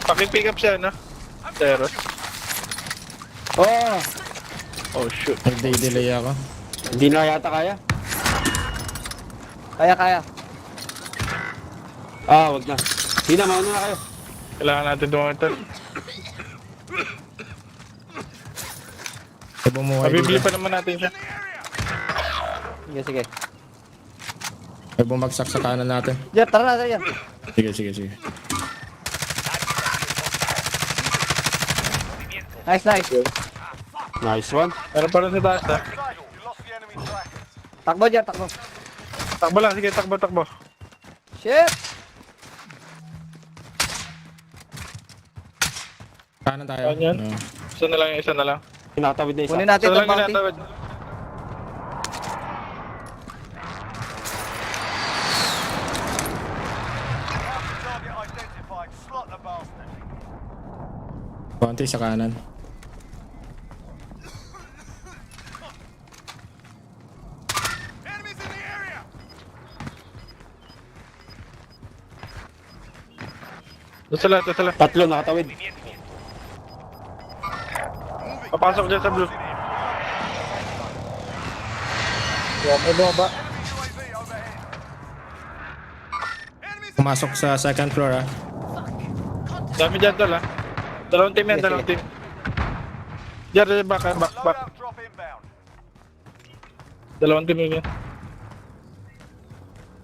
Paki-pick up siya, no? Teros. Oh! Oh, shoot. Nag-delay ako. Hindi na yata kaya. Kaya. Ah, wag na. Sige na, mauna na kayo. Kailangan natin dumagal. Ay, bumuhay Mabibili dito. pa naman natin siya. Sige. Ay, bumagsak sa kanan natin. Jer, tara na yan. Sige. Nice. Nice one. Meron pa rin sa taas, ha? Disabled, you lost the enemy trackers. Takbo, Jer, takbo. Takbo lang, sige, takbo. Shit! Kanan tayo. Saan yan? No. Isa na lang. Pinakatawid na isa. Kunin natin Isa itong lang yung bounty. natawid. Target identified. Slot the bastard. Konti sa kanan. Enemies in the area. Doon sila. Tatlo nakatawid. Papasok dyan sa blue. May bumaba. UAV overhead. Pumasok sa second floor, ah. Dami dyan, tol, ha? Dalawang team yan, Sige, dalawang team. Diyan, back. Loadout drop inbound. Dalawang team yun.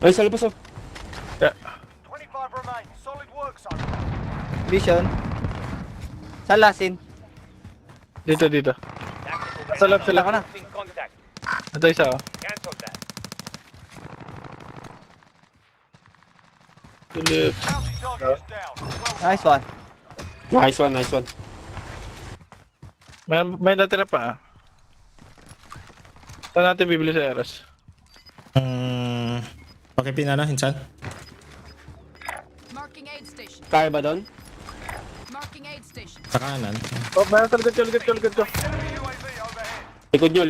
Ay, sa labas oh. Yeah. 25 remain. Solid work, son. Vision. Sa lasin. Dito. Sa left sila. Ako na. Ito isa, oh. Tulip. Bounty target is down. Well, Nice one. Nice one. May natira pa, ah. Saan natin bibili sa Eros? Pakipin na, Insan. Marking Kaya ba doon? Marking aid station. Sa kanan. Oh, meron sa likod ko, likod ko. Enemy UAV overhead. Likod nyo.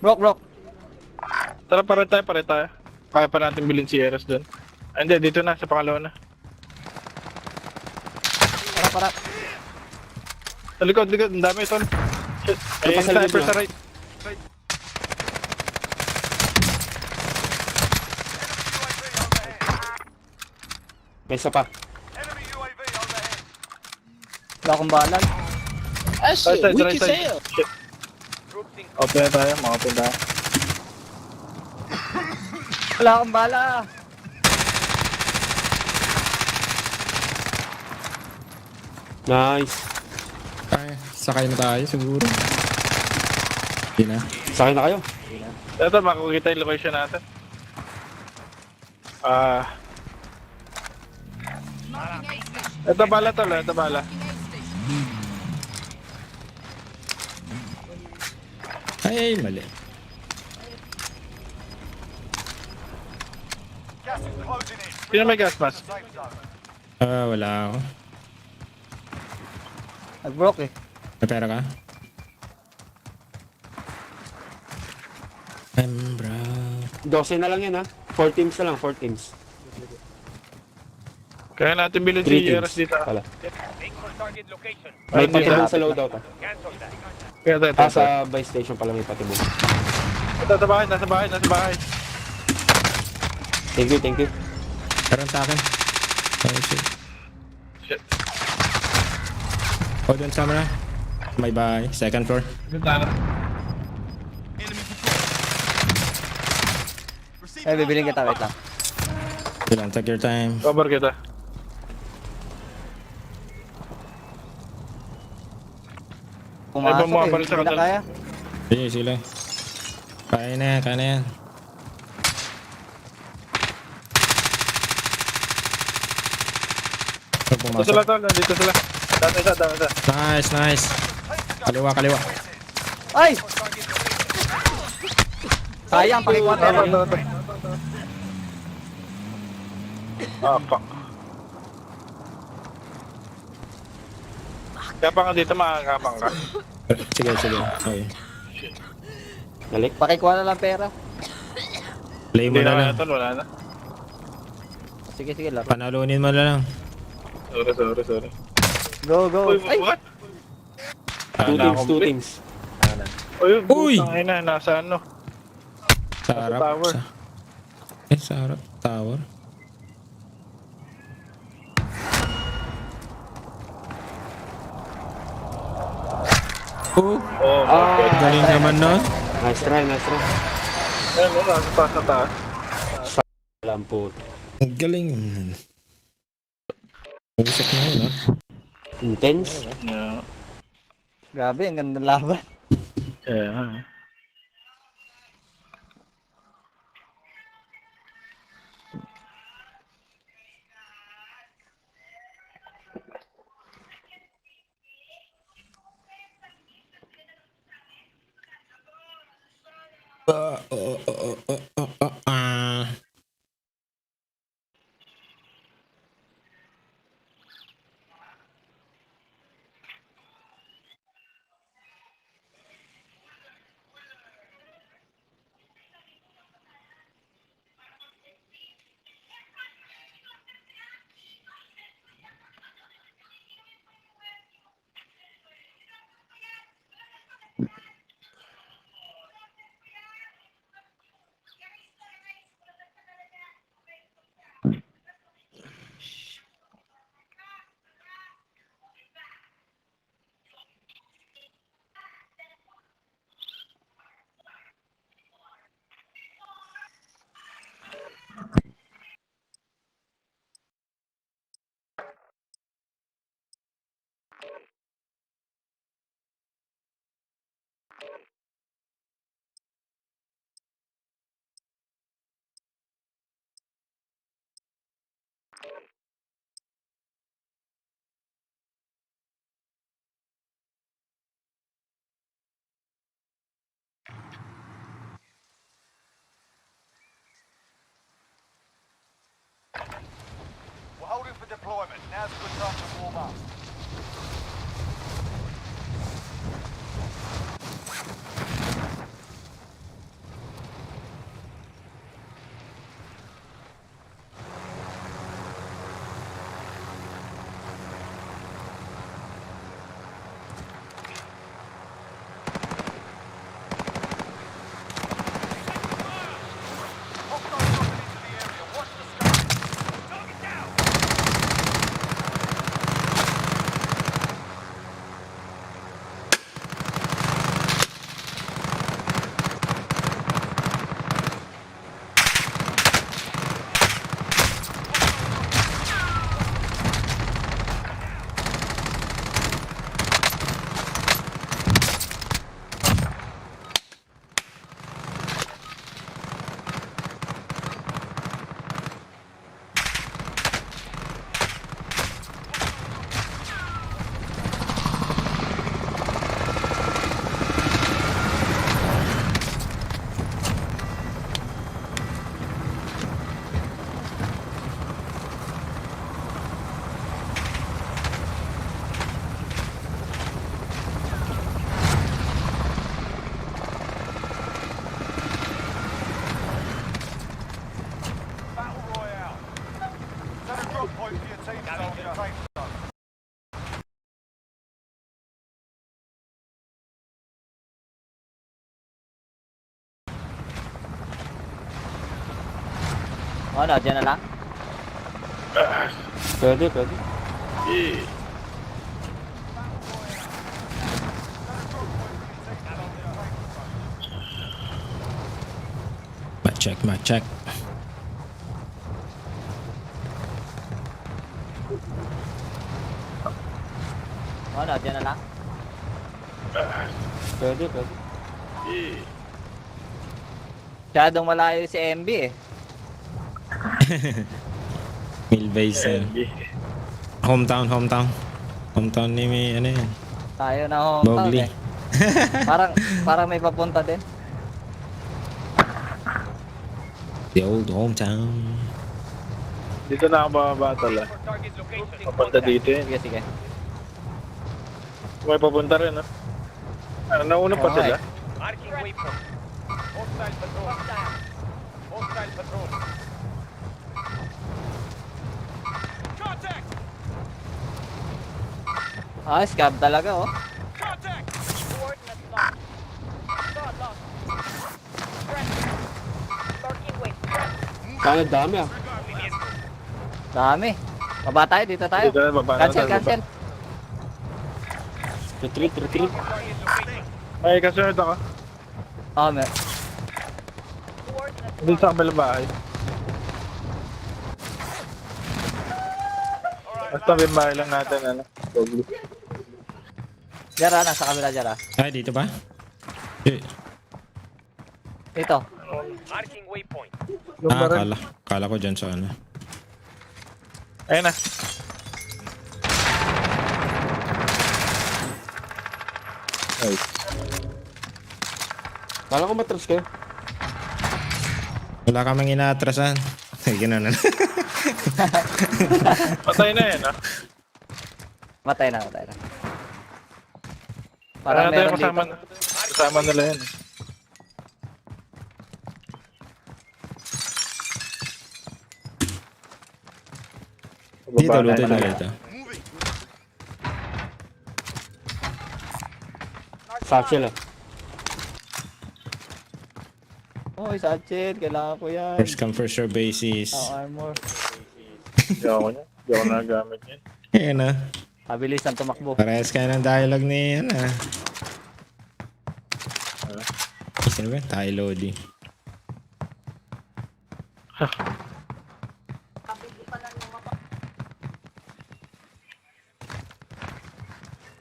Broke. Tara, pare tayo. Kaya pa natin bilhin si Eros doon. Ah, hindi, dito na, sa pangalawa na. Para. Sa likod, ang dami ito. Shit, Ano pa sa likod sniper nyo? sa right. May isa pa. Enemy UAV overhead. Wala akong balan. Right side. Shit. Open na tayo, ma-open tayo. Wala akong bala. Nice. Ay, sakay na tayo siguro. Hindi na. Sakay na kayo. Ito, makikita yung location natin. Marking aid station. Ito bala tol, ito bala. Marking aid station. Ay, mali. Gas is closing in. Sino may gas mask? Safe zone. Wala ako. Nag-broke eh. May pera ka? I'm broke. 12 na lang yan ha. 4 teams na lang, 4 teams. Kaya natin bilhin 3 si teams. Eros dito. Pala. Ay, May hindi patibong na. sa loadout ha. Kaya ito. Sa buy station pala may patibong. Ito, nasa bahay. Thank you. Meron sa akin. Oh, shit. Shit. Oh, doon sama na. May bahay. Second floor. Ganda na. Bibiling kita, wait lang. Bilang, take your time. Cover kita. Pumasok bumaba eh. rin sa Hindi na kanal. kaya. Sige, sila. Kaya na yan. Dito Pumasok. sila tol, nandito sila. Dami isa. Nice. Kaliwa. Ay! Sayang, pakikuha tayo. Ito. Fuck. Kaya pa nga dito makakapang ka. Sige. Okay. Balik. Pakikuha na lang pera. Play mo Hindi na na lang. tol, wala na. Sige, laro. Panalunin mo na lang. Sorry. Go. Uy, Ay! what? 2 teams. Uy! Ay na, nasa ano? Sa harap. tower. Sa harap. Tower. Oh my god. Galing naman nun. Nice try. Ayun, nasa taas na taas. Alam po. Ang galing. Usap na yun, ha? Intense. Yeah. Grabe, ang ganda ng laban. Yeah. deployment. Now's a good time to warm up. Ano, dyan na lang? Pwede. Mic check. Ano, dyan na lang? Pwede. Masyadong malayo si MB eh. Milbase. Hometown. Hometown ni may ano yan. Tayo na hometown Bogli. eh. Parang may papunta din. The old hometown. Dito na ako bababa tala. Papunta dito yun. Sige. May papunta rin, no? Ano, nauna pa Oo, sila? Marking waypoint. Hostile patrol. Hostile patrol. Contact! Scab talaga oh. Contact! Coordinates locked. Thought lost. Marking waypoint. Kaya dami ah. Dami. Baba tayo, dito tayo. Dito na, baba na tayo, Cancel. Retreat. May kasunod ako. May. Coordinates Dito sa kabilang bahay. Basta may bahay lang natin, ano? Bogli. Jara, nasa kabila Jara. Ay, dito ba? Eh, Ito. Marking waypoint. Lumba rin. kala ko dyan sa ano. Ayun na. Nice. Kala ko matras kayo. Wala kaming inaatrasan. Ay, gano'n na. Patay na yan, ah. Matay na. Parang Parang meron kasama, dito. kasama nila yan. Dito, luto dito. Satchel ah. Satchel. Kailangan ko yan. First come, first serve basis. Armor. Hindi ako nagamit yan. Ayan na. Pabilisan tumakbo. Parehas kayo ng dialogue ni yan ah. Sino ba? Tayo Lodi.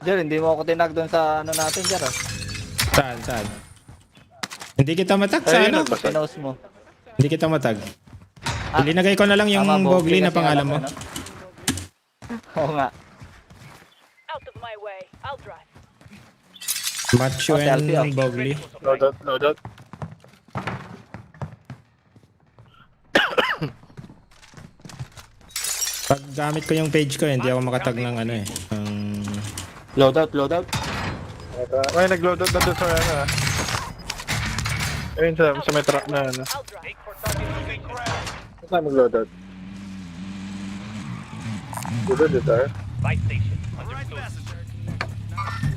Jer, hindi mo ako tinag doon sa ano natin, Jer. Saan? Hindi kita matag sa ano? Pinost mo. Hindi kita matag. Ilinagay ko na lang yung Bogli na pangalan mo. Oo nga. out of my way. I'll drive. Macho and Bogli. Load out. Pag gamit ko yung page ko, hindi ako makatag ng ano eh. Loadout, loadout. May nag-load out na doon sa ano ah. Ayun sa may truck na ano. Saan mag-load out? Dito tayo. Buy station. Understood.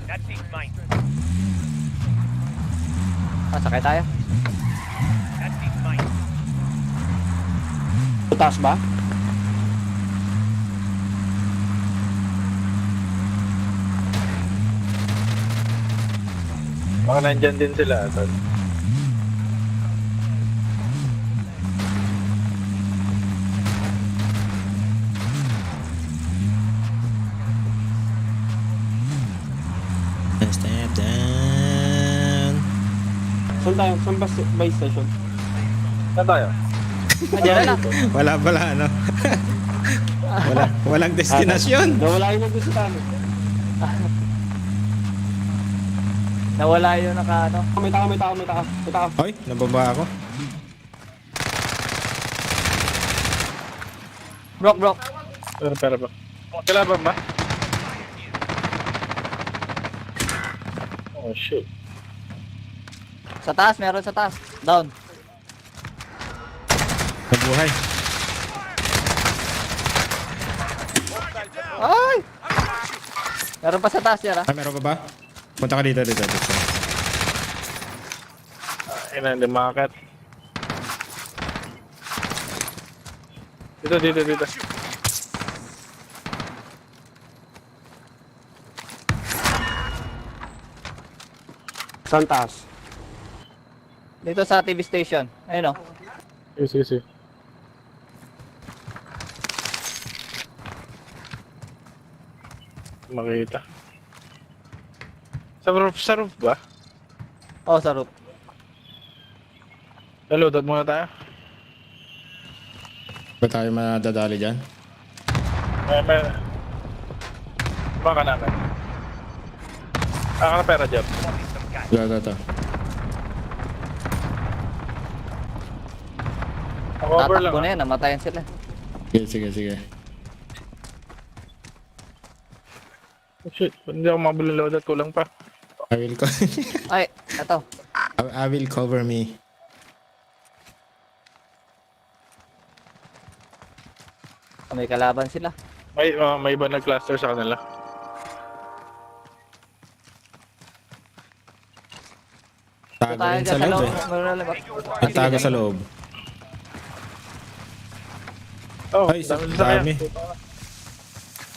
That seems mine. Sakay tayo. That seems mine. Sa taas ba? Baka nandyan din sila. Tol. Step down. Saan tayo? Saan ba buy station? Saan tayo? Andiyan na lang. Wala pala ano. Walang destinasyon. Nawala yung gusto tayo. Nawala yun naka ano. May taka. Hoy, nababa ako. Brok. Pero ba? Kailangan ba? Oh shit. Sa taas, meron sa taas. Down. Nabuhay. Ay! Meron pa sa taas yan ah. Meron pa ba? Punta ka dito. Ayun na, hindi makakat. Dito. Saan taas? Dito sa TV station. Ayun oh. Sige. Makita. Sa roof ba? Oh, sa roof. Load out muna tayo. Ba tayo madadali dyan? May baka namin. Ka na pera, Jeff. Ito. Cover lang. Tatakbo na yan, namatayan sila. Sige. Oh shit, hindi ako makabili ng load out, kulang pa. I will Ay, eto. I will cover me. May kalaban sila. May iba nag-cluster sa kanila. Tago rin sa loob eh. Nagtago sa loob. Oh, Ay, dami.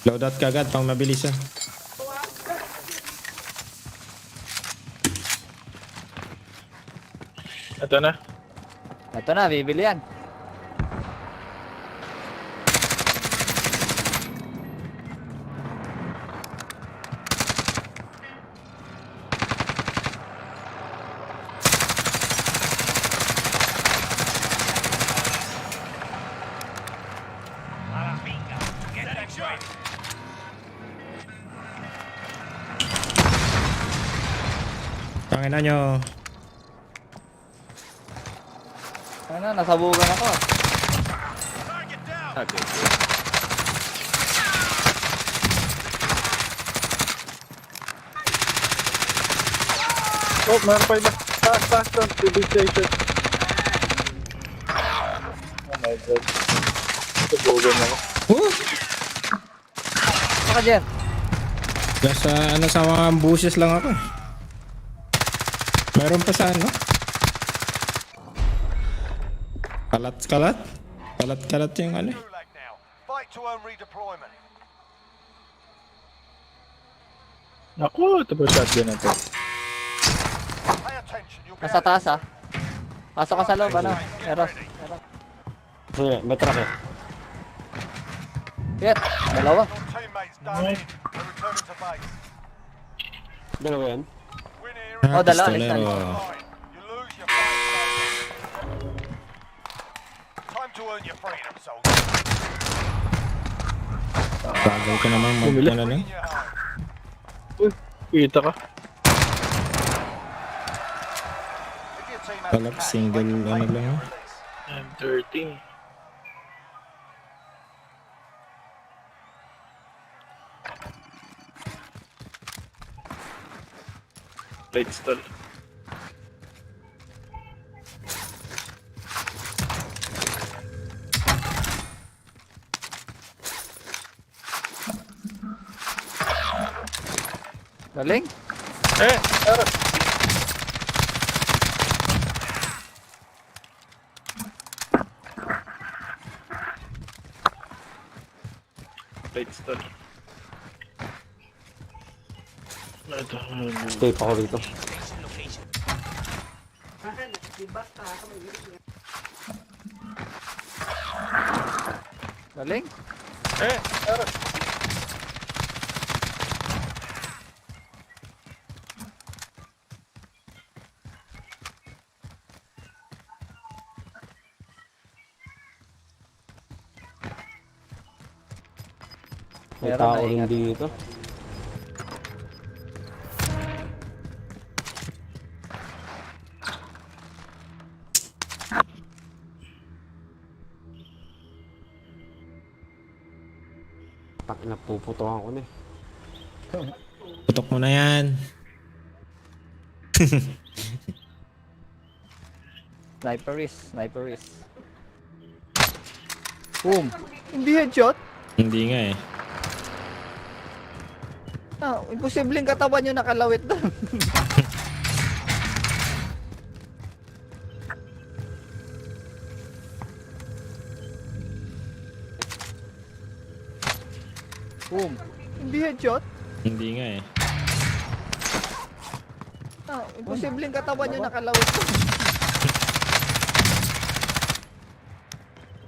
Loadout ka agad, pang mabilis ah. Ito na, bibili yan. Tangina nyo. Ano, nasabugan ako. Oh, meron pa iba. Taas doon, TV station. Oh my god. Subugan ako. Baka Jer. Nasa sa mga bushes lang ako. Meron pa sa ano? Kalat yung ano. Gulag now. Fight to earn redeployment. Naku, ito ba shotgun na to? Pay attention. You'll Nasa taas ah. Pasok ka sa loob, ano? Eros. Sige, may truck eh. Shit, dalawa. Your teammates done in. They're returning to base. Dalawa yan. Win here Oh, dalawa, Pistolero. and you lose your fight. Time to earn your freedom, soldier. Bagal ko naman Bumili. ano na. In your home. Uy, kita ka. If your team has Kalap, cash, single they can ano claim lang. your release. M13. Plate stall. Galing. Meron. Plate stall. Ito. Escape ako rito. Galing. Meron. May Meron tao na, rin ingat. dito. Tak, napuputukan ko na eh. Putok mo na yan. Sniper is. Boom. Hindi headshot. Hindi nga eh. Ah, imposibleng katawan nyo nakalawit doon. Boom. Hindi headshot. Hindi nga eh. Ah, imposibleng katawan nyo nakalawit doon.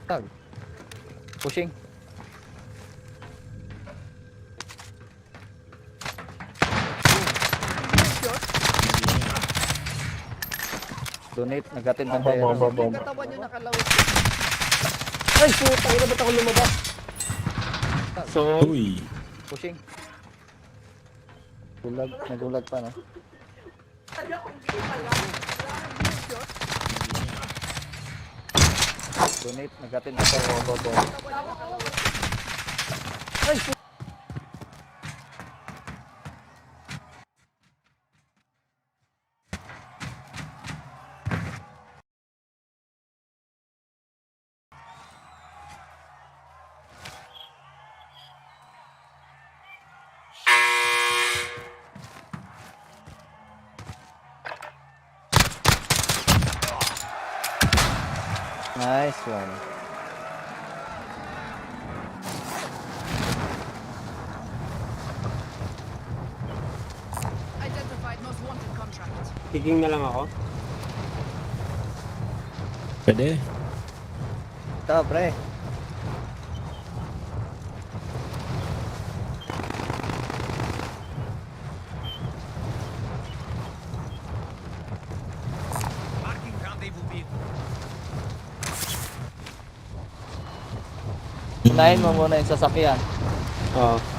Tag. Pushing. Donate, nagatin ng pera. Yung katawan nyo nakalawit. Ay, puta, ina ba't ako lumabas? So, Uy. Pushing. Gulag, nagulag pa, no? Donate, nagatin ng pera. Ay, puta. Nice one. Identified most wanted contract. kicking na lang ako. Pwede. Ito, pre. Unahin mo muna yung sasakyan. Oo.